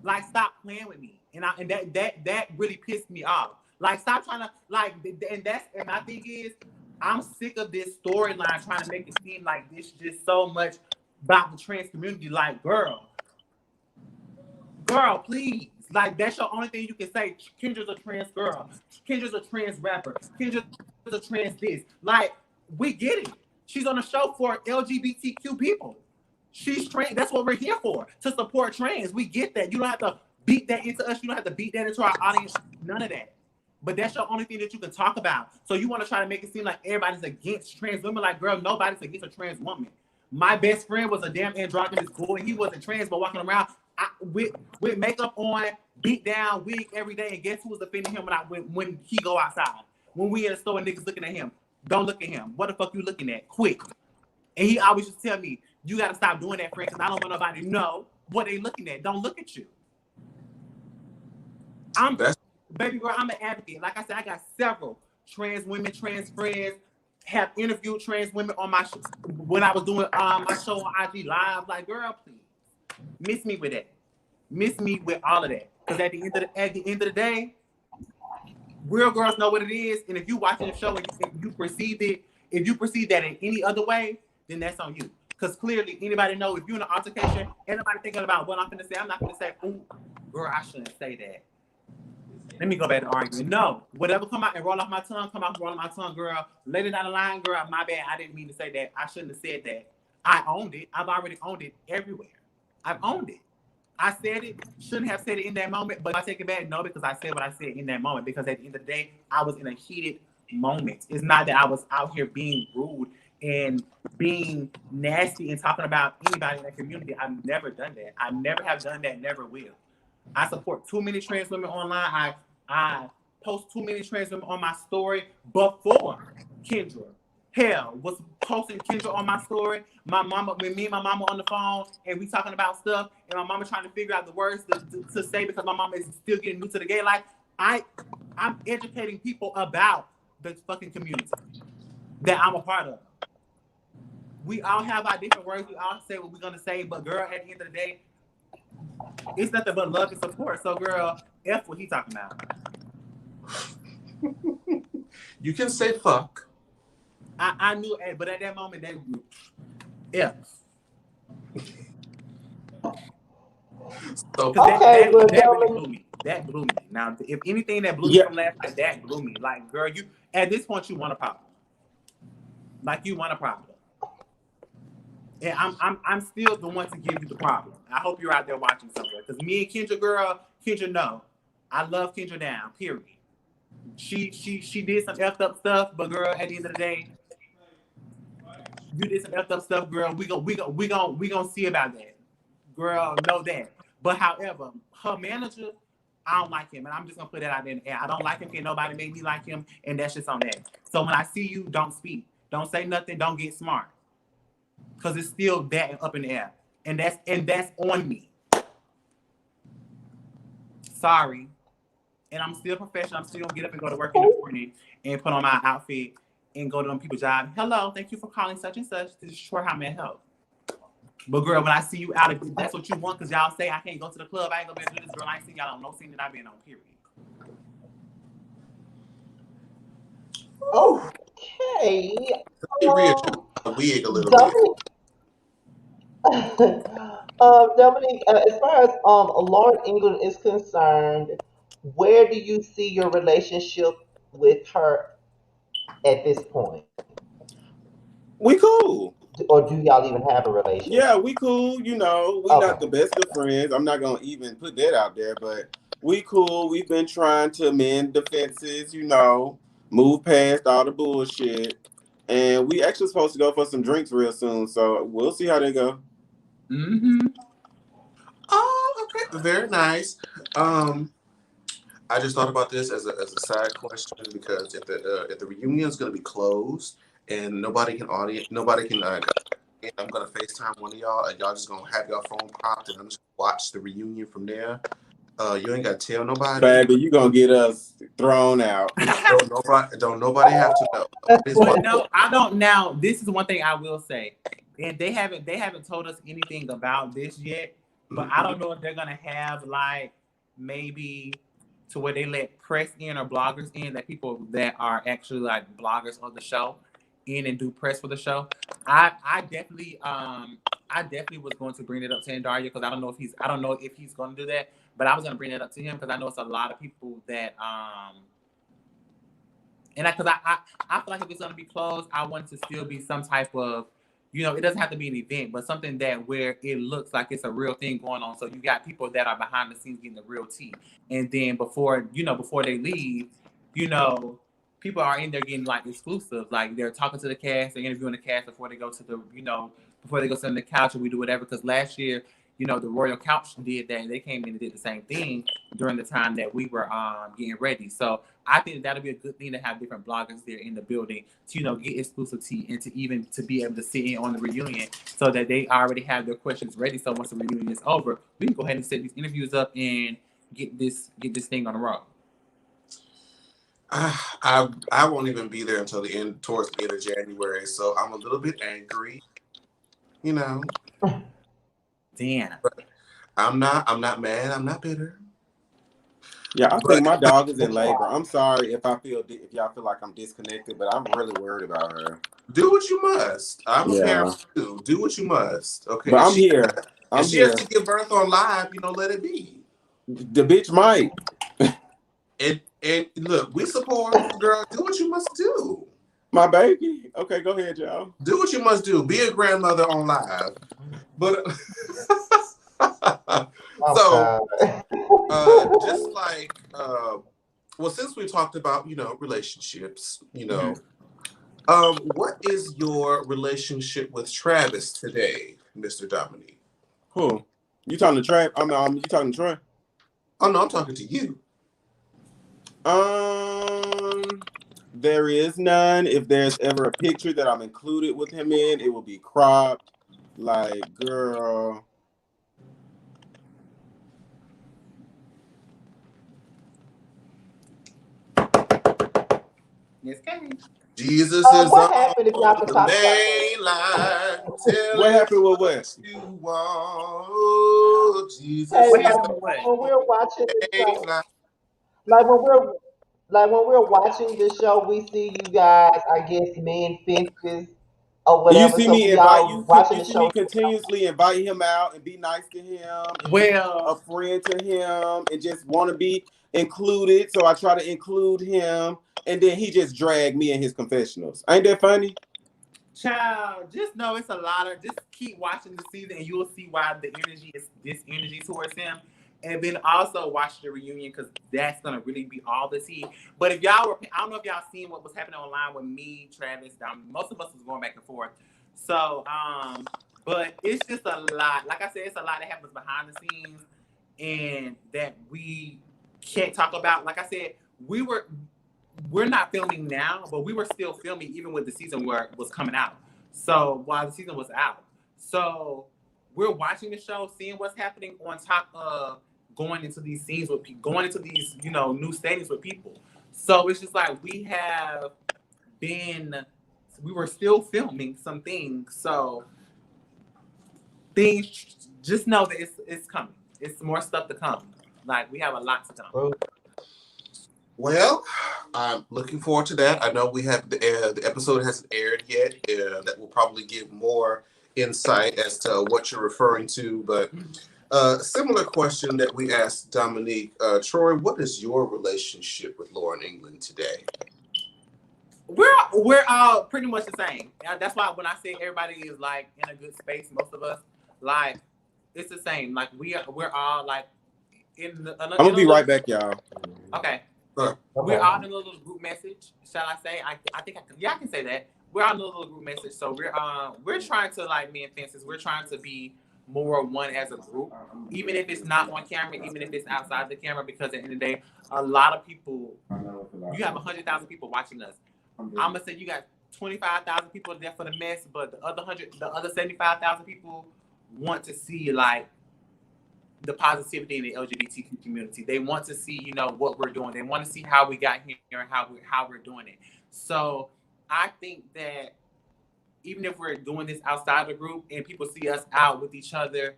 Like, stop playing with me. And that really pissed me off. Like, stop trying to, like, and my thing is, I'm sick of this storyline trying to make it seem like this just so much about the trans community. Like, girl, please. Like, that's your only thing you can say. Kendra's a trans girl. Kendra's a trans rapper. Kendra's a trans this. Like, we get it. She's on a show for LGBTQ people. She's trans. That's what we're here for, to support trans. We get that. You don't have to beat that into us. You don't have to beat that into our audience. None of that. But that's your only thing that you can talk about. So you want to try to make it seem like everybody's against trans women. Like, girl, nobody's against a trans woman. My best friend was a damn androgynous boy. He wasn't trans, but walking around with makeup on, beat down, wig every day. And guess who was offending him when he go outside? When we in the store and niggas looking at him. Don't look at him. What the fuck you looking at? Quick. And he always just tell me, you got to stop doing that, friend, because I don't want nobody to know what they looking at. Don't look at you. Baby girl, I'm an advocate. Like I said, I got several trans women, trans friends, have interviewed trans women on my when I was doing my show on IG Live. Like, girl, please, miss me with that. Miss me with all of that. Because at the end of the day, real girls know what it is. And if you watching the show and you perceive that in any other way, then that's on you. Because clearly, anybody know if you're in an altercation, anybody thinking about what I'm going to say, I'm not going to say, ooh, girl, I shouldn't say that. Let me go back to arguing. No, whatever come out and roll off my tongue, roll off my tongue, girl. Later down the line, girl, my bad. I didn't mean to say that. I shouldn't have said that. I owned it. I've already owned it everywhere. I've owned it. I said it. Shouldn't have said it in that moment, but I take it back. No, because I said what I said in that moment. Because at the end of the day, I was in a heated moment. It's not that I was out here being rude and being nasty and talking about anybody in the community. I've never done that. I never have done that. Never will. I support too many trans women online. I post too many trans women on my story before Kendra. Hell, was posting Kendra on my story. My mama, when me and my mama on the phone and we talking about stuff, and my mama trying to figure out the words to say because my mama is still getting new to the gay life. I'm educating people about the fucking community that I'm a part of. We all have our different words. We all say what we're gonna say, but girl, at the end of the day, it's nothing but love and support. So, girl, F what he talking about. You can say fuck. I knew, but at that moment, that F. So, okay, that really blew me. That blew me. Now, if anything that blew me from last night, that blew me. Like, girl, you at this point you want a problem. Like you want a problem. And I'm still the one to give you the problem. I hope you're out there watching somewhere. Because me and Kendra, girl, Kendra, no. I love Kendra down, period. She did some effed up stuff, but girl, at the end of the day, you did some effed up stuff, girl. We gonna see about that. Girl, know that. But however, her manager, I don't like him. And I'm just gonna put that out there in the air. I don't like him, and nobody made me like him, and that's just on that. So when I see you, don't speak. Don't say nothing, don't get smart. Because it's still that up in the air. And that's on me. Sorry. And I'm still professional. I'm still gonna get up and go to work in the morning and put on my outfit and go to them people's job. Hello, thank you for calling such and such. This is sure how may I help. But girl, when I see you out, if that's what you want, because y'all say I can't go to the club, I ain't gonna be able to do this, girl. I ain't seen y'all on no scene that I've been on, period. Okay. The wig a little bit. Dominique, as far as Lauren England is concerned, where do you see your relationship with her at this point? We cool. Or do y'all even have a relationship? Yeah, we cool. You know, we not the best of friends. I'm not gonna even put that out there, but we cool. We've been trying to mend the fences, you know, move past all the bullshit. And we actually supposed to go for some drinks real soon, so we'll see how they go. Mm-hmm. Oh, okay. Very nice. I just thought about this as a side question because if the reunion is going to be closed and nobody can I'm gonna FaceTime one of y'all and y'all just gonna have y'all phone popped and I'm just gonna watch the reunion from there. You ain't gotta tell nobody. Baby, you gonna get us thrown out. Don't nobody have to know. But no, I don't. Now, this is one thing I will say, and they haven't told us anything about this yet. But I don't know if they're gonna have like maybe to where they let press in or bloggers in, that people that are actually like bloggers on the show in and do press for the show. I definitely was going to bring it up to Andaria because I don't know if he's going to do that, but I was going to bring it up to him because I know it's a lot of people that because I feel like if it's going to be closed, I want to still be some type of, you know, it doesn't have to be an event, but something that where it looks like it's a real thing going on. So you got people that are behind the scenes getting the real tea. And then before they leave, people are in there getting like exclusive. Like they're talking to the cast, they're interviewing the cast before they go to before they go sit on the couch and we do whatever. Because last year, the Royal Couch did that. And they came in and did the same thing during the time that we were getting ready. So I think that'll be a good thing to have different bloggers there in the building to, get exclusivity and to be able to sit in on the reunion so that they already have their questions ready. So once the reunion is over, we can go ahead and set these interviews up and get this thing on the road. I won't even be there until towards the end of January, so I'm a little bit angry. Damn. But I'm not mad. I'm not bitter. Yeah, I think my dog is in labor. I'm sorry if y'all feel like I'm disconnected, but I'm really worried about her. Do what you must. I'm a parent too. Do what you must. Okay. But I'm here. If she has to give birth on live, let it be. The bitch might. And look, we support, girl. Do what you must do. My baby. Okay, go ahead, y'all. Do what you must do. Be a grandmother on live. But just like since we talked about relationships, what is your relationship with Travis today, Mr. Dominique? Who? You talking to Trav? You talking to Troy? Oh no, I'm talking to you. There is none. If there's ever a picture that I'm included with him in, it will be cropped. Like, girl. Jesus is what happened if y'all could the talk main line. What happened with what? You want Jesus? When we're watching the show, like when we're watching the show, we see you guys, I guess, men fences or whatever. You see so me y'all invite watching you the see show. me continuously invite him out and be nice to him. And be a friend to him and just want to be included. So I try to include him, and then he just dragged me in his confessionals. Ain't that funny? Child, just know it's a lot of. Just keep watching the season, and you'll see why the energy is this energy towards him. And then also watch the reunion because that's gonna really be all the tea. But if y'all were, I don't know if y'all seen what was happening online with me, Travis. Most of us was going back and forth. So, but it's just a lot. Like I said, it's a lot that happens behind the scenes, and that we can't talk about. Like I said, we're not filming now, but we were still filming even when the season was coming out. So while the season was out, so we're watching the show, seeing what's happening on top of going into these scenes with people, going into these new stadiums with people. So it's just like we were still filming some things. So things, just know that it's coming. It's more stuff to come. Like we have a lot to come. Well, I'm looking forward to that. I know we have the episode hasn't aired yet. That will probably give more insight as to what you're referring to. But similar question that we asked Dominique. Troy, what is your relationship with Lauren England today? We're all pretty much the same. That's why when I say everybody is like in a good space, most of us, like it's the same. Like we're all like in the. I'm gonna be right back, y'all. Okay. We're all in a little group message. Shall I say? I think I can. Yeah, I can say that. We're all in a little group message. So we're trying to, like me and Fences, we're trying to be more one as a group, even if it's not on camera, even if it's outside the camera. Because at the end of the day, a lot of people. You have 100,000 people watching us. I'm gonna say you got 25,000 people there for the mess, but the other 75,000 people want to see like the positivity in the LGBTQ community. They want to see, what we're doing. They want to see how we got here and how we're doing it. So I think that even if we're doing this outside the group and people see us out with each other,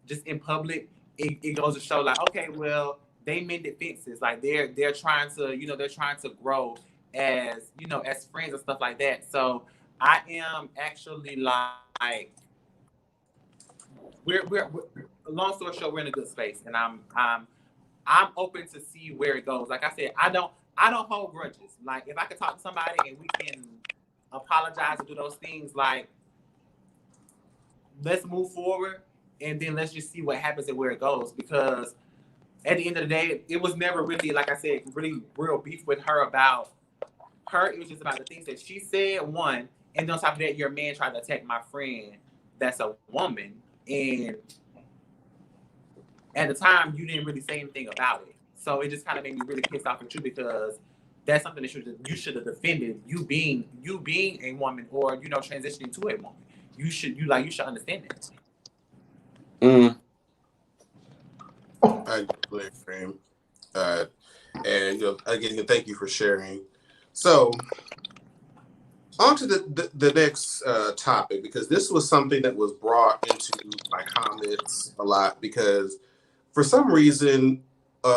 just in public, it goes to show like, okay, well, they mended fences. Like they're trying to, they're trying to grow as, as friends and stuff like that. So I am actually like, we're long story short, we're in a good space, and I'm open to see where it goes. Like I said, I don't hold grudges. Like if I can talk to somebody and we can apologize and do those things, like let's move forward and then let's just see what happens and where it goes. Because at the end of the day, it was never really, like I said, really real beef with her about her. It was just about the things that she said, one. And then on top of that, your man tried to attack my friend that's a woman. And at the time, you didn't really say anything about it. So it just kind of made me really pissed off at you because that's something that you should have defended. You being a woman, or transitioning to a woman. You should understand that. I agree. And again, thank you for sharing. So, on to the next topic, because this was something that was brought into my comments a lot, because for some reason,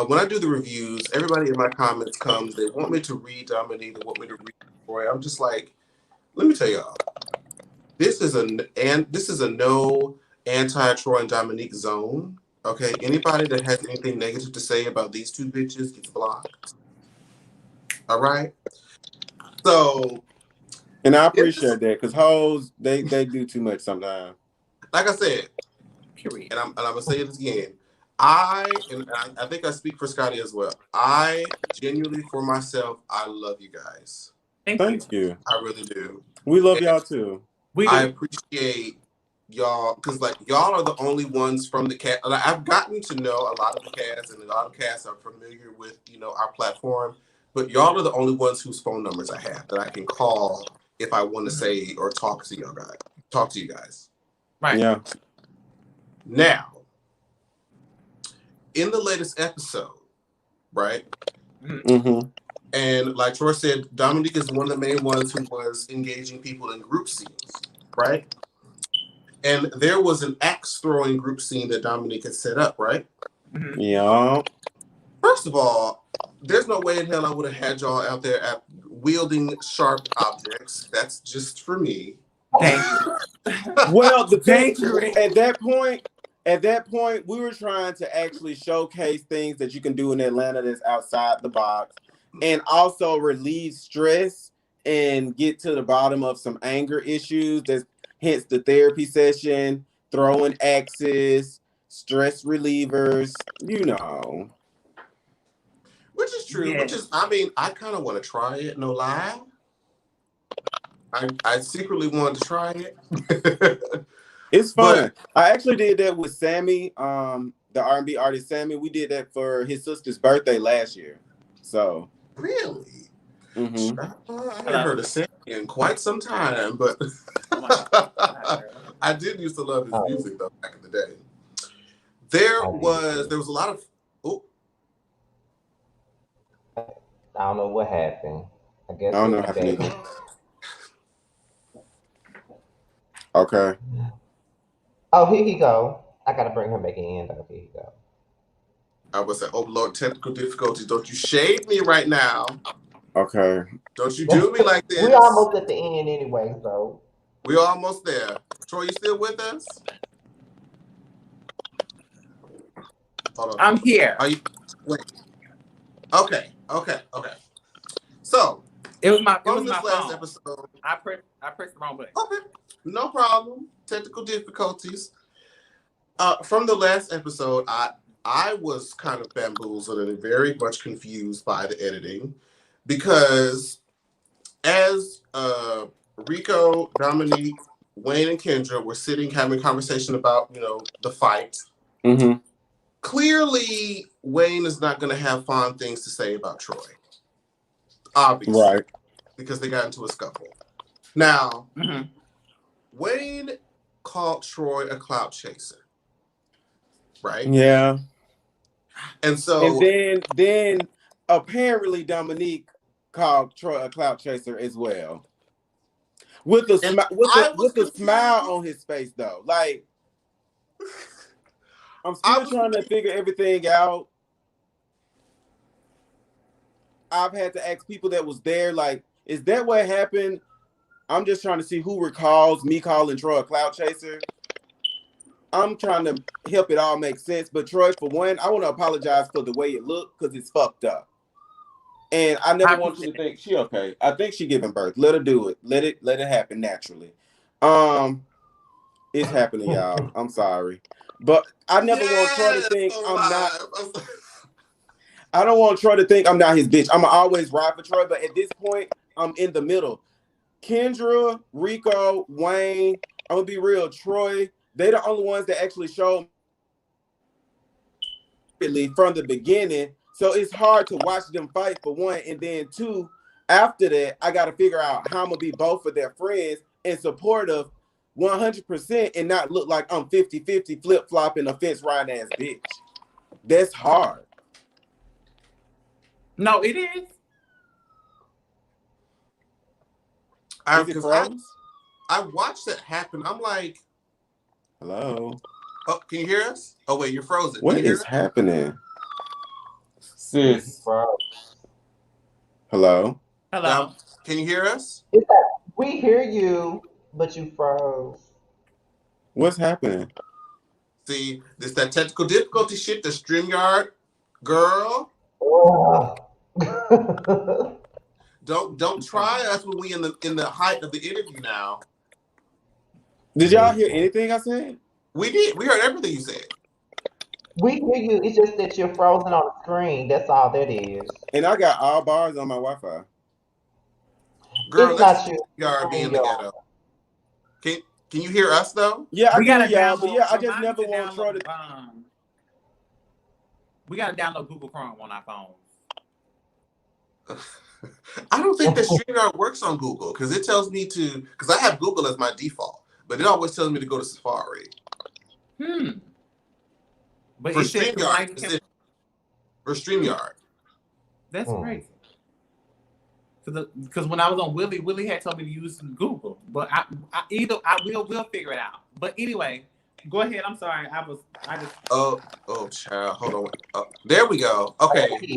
when I do the reviews, everybody in my comments comes, they want me to read Dominique, they want me to read Troy. I'm just like, let me tell y'all, this is a no anti-Troy and Dominique zone. Okay, anybody that has anything negative to say about these two bitches gets blocked. All right. So, and I appreciate that, because hoes they do too much sometimes. Like I said, period. And I'm gonna say it again. I think I speak for Scotty as well. I genuinely, for myself, I love you guys. Thank you. I really do. We love y'all too. I appreciate y'all, because like y'all are the only ones from the cast. I've gotten to know a lot of the cast, and a lot of casts are familiar with our platform. But y'all are the only ones whose phone numbers I have that I can call if I want to say or talk to y'all guys. Talk to you guys. Right. Yeah. Now, in the latest episode, right? Mm-hmm. And like Troy said, Dominique is one of the main ones who was engaging people in group scenes, right? And there was an axe throwing group scene that Dominique had set up, right? Mm-hmm. Yeah. First of all, there's no way in hell I would have had y'all out there wielding sharp objects. That's just for me. Well, the thing at that point, we were trying to actually showcase things that you can do in Atlanta that's outside the box, and also relieve stress and get to the bottom of some anger issues. That's hence the therapy session, throwing axes, stress relievers, Which is true. Yeah. Which is, I mean, I kind of want to try it, no lie. I secretly wanted to try it. It's fun. I actually did that with Sammy, the R&B artist Sammy. We did that for his sister's birthday last year. So really, mm-hmm. I haven't heard of Sammy in quite some time, but I did used to love his music though back in the day. There was a lot of. I don't know what happened. I guess I don't know what happened. Okay. Oh, here he go. I gotta bring him back in. Here he go. I was like, oh Lord, technical difficulties. Don't you shade me right now. Okay. Don't you do me like this. We almost at the end anyway, so. We almost there. Troy, you still with us? Hold on. I'm here. Are you? Wait. Okay. So it was my last phone. Episode. I pressed the wrong button. Okay. No problem. Technical difficulties. From the last episode, I was kind of bamboozled and very much confused by the editing, because as Rico, Dominique, Wayne, and Kendra were sitting having a conversation about the fight. Mm-hmm. Clearly, Wayne is not going to have fond things to say about Troy. Obviously, right? Because they got into a scuffle. Now, Wayne called Troy a clout chaser, right? Yeah. And so, and then apparently Dominique called Troy a clout chaser as well, with a smile on his face though. Like, I'm still trying to figure everything out. I've had to ask people that was there, like, is that what happened? I'm just trying to see who recalls me calling Troy a clout chaser. I'm trying to help it all make sense. But Troy, for one, I want to apologize for the way it looked, because it's fucked up. And I never want you to think she okay. I think she giving birth. Let her do it. Let it happen naturally. It's happening, y'all. I'm sorry. But I never want Troy to think I'm not. I don't want Troy to think I'm not his bitch. I'm always ride for Troy, but at this point, I'm in the middle. Kendra, Rico, Wayne, I'm gonna be real, Troy, they the only ones that actually showed me from the beginning. So it's hard to watch them fight for one, and then two, after that, I gotta figure out how I'm gonna be both of their friends and supportive 100% and not look like I'm 50-50 flip-flopping a fence riding ass bitch. That's hard. No, it is. Is it froze? I watched that happen. I'm like, hello? Oh, can you hear us? Oh, wait, you're frozen. What is happening? Sis. Hello? Hello. Now, can you hear us? We hear you, but you froze. What's happening? See, this that technical difficulty shit, the StreamYard girl. Don't try us when we in the height of the interview now. Did y'all hear anything I said? We did. We heard everything you said. We hear you. It's just that you're frozen on the screen. That's all that is. And I got all bars on my Wi-Fi. Girl, it's let's not you. StreamYard be in the ghetto. Can you hear us though? Yeah, I gotta hear y'all, download. but yeah, I just never want Troy to. We gotta download Google Chrome on our phones. I don't think that StreamYard works on Google because it tells me to. Because I have Google as my default, but it always tells me to go to Safari. But For it said StreamYard, for StreamYard. That's crazy. Because when I was on Willie had told me to use Google, but we'll figure it out. But anyway, go ahead. I'm sorry. I just. Oh, child. Hold on. Oh, there we go. Okay.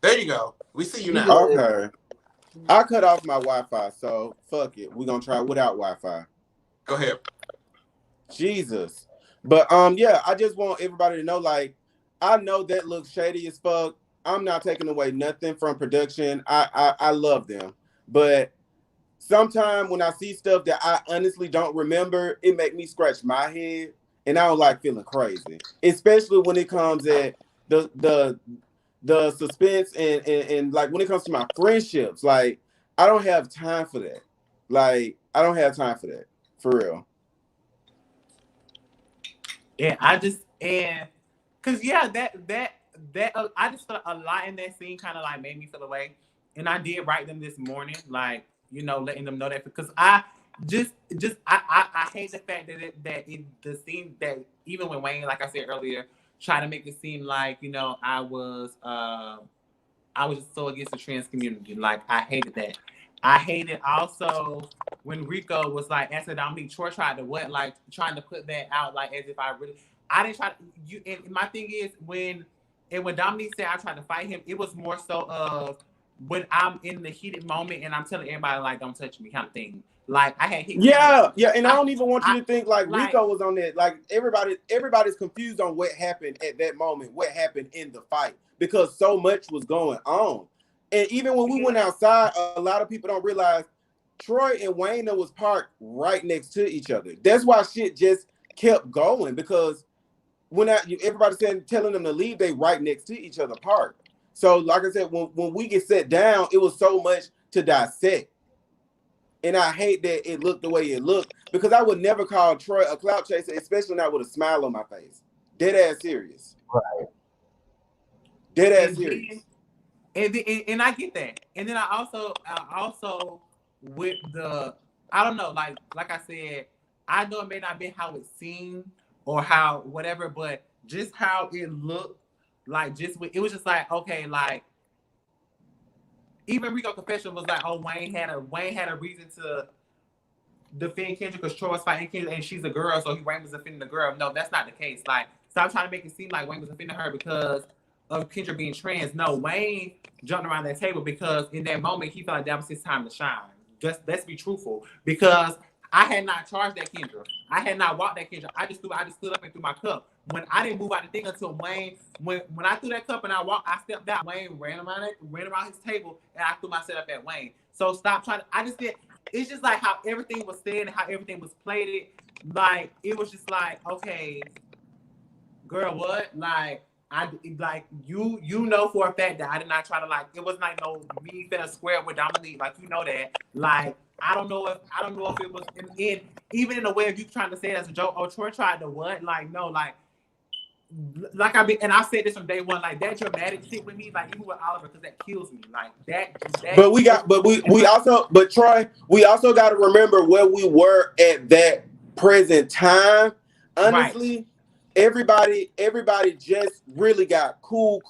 There you go. We see you now. Okay. I cut off my Wi-Fi, so fuck it. We're gonna try without Wi-Fi. Go ahead. Jesus. But yeah, I just want everybody to know, like, I know that looks shady as fuck. I'm not taking away nothing from production. I love them. But sometimes when I see stuff that I honestly don't remember, it make me scratch my head. And I don't like feeling crazy. Especially when it comes at the suspense and like when it comes to my friendships. Like, I don't have time for that. Like, I don't have time for that. For real. Yeah, cause yeah, that I just felt a lot in that scene kind of like made me feel away, and I did write them this morning, like, you know, letting them know that, because I hate the fact that the scene that even when Wayne, like I said earlier, tried to make it seem like, you know, I was just so against the trans community. Like, I hated that. I hated also when Rico was like, asking Dominique, Troy tried to what? Like, trying to put that out, like, as if I didn't try to, and my thing is, when Dominique said I tried to fight him, it was more so of when I'm in the heated moment and I'm telling everybody, like, don't touch me kind of thing. Like, I had hit. Yeah, and I don't even want you to think like Rico was on that. Like, everybody's confused on what happened at that moment, what happened in the fight, because so much was going on. And even when we went outside, a lot of people don't realize Troy and Wayne was parked right next to each other. That's why shit just kept going, because when everybody telling them to leave, they right next to each other parked. So like I said, when we get set down, it was so much to dissect. And I hate that it looked the way it looked, because I would never call Troy a clout chaser, especially not with a smile on my face. Dead ass serious. Right. Dead ass serious. And I get that. And then I also with the, I don't know, like I said, I know it may not be how it seemed or how whatever, but just how it looked, like, it was just like, okay, like, even Rico Confession was like, oh, Wayne had a reason to defend Kendra because Troy was fighting Kendra and she's a girl, so Wayne was defending the girl. No, that's not the case. Like, stop trying to make it seem like Wayne was defending her because of Kendra being trans. No, Wayne jumped around that table because in that moment he felt like that was his time to shine. Let's be truthful. Because I had not charged that Kendra. I had not walked that Kendra. I just stood up and threw my cup. When I didn't move out the thing until Wayne, when I threw that cup and I walked, I stepped out. Wayne ran around his table and I threw my set up at Wayne. So stop trying to. I just did. It's just like how everything was said and how everything was played. Like, it was just like, okay, girl, what? Like, I like you know for a fact that I did not try to like it was like no me finna square with Dominique, like you know that. Like I don't know if it was in even in a way of you trying to say it as a joke, oh Troy tried to what? Like no, like I mean, and I said this from day one, like that dramatic shit with me, like even with Oliver, because that kills me. Like that but Troy, we also got to remember where we were at that present time. Honestly, right. Everybody just really got cool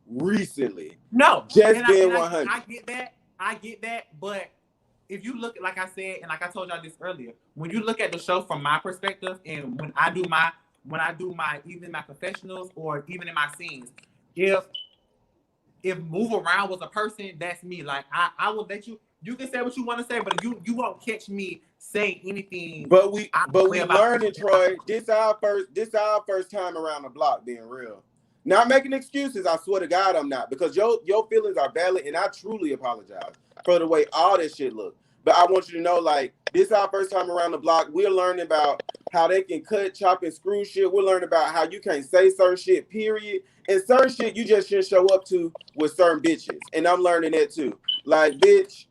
recently. No, just being 100. I get that, but if you look, like I said, and like I told y'all this earlier, when you look at the show from my perspective, and when I do my even my confessionals or even in my scenes, if Move Around was a person, that's me. Like I will let you can say what you want to say, but you won't catch me saying anything. But we learning, Troy. This our first time around the block being real. Not making excuses, I swear to God I'm not, because your feelings are valid and I truly apologize for the way all this shit look. But I want you to know, like, this is our first time around the block. We're learning about how they can cut, chop, and screw shit. We're learning about how you can't say certain shit, period. And certain shit you just shouldn't show up to with certain bitches. And I'm learning that too. Like, bitch,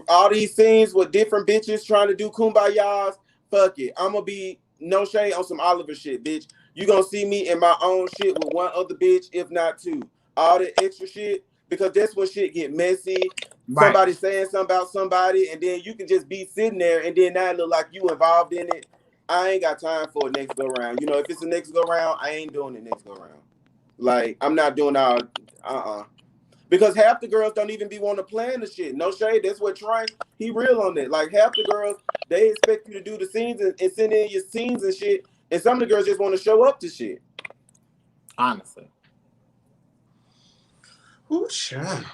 all these scenes with different bitches trying to do kumbayas, fuck it. I'm gonna be no shade on some Oliver shit, bitch. You gonna see me in my own shit with one other bitch, if not two. All the extra shit, because that's when shit get messy. Right. Somebody saying something about somebody, and then you can just be sitting there, and then now it look like you involved in it. I ain't got time for a next go round. You know, if it's a next go round, I ain't doing the next go round. Like, I'm not doing all because half the girls don't even be want to plan the shit. No shade. That's what Troy, he real on that. Like, half the girls, they expect you to do the scenes and send in your scenes and shit. And some of the girls just want to show up to shit. Honestly. Ooh, child.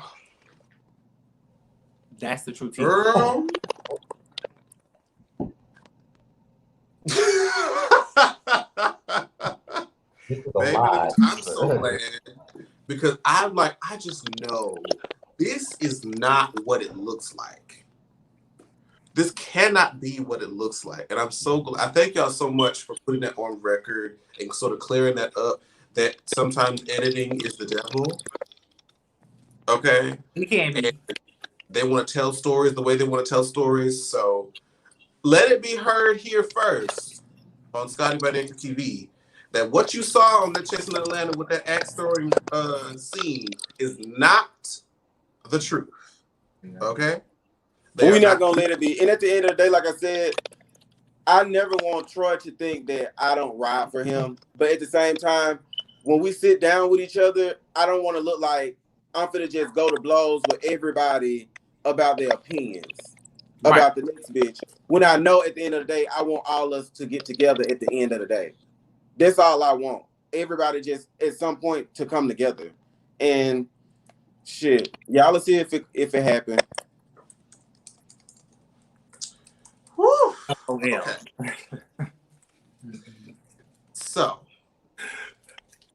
That's the truth. Girl. Baby, I'm so glad. Because I just know this is not what it looks like. This cannot be what it looks like. And I'm so glad. I thank y'all so much for putting that on record and sort of clearing that up, that sometimes editing is the devil. Okay? It can be. And they want to tell stories the way they want to tell stories. So let it be heard here first on Scotty by Nature TV that what you saw on the Chasing Atlanta with that act story scene is not the truth. Okay? We're not going to let it be. And at the end of the day, like I said, I never want Troy to think that I don't ride for him. But at the same time, when we sit down with each other, I don't want to look like I'm finna just go to blows with everybody about their opinions about the next bitch. When I know at the end of the day, I want all of us to get together at the end of the day. That's all I want. Everybody just at some point to come together. And shit, y'all will see if it happened. Woo. Oh, hell. Okay. So,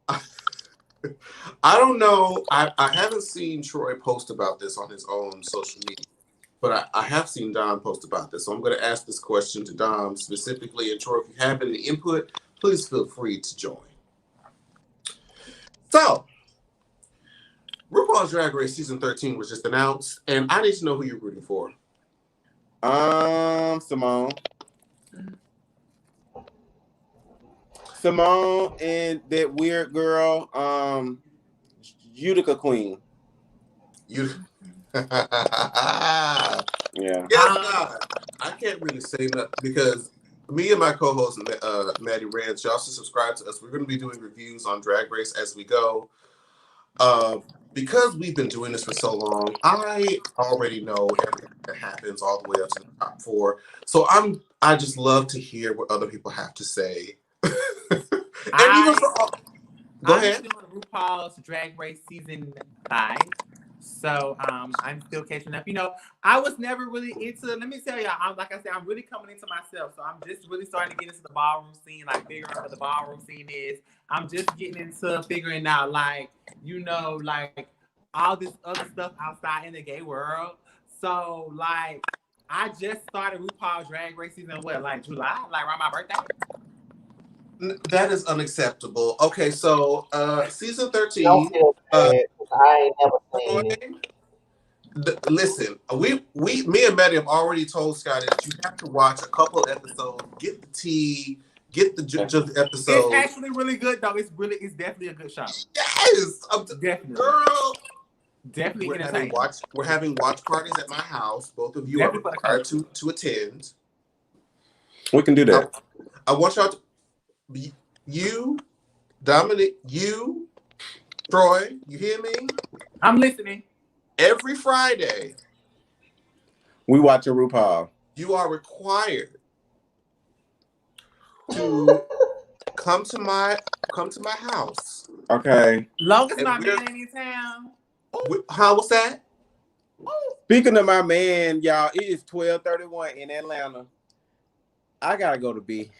I don't know. I haven't seen Troy post about this on his own social media, but I have seen Dom post about this. So I'm going to ask this question to Dom specifically. And Troy, if you have any input, please feel free to join. So, RuPaul's Drag Race Season 13 was just announced, and I need to know who you're rooting for. Simone and that weird girl, Utica Queen. Yeah. Yeah. I can't really say that because me and my co-host, Maddie Rance, y'all should subscribe to us. We're going to be doing reviews on Drag Race as we go. Because we've been doing this for so long, I already know everything that happens all the way up to the top 4. So I just love to hear what other people have to say. Go ahead. I'm still on RuPaul's Drag Race Season 5. So I'm still catching up. You know, I was never really into, let me tell y'all, like I said, I'm really coming into myself. So I'm just really starting to get into the ballroom scene, like figuring out what the ballroom scene is. I'm just getting into figuring out, like, you know, like all this other stuff outside in the gay world. So, like, I just started RuPaul's Drag Race Season, like July? Like around my birthday? That is unacceptable. Okay, so season Don't 13. feel bad. 'Cause I ain't never Troy, seen it. listen, me and Maddie have already told Scotty that you have to watch a couple of episodes, get the tea, get the gist of the It's episode. actually really good though. It's definitely a good show. Yes, Definitely. girl. Definitely entertaining. We're having watch parties at my house. Both of you Definitely are for the required culture. to attend. We can do that. I want y'all to you, Dominique, you, Troy, you hear me? I'm listening. Every Friday, We watch a RuPaul. you are required to come to my house. Okay. Long as And my we're- man ain't in town. How was that? Speaking of my man, y'all, it is 12:31 in Atlanta. I gotta go to B.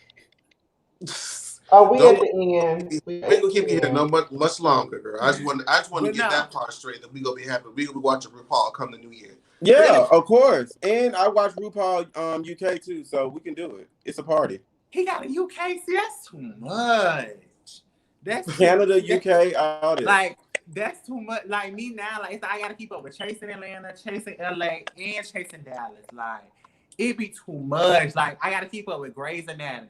Oh, we Don't- at the end. We ain't gonna keep you here no much longer, girl. I just want to But get no. that part straight. That we gonna be happy. We gonna be watching RuPaul come the new year. Yeah, of course. And I watch RuPaul UK too, so we can do it. It's a party. He got a UK. See, that's too much. That's Canada, that's, UK, all this. Like that's too much. Like me now, like I gotta keep up with chasing Atlanta, chasing LA, and chasing Dallas. Like it be too much. Like I gotta keep up with Grey's Anatomy.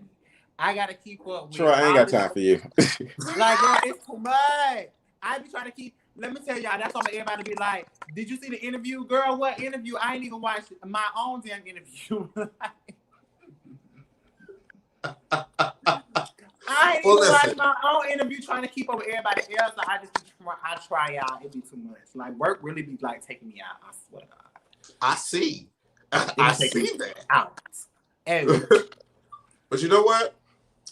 I gotta keep up with. Troy, I ain't got time for you. Like girl, it's too much. I be trying to keep. Let me tell y'all, that's why everybody be like, "Did you see the interview, girl? What interview? I ain't even watched my own damn interview." I ain't even watch my own interview trying to keep up with everybody else. Like, I try out. It be too much. Like work really be like taking me out. I swear to God. I see. I see that. Out. But you know what?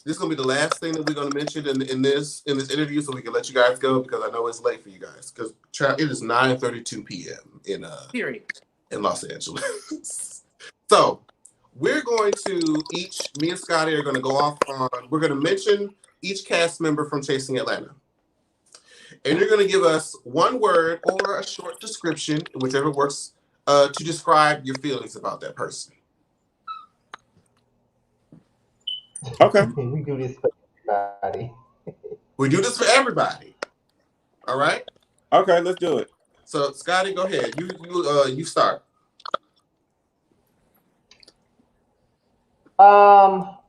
This is gonna be the last thing that we're gonna mention in this interview, so we can let you guys go because I know it's late for you guys. Because it is 9:32 p.m. in Los Angeles. So we're going to me and Scotty are going to go off on. We're going to mention each cast member from Chasing Atlanta, and you're going to give us one word or a short description, whichever works, to describe your feelings about that person. Okay. We do this for everybody. We do this for everybody. All right. Okay, let's do it. So Scotty, go ahead. You start.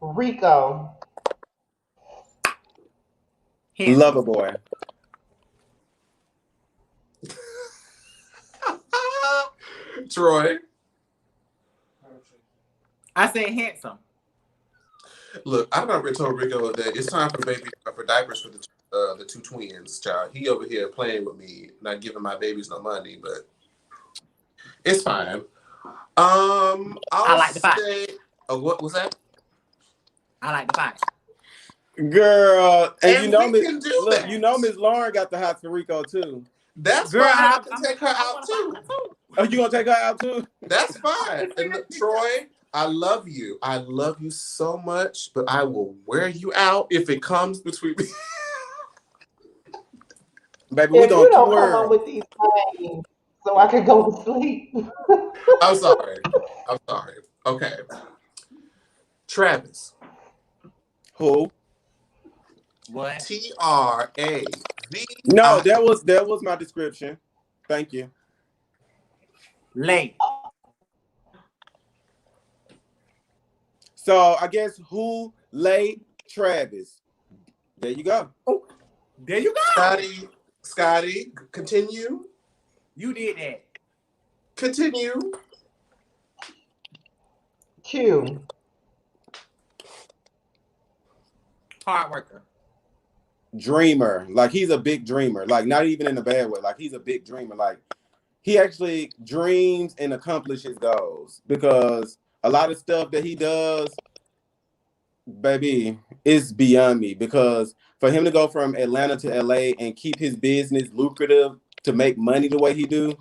Rico. Lover boy. Troy. I said handsome. Look, I've already told Rico that it's time for diapers for the two twins, child. He over here playing with me, not giving my babies no money, but it's fine. I like the fight. What was that? I like the fight. Girl, and you know we can do that. You know Miss Lauren got the hots for Rico too. That's Girl, fine. I can take her out too. Oh, you gonna take her out too? That's fine. And look, Troy, I love you. I love you so much, but I will wear you out if it comes between me. Baby, If you don't come up with these things so I can go to sleep. I'm sorry. Okay. Travis. Who? What? TRAV. No, that was my description. Thank you. Late. So I guess who laid Travis? There you go. Oh, there you go. Scotty, continue. You did that. Continue. Q. Hard worker. Dreamer. Like he's a big dreamer. Like not even in a bad way. Like he's a big dreamer. Like he actually dreams and accomplishes goals because a lot of stuff that he does, baby, is beyond me. Because for him to go from Atlanta to LA and keep his business lucrative to make money the way he do,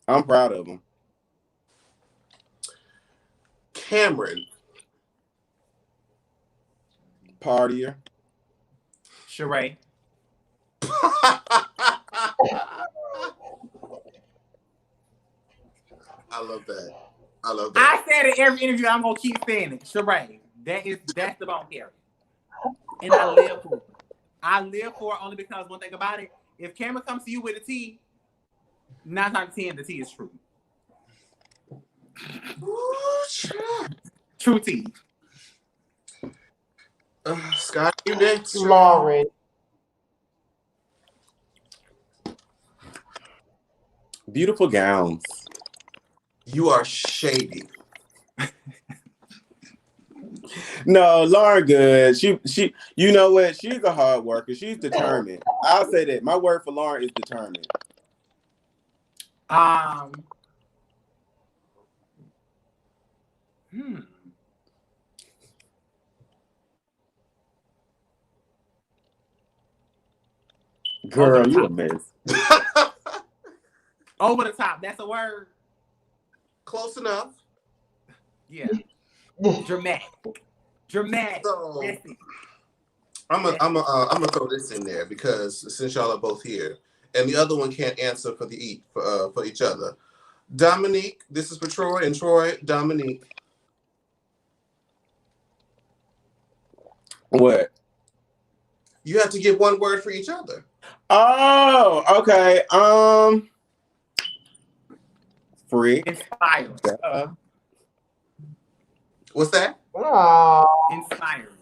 I'm proud of him. Cameron. Partier. Sheree. I love that. I said in every interview, I'm gonna keep saying it. Sheree. That's the bone carry. And I live for it. I live for it only because one thing about it, if Cameron comes to you with a T, 9 times 10, the T is true. True T. Scott, you next. Lauren. Beautiful gowns. You are shady. No, Lauren good. She you know what? She's a hard worker. She's determined. I'll say that. My word for Lauren is determined. Girl, you a mess. Over the top. That's a word. Close enough. Yeah. Dramatic. Dramatic. So, I'm gonna throw this in there because since y'all are both here, and the other one can't answer for each other. Dominique, this is for Troy, and Troy, Dominique. What? You have to give one word for each other. Oh, okay. Freak. Inspired. What's that? Inspired.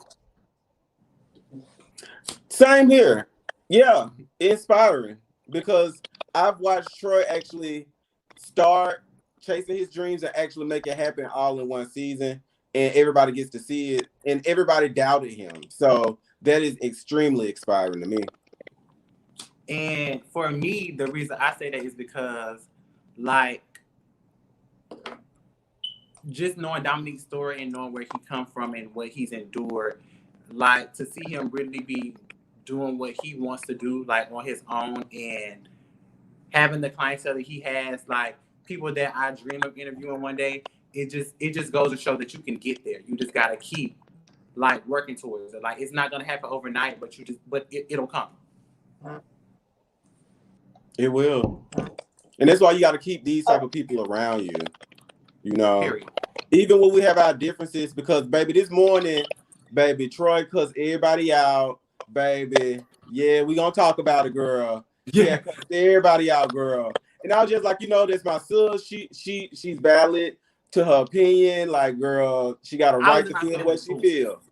Same here. Yeah, inspiring. Because I've watched Troy actually start chasing his dreams and actually make it happen all in one season. And everybody gets to see it. And everybody doubted him. So that is extremely inspiring to me. And for me, the reason I say that is because, like, just knowing Dominique's story and knowing where he come from and what he's endured, like, to see him really be doing what he wants to do, like, on his own, and having the clientele that he has, like, people that I dream of interviewing one day, it just goes to show that you can get there. You just gotta keep, like, working towards it. Like, it's not gonna happen overnight, but it'll come. It will. And that's why you got to keep these type of people around you. You know, Period. Even when we have our differences, because baby, this morning, baby, Troy cussed everybody out, baby. Yeah, we gonna talk about it, girl. Yeah, cussed everybody out, girl. And I was just like, you know, that's my sis. She's valid to her opinion. Like, girl, she got a right to feel what she feels.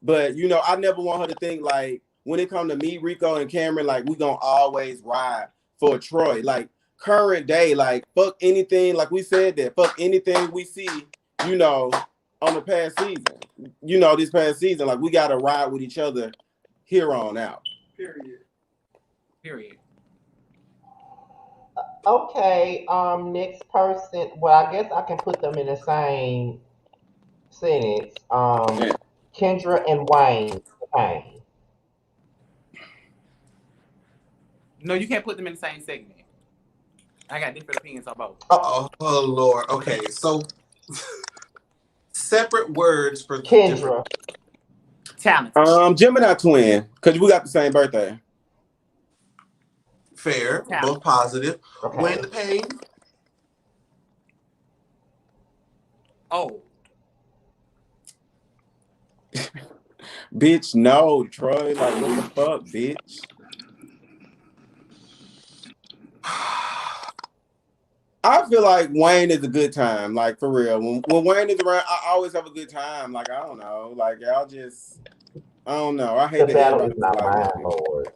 But you know, I never want her to think like when it comes to me, Rico and Cameron, like we gonna always ride for Troy. Like current day, like fuck anything, like we said that, fuck anything we see, you know, on the past season. You know, this past season, like we gotta ride with each other here on out. Period. Okay, next person. Well, I guess I can put them in the same sentence. Kendra and Wayne. Okay. No, you can't put them in the same segment. I got different opinions on both. Oh Lord. Okay, so separate words for Kendra. Talent. Gemini twin, because we got the same birthday. Fair, Talent. both positive. Okay. Wayne the Pain. Oh. Bitch, no, Troy. Like, what the fuck, bitch? I feel like Wayne is a good time, like for real. When Wayne is around, I always have a good time. Like, I don't know. Like, y'all just, I don't know. I hate The that battle everybody is not like mine, that. Lord.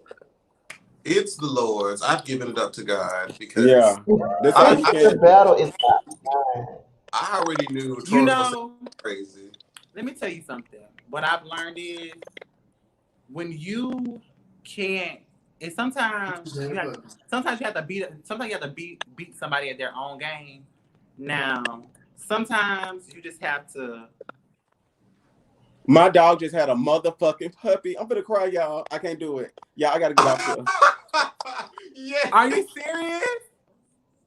It's the Lord's. I've given it up to God because Yeah. The battle is not mine. I already knew Troy You know, was crazy. let me tell you something. What I've learned is when you can't, and sometimes you have to beat somebody at their own game. Now, sometimes you just have to. My dog just had a motherfucking puppy. I'm gonna cry, y'all. I can't do it. Y'all, I gotta get off here. Yeah. Are you serious?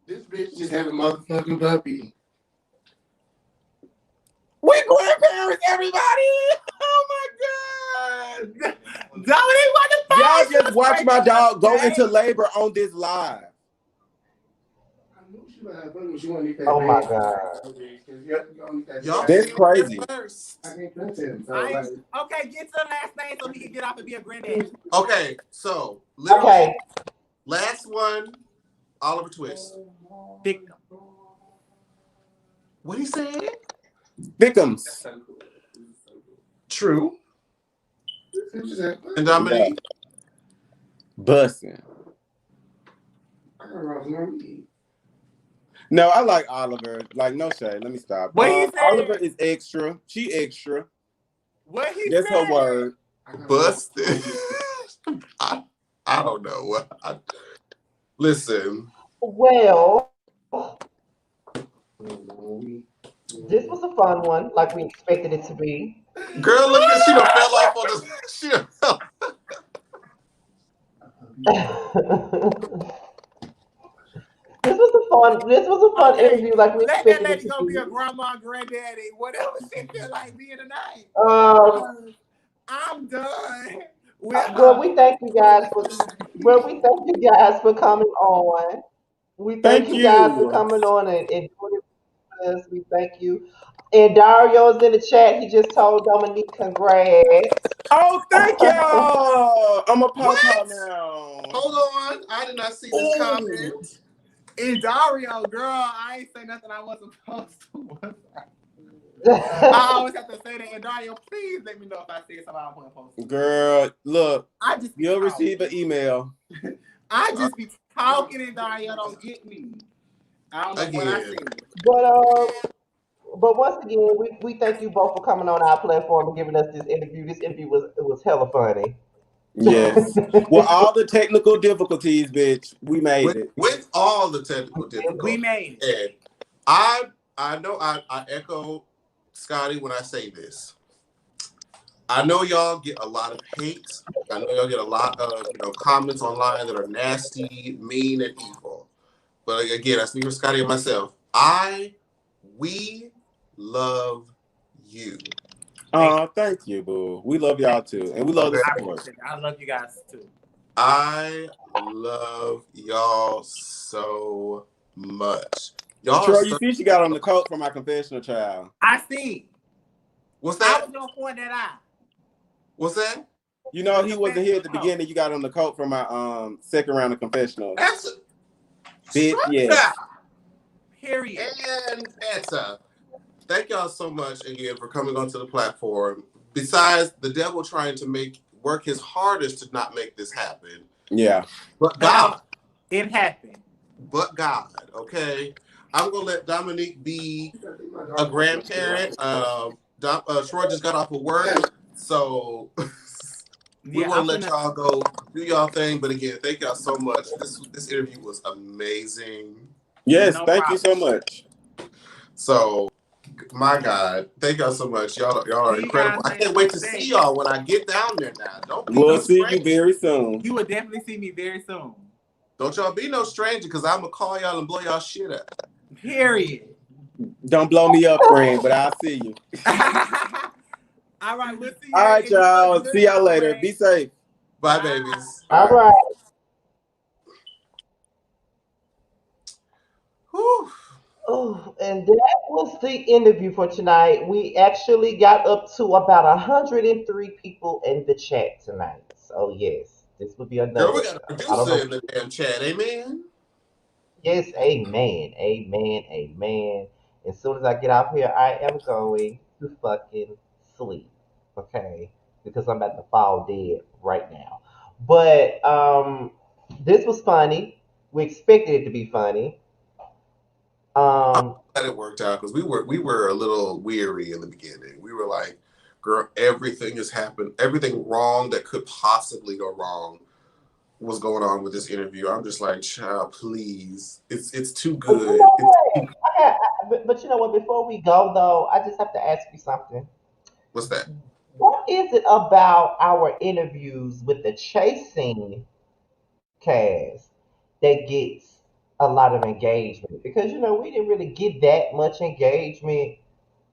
This bitch just had a motherfucking puppy. We grandparents, everybody! Oh my god! Dominique, what the fuck? Y'all just watch my dog go into labor on this live. I knew she Oh my God. Y'all That's see crazy. first. Okay, get to the last name so he can get off and be a granddaddy. Okay, so literally Okay. last one, Oliver Twist. Victim. What he said? Victims. True. And Dominique. Bussin'. No, I like Oliver. Like, no shade. Let me stop. What he said? Oliver is extra. She extra. What he That's said? her word. Busted. I don't know what. Listen. Well, this was a fun one, like we expected it to be. Girl, look at she done fell off on the. She done fell. This was a fun interview, like we Let that expected it lady to go be. be a grandma, granddaddy, whatever she feel like being tonight. I'm done. Well, we thank you guys for coming on. We thank you guys for coming on and doing it with us. We thank you. And Dario's in the chat. He just told Dominique congrats. Oh, thank y'all. I'm a pop What? now. Hold on. I did not see this comment. And Dario, girl, I ain't say nothing I wasn't supposed to. I always have to say that. And Dario, please let me know if I said something I wasn't supposed to. Girl, look. I just you'll receive an email. I just be talking and Dario don't get me. I don't know what I said. But once again, we thank you both for coming on our platform and giving us this interview. This interview was hella funny. Yes. Well, all the technical difficulties, bitch, we made it. With all the technical difficulties. We made it. And I know I echo Scotty when I say this. I know y'all get a lot of hate. I know y'all get a lot of comments online that are nasty, mean, and evil. But again, I speak for Scotty and myself. We love you. Thank you, boo. We love y'all too. And we love the support. I love you guys too. I love y'all so much. Y'all Troy, you see she got on the coat for my confessional child. I see. What's that? I was gonna point that out. What's that? You know, he wasn't here at the beginning. You got on the coat for my second round of confessional. Bitch, yes. Period. And Etta, thank y'all so much again for coming onto the platform. Besides the devil trying to work his hardest to not make this happen. Yeah. But God. It happened. But God, okay? I'm gonna let Dominique be a grandparent. Troy just got off of work, so we want to let y'all go do y'all thing. But again, thank y'all so much. This interview was amazing. Yes, thank you so much. So, my God, thank y'all so much. Y'all are incredible. I can't wait to see y'all when I get down there now. We'll see you very soon. You will definitely see me very soon. Don't y'all be no stranger, because I'm going to call y'all and blow y'all shit up. Period. Don't blow me up, friend, but I'll see you. All right, we'll see you. All right, y'all. See y'all later. Be safe. Bye, babies. All right. Whew. Oh, and that was the interview for tonight. We actually got up to about 103 people in the chat tonight. So yes, this would be another. Girl, we got a producer in the damn chat. Amen. Yes, amen, amen, amen. As soon as I get out here, I am going to fucking sleep. Okay, because I'm about to fall dead right now. But this was funny. We expected it to be funny. I'm glad it worked out, because we were a little weary in the beginning. We were like, girl, everything has happened. Everything wrong that could possibly go wrong was going on with this interview. I'm just like, child, please. It's too good. But you know what? Before we go, though, I just have to ask you something. What's that? What is it about our interviews with the chasing cast that gets a lot of engagement? Because we didn't really get that much engagement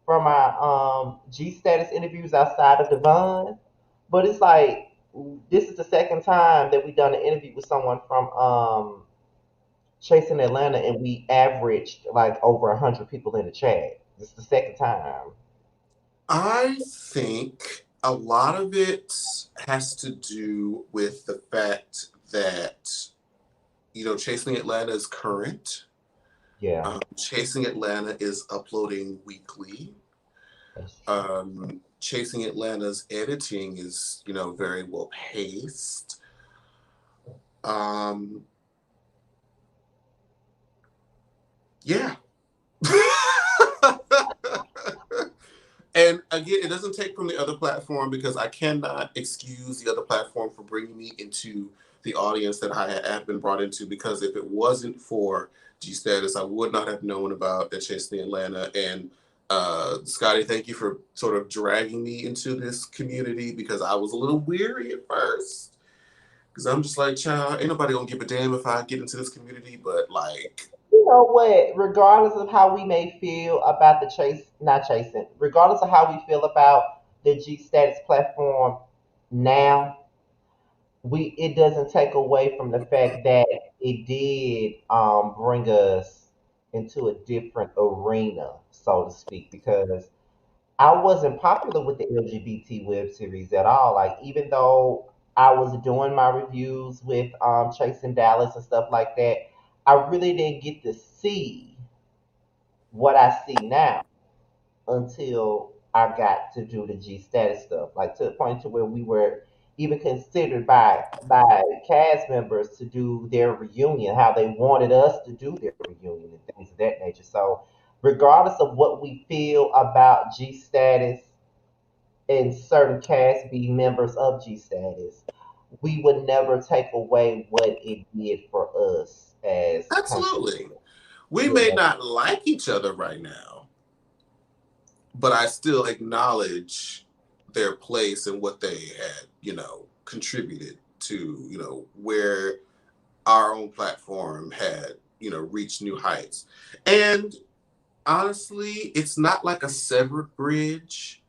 from our G status interviews outside of Devon. But it's like this is the second time that we've done an interview with someone from Chasing Atlanta, and we averaged like over 100 people in the chat. This is the second time. I think a lot of it has to do with the fact that, Chasing Atlanta is current. Yeah, Chasing Atlanta is uploading weekly. that's true. Chasing Atlanta's editing is, very well paced. Um, yeah. And again, it doesn't take from the other platform because I cannot excuse the other platform for bringing me into the audience that I have been brought into. Because if it wasn't for G Status, I would not have known about the Chasing Atlanta. And Scotty, thank you for sort of dragging me into this community because I was a little weary at first. Because I'm just like, child, ain't nobody gonna give a damn if I get into this community. But like, You know what? Regardless of how we may feel about the not chasing, regardless of how we feel about the G Status platform now, it doesn't take away from the fact that it did bring us into a different arena, so to speak, because I wasn't popular with the LGBT web series at all. Like, even though I was doing my reviews with Chasing Dallas and stuff like that, I really didn't get to see what I see now until I got to do the G Status stuff. Like, to the point to where we were even considered by cast members to do their reunion, how they wanted us to do their reunion and things of that nature. So regardless of what we feel about G Status and certain cast be members of G Status, we would never take away what it did for us as content. absolutely. We may Yeah, not like each other right now, but I still acknowledge their place and what they had, contributed to, where our own platform had, reached new heights. And honestly, it's not like a severed bridge,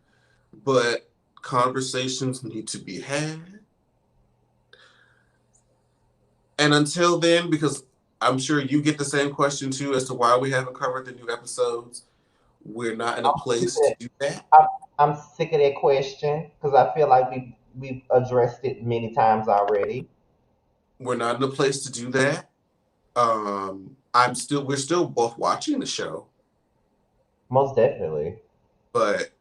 but conversations need to be had. And until then, because I'm sure you get the same question too as to why we haven't covered the new episodes, we're not in a I'm sick place of to that. do that. I'm, I'm sick of that question because I feel like we've addressed it many times already. We're not in a place to do that. We're still both watching the show, Most definitely, but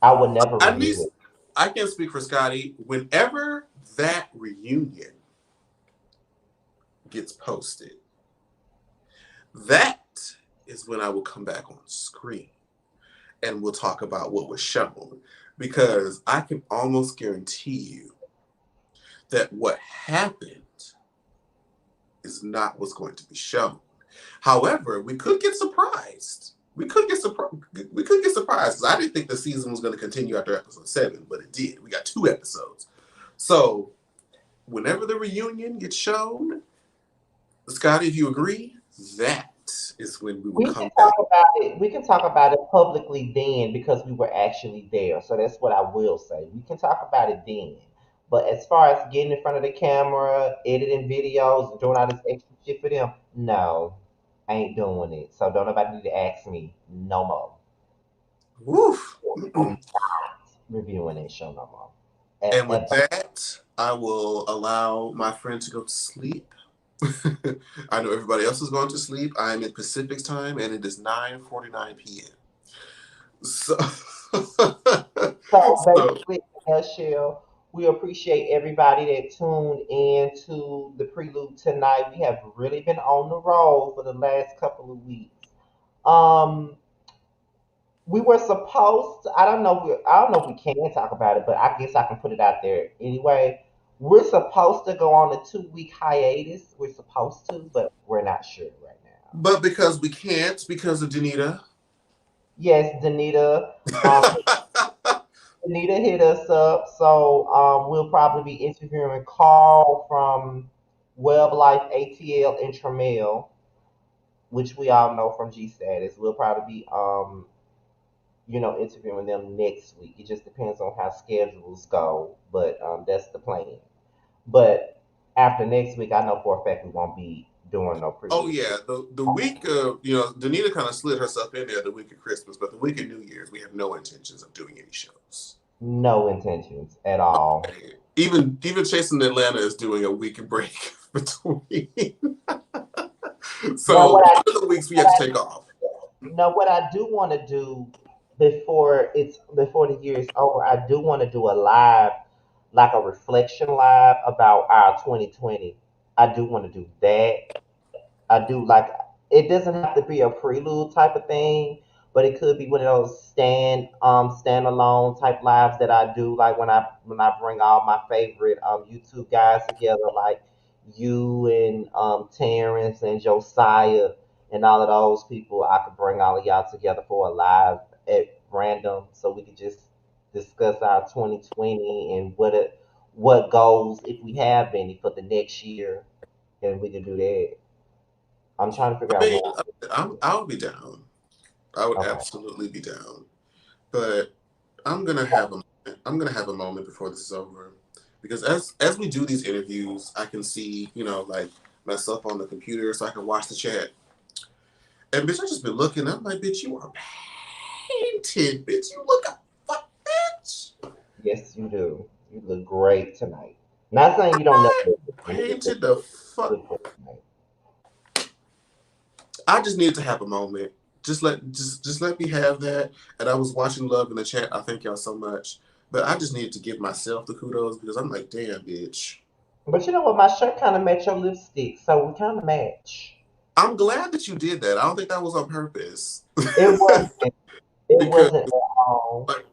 I would never at review least it. I can speak for Scotty. Whenever that reunion gets posted, that is when I will come back on screen and we'll talk about what was shown. Because I can almost guarantee you that what happened is not what's going to be shown. However, we could get surprised. We could get surprised because I didn't think the season was going to continue after episode 7, but it did. We got 2 episodes. So whenever the reunion gets shown, Scotty, if you agree, that is when we will We can come talk back. about it. We can talk about it publicly then because we were actually there. So that's what I will say. We can talk about it then. But as far as getting in front of the camera, editing videos, and doing all this extra shit for them, no, I ain't doing it. So don't nobody need to ask me no more. Woof. I'm not reviewing that show no more. And with At that, I will allow my friend to go to sleep. I know everybody else is going to sleep. I am in Pacific time, and it is 9:49 p.m. So, So so basically, in a nutshell, we appreciate everybody that tuned in to the prelude tonight. We have really been on the road for the last couple of weeks. Um, we were supposed to, I don't know if we can talk about it, but I guess I can put it out there anyway. We're supposed to go on a 2 week hiatus. We're supposed to, but we're not sure right now. but because we can't, because of Danita. Yes, um, Anita hit us up, so we'll probably be interviewing Carl from Web Life ATL and Tramiel, which we all know from G Status. We'll probably be interviewing them next week. It just depends on how schedules go, but that's the plan. But after next week, I know for a fact we won't be doing no Prelude. Oh yeah, the week of Danita kind of slid herself in there the week of Christmas, but the week of New Year's we have no intentions of doing any shows. No intentions at all. Okay. Even Chasing Atlanta is doing a week break between. So Now, one of the weeks we have to take off. what I do want to do before the year is over, I do want to do a live, like a reflection live about our 2020. I do want to do that. I do like it doesn't have to be a prelude type of thing, but it could be one of those standalone type lives that I do, like when I bring all my favorite YouTube guys together, like you and Terrence and Josiah and all of those people. I could bring all of y'all together for a live at random, so we could just discuss our 2020 and what goals, if we have any, for the next year, and we can do that. I'm trying to figure I out mean, what. I would be down. I would Okay. absolutely be down. But I'm gonna have a moment before this is over, because as we do these interviews, I can see like myself on the computer, so I can watch the chat. And bitch, I just been looking. I'm like, bitch, you are painted, bitch. You look a fuck, bitch. Yes, you do. You look great tonight. Not saying you don't never look good, but you Painted look the fuck. good for tonight. I just need to have a moment. Just let me have that. And I was watching love in the chat. I thank y'all so much. But I just needed to give myself the kudos because I'm like, damn, bitch. But you know what? My shirt kind of match your lipstick, so we kind of match. I'm glad that you did that. I don't think that was on purpose. It wasn't. It Because wasn't at all. like,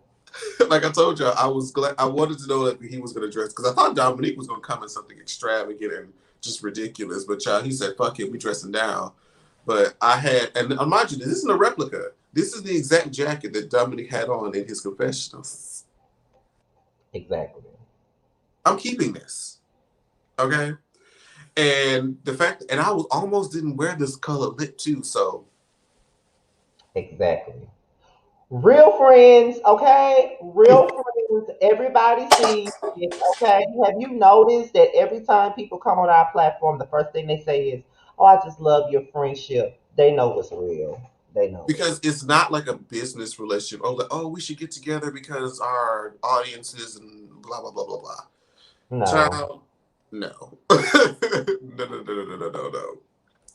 like I told you, I was glad. I wanted to know that he was going to dress because I thought Dominique was going to come in something extravagant and just ridiculous. But child, he said, "Fuck it, we dressing down." But I had, and mind you, this isn't a replica. This is the exact jacket that Dominique had on in his confessionals. Exactly. I'm keeping this, okay? And the fact, and I was almost didn't wear this color lip too. So Exactly. Real friends, okay? Real friends. Everybody sees it, okay? Have you noticed that every time people come on our platform, the first thing they say is, "Oh, I just love your friendship." They know it's real. They know it. because it's not like a business relationship. Oh, like, oh, we should get together because our audiences and blah blah blah blah blah. No. Child, no. No, no, no, no, no, no, no, no.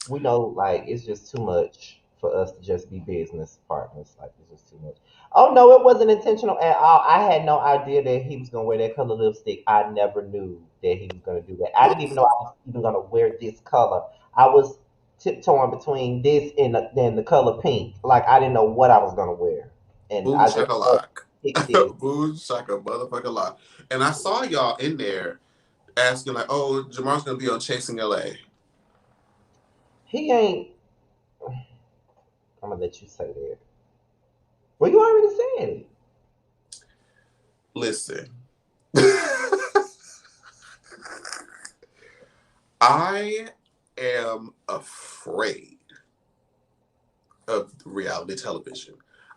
We know, like, it's just too much for us to just be business partners. Like, it's just too much. Oh no, it wasn't intentional at all. I had no idea that he was gonna wear that color lipstick. I never knew that he was gonna do that. I didn't even know I was even gonna wear this color. I was tiptoeing between this and the color pink. Like, I didn't know what I was gonna wear, and Boom I just shakalak. picked this. Boom shaka motherfucker lock. And I saw y'all in there asking like, oh, Jamar's gonna be on Chasing LA. He ain't. I'm gonna let you say that. Well, you already said it. Listen. I am afraid of reality television.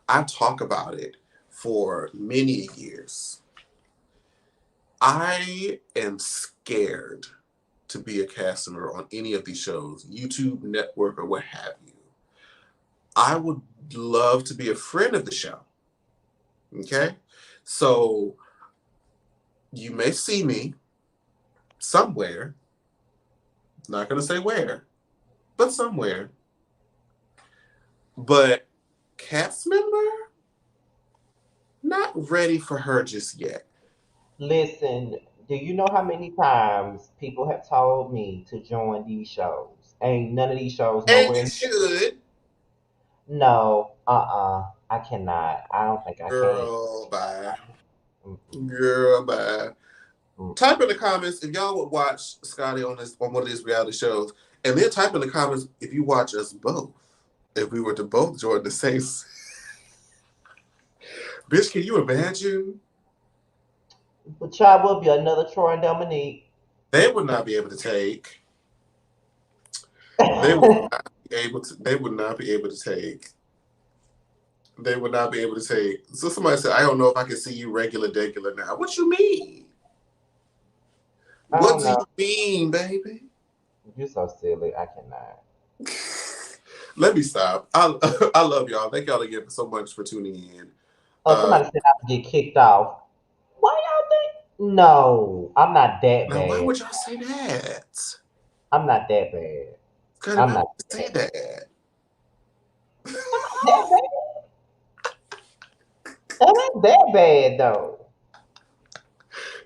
I talk about it for many years. I am scared to be a cast member on any of these shows, YouTube, network, or what have you. I would love to be a friend of the show. Okay? So you may see me somewhere, not going to say where, but somewhere. But cast member, not ready for her just yet. Listen, do you know how many times people have told me to join these shows? Ain't none of these shows And nowhere you near. should. No, I cannot. I don't think I can. Girl, bye. Mm-mm, Girl, bye. mm-mm. Type in the comments if y'all would watch Scotty on one of these reality shows, and then type in the comments if you watch us both. If we were to both join the same, bitch, can you imagine? But child will be another Troy and Dominique. They would not be able to take. They would not be able to. They would not be able to take. They would not be able to take. So somebody said, "I don't know if I can see you regular now." What you mean? I What don't do you know. mean, baby? You're so silly. I cannot. Let me stop. I love y'all. Thank y'all again so much for tuning in. Oh, somebody said I would get kicked off. Why y'all think? No, I'm not that Now, why bad. would y'all say that? I'm not that bad. Scotty, I'm why not would you say that? that bad. That ain't that bad though.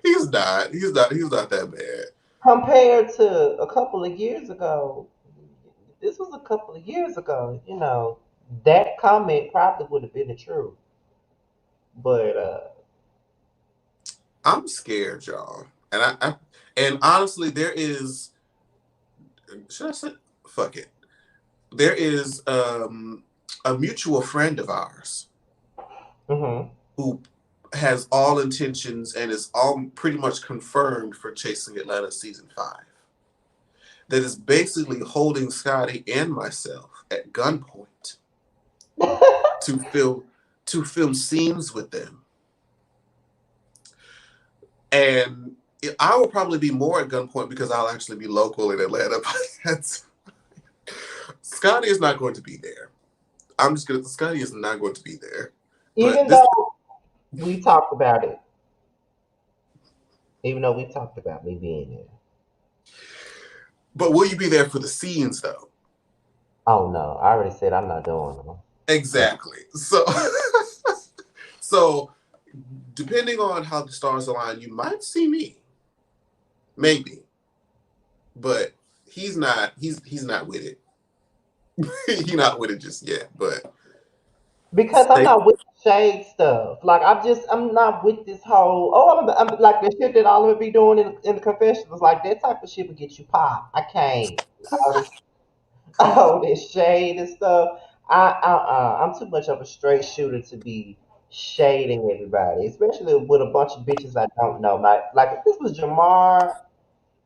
He's not. He's not. He's not that bad. Compared to a couple of years ago, this was a couple of years ago. That comment probably would have been the truth. But I'm scared, y'all. And honestly, there is. Should I say? Fuck it. There is a mutual friend of ours mhm. who has all intentions and is all pretty much confirmed for Chasing Atlanta season 5. That is basically holding Scotty and myself at gunpoint to film scenes with them. And I will probably be more at gunpoint because I'll actually be local in Atlanta. Scotty is not going to be there. Scotty is not going to be there. But Even though we talked about it, even though we talked about me being there. But will you be there for the scenes though? Oh no, I already said I'm not doing them. Exactly. So depending on how the stars align, you might see me. Maybe. But he's not with it. He's not with it just yet, but Because I'm not with the shade stuff. Like I'm not with this whole. Oh, I'm like the shit that all of it be doing in the confessionals. Like that type of shit would get you popped. I can't. All this, all this shade and stuff. I'm too much of a straight shooter to be shading everybody, especially with a bunch of bitches I don't know. Like if this was Jamar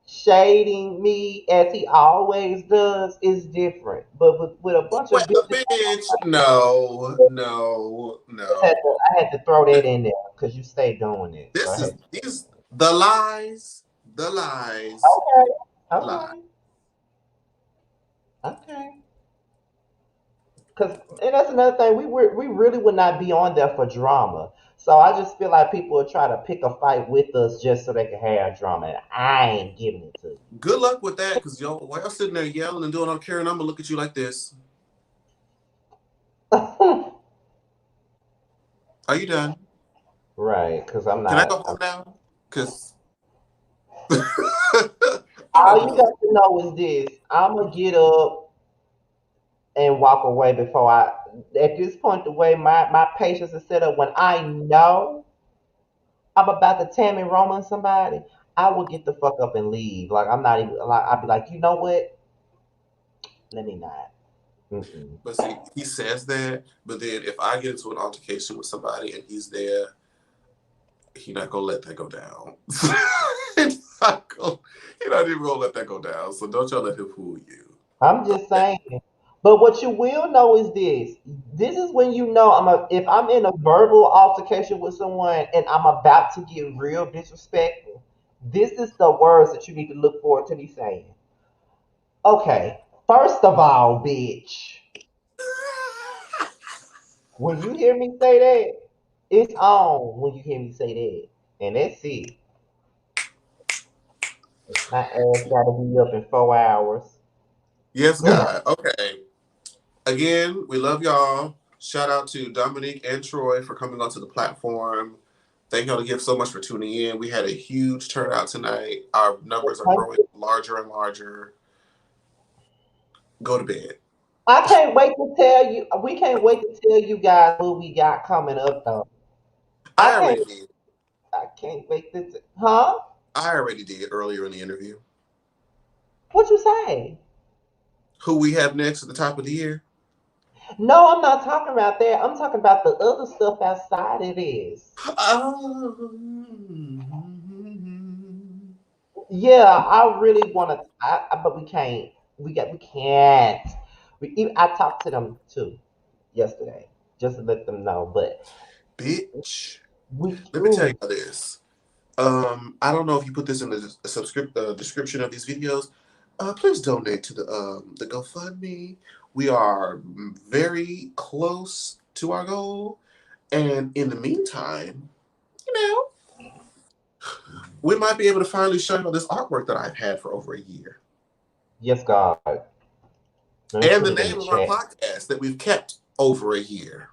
shading me as he always does is different. But with a bunch of well, bitches. bitch, no. I had to throw that in there because you stay doing it. So I This is had to. these the lies, the lies, Okay. lie. Okay. Okay. And that's another thing. We really would not be on there for drama. So I just feel like people will try to pick a fight with us just so they can have drama, and I ain't giving it to you. Good luck with that, because while y'all sitting there yelling and doing all carrying, I'm gonna look at you like this. Are you done? Right, because I'm Can I go not. home now? Because I'm All not you doing got to know is this: I'm gonna get up and walk away before I. At this point, the way my patience is set up, when I know I'm about to Tammy Roman somebody, I will get the fuck up and leave. Like I'm not even. Like I'll be like, you know what? Let me not. Mm-mm. But see, he says that, but then if I get into an altercation with somebody and he's there, he's not gonna let that go down. He's not even gonna let that go down. So don't y'all let him fool you. I'm just saying. But what you will know is this. This is when you know if I'm in a verbal altercation with someone and I'm about to get real disrespectful, this is the words that you need to look forward to me saying. Okay, first of all, bitch, when you hear me say that, it's on when you hear me say that. And that's it. My ass gotta be up in 4 hours. Yes, God. Okay. Again, we love y'all. Shout out to Dominique and Troy for coming onto the platform. Thank y'all again so much for tuning in. We had a huge turnout tonight. Our numbers are growing larger and larger. Go to bed. I can't wait to tell you. We can't wait to tell you guys what we got coming up though. I I can't. already did. I can't wait to. Huh? I already did earlier in the interview. What you say? Who we have next at the top of the year? No, I'm not talking about that. I'm talking about the other stuff outside of this. Oh. Yeah, I really want to. But we can't. We can't. I talked to them too yesterday, just to let them know. But Bitch. we. Let me tell Ooh, you this. I don't know if you put this in the description of these videos, please donate to the GoFundMe. We are very close to our goal, and in the meantime, you know, we might be able to finally show you this artwork that I've had for over a year. Yes, God. And the name of our podcast that we've kept over a year.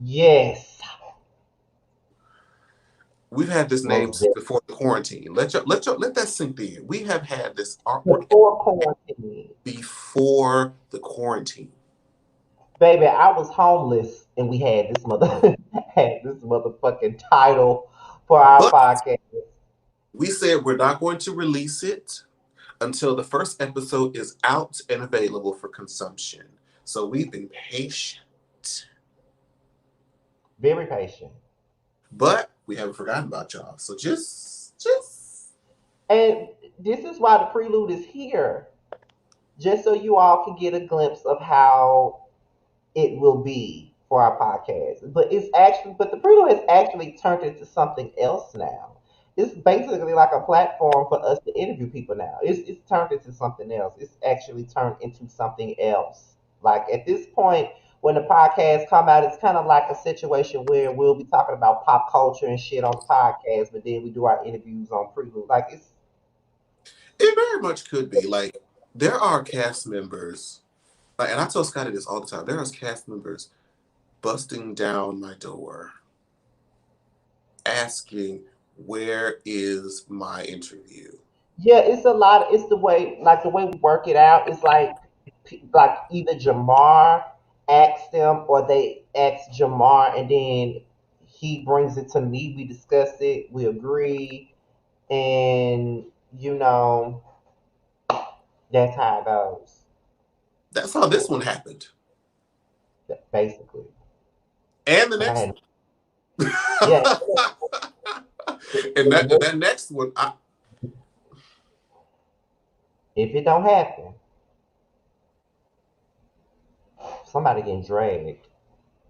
Yes. We've had this name since before the quarantine. Let that sink in. We have had this artwork before the quarantine. Baby, I was homeless and we had this motherfucking title for our podcast. We said we're not going to release it until the first episode is out and available for consumption. So we've been patient. Very patient. But we haven't forgotten about y'all. So just. And this is why the Prelude is here. Just so you all can get a glimpse of how it will be for our podcast. But the Prelude has actually turned into something else now. It's basically like a platform for us to interview people now. It's turned into something else. It's actually turned into something else. Like at this point, when the podcast come out, it's kind of like a situation where we'll be talking about pop culture and shit on the podcast, but then we do our interviews on Prelude. Like it very much could be. Like there are cast members, like, and I tell Scotty this all the time. There are cast members busting down my door, asking, "Where is my interview?" Yeah, it's a lot. It's the way we work it out. It's like either Jamar asks them or they ask Jamar, and then he brings it to me. We discuss it. We agree, and that's how it goes. That's how this one happened. Basically. And the next one. Yeah. And that next one, if it don't happen, somebody getting dragged.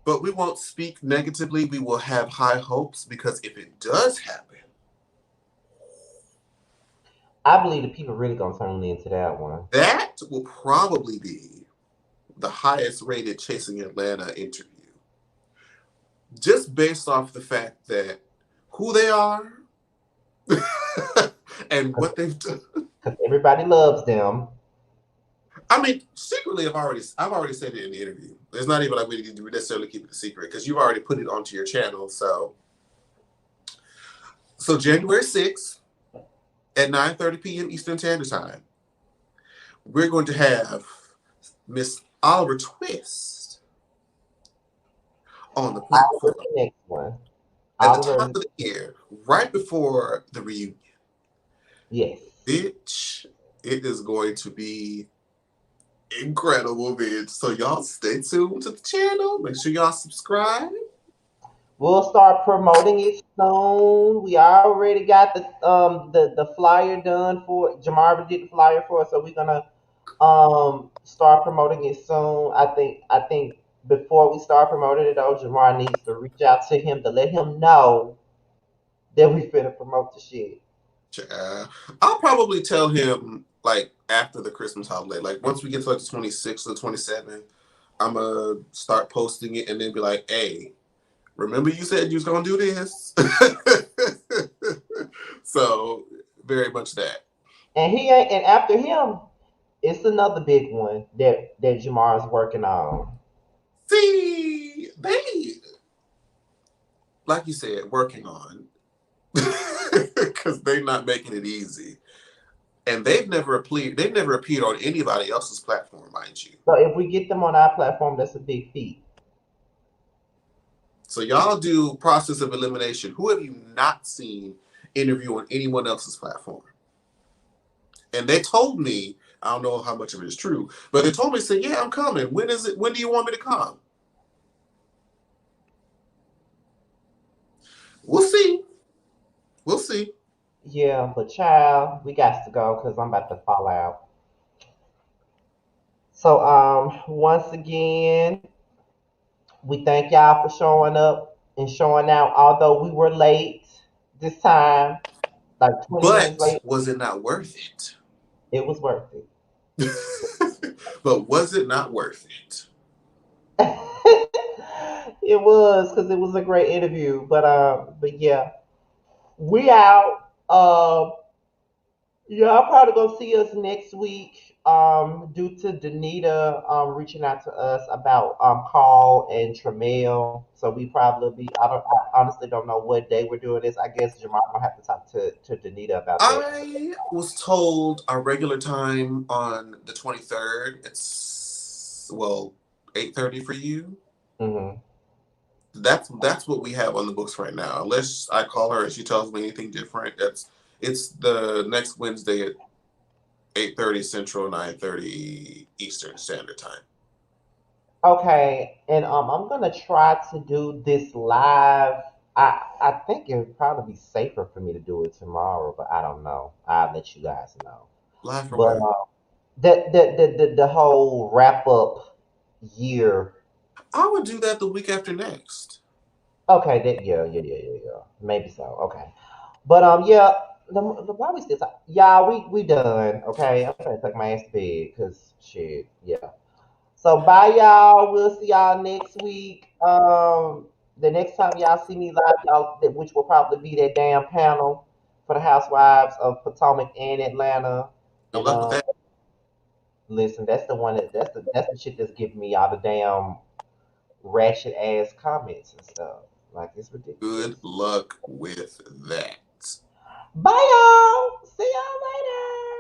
But we won't speak negatively. We will have high hopes because if it does happen, I believe the people really gonna turn into that one. That will probably be the highest rated Chasing Atlanta interview. Just based off the fact that who they are and what they've done. Because everybody loves them. I mean, secretly, I've already said it in the interview. It's not even like we need to necessarily keep it a secret because you've already put it onto your channel. So January 6th at 9:30 p.m. Eastern Standard Time, we're going to have Miss Oliver Twist on the platform. The next one. At the top of the year, right before the reunion. Yes. Bitch, it is going to be incredible, bitch. So y'all stay tuned to the channel. Make sure y'all subscribe. We'll start promoting it soon. We already got the flyer done for it. Jamar did the flyer for us, so we're gonna start promoting it soon. I think before we start promoting it though, Jamar needs to reach out to him to let him know that we finna promote the shit. I'll probably tell him like after the Christmas holiday, like once we get to like the 26th or 27th, I'm gonna start posting it and then be like, hey, remember you said you was gonna do this? So very much that. And after him, it's another big one that Jamar is working on. See, they, like you said, working on. Because they're not making it easy. And they've never appeared on anybody else's platform, mind you. So if we get them on our platform, that's a big feat. So y'all do process of elimination. Who have you not seen interview on anyone else's platform? And they told me, I don't know how much of it is true, but they told me, say, yeah, I'm coming. When is it? When do you want me to come? We'll see. We'll see. Yeah, but child, we got to go because I'm about to fall out. So once again, we thank y'all for showing up and showing out. Although we were late this time, like 20 minutes late. Was it not worth it? It was worth But was it not worth it? it. It was because it was a great interview. But yeah, we out. Y'all probably gonna see us next week. Due to Danita reaching out to us about Carl and Tramiel. So we probably be I honestly don't know what day we're doing this. I guess Jamar gonna have to talk to Danita about that. I was told our regular time on the 23rd. It's 8:30 for you. Hmm. That's what we have on the books right now. Unless I call her and she tells me anything different. It's the next Wednesday at 8:30 Central, 9:30 Eastern Standard Time. Okay, and I'm gonna try to do this live. I think it would probably be safer for me to do it tomorrow, but I don't know. I'll let you guys know. Live for But what? the whole wrap up year. I would do that the week after next. Okay, yeah. Maybe so. Okay, but yeah. Why we still talk? Y'all, we done. Okay, I'm gonna take my ass to bed because shit. Yeah. So bye y'all. We'll see y'all next week. The next time y'all see me live, y'all, which will probably be that damn panel for the Housewives of Potomac and Atlanta. Good And luck with that. listen, that's the one that's the shit that's giving me all the damn ratchet ass comments and stuff. Like it's Good ridiculous. luck with that. Bye y'all. See y'all later.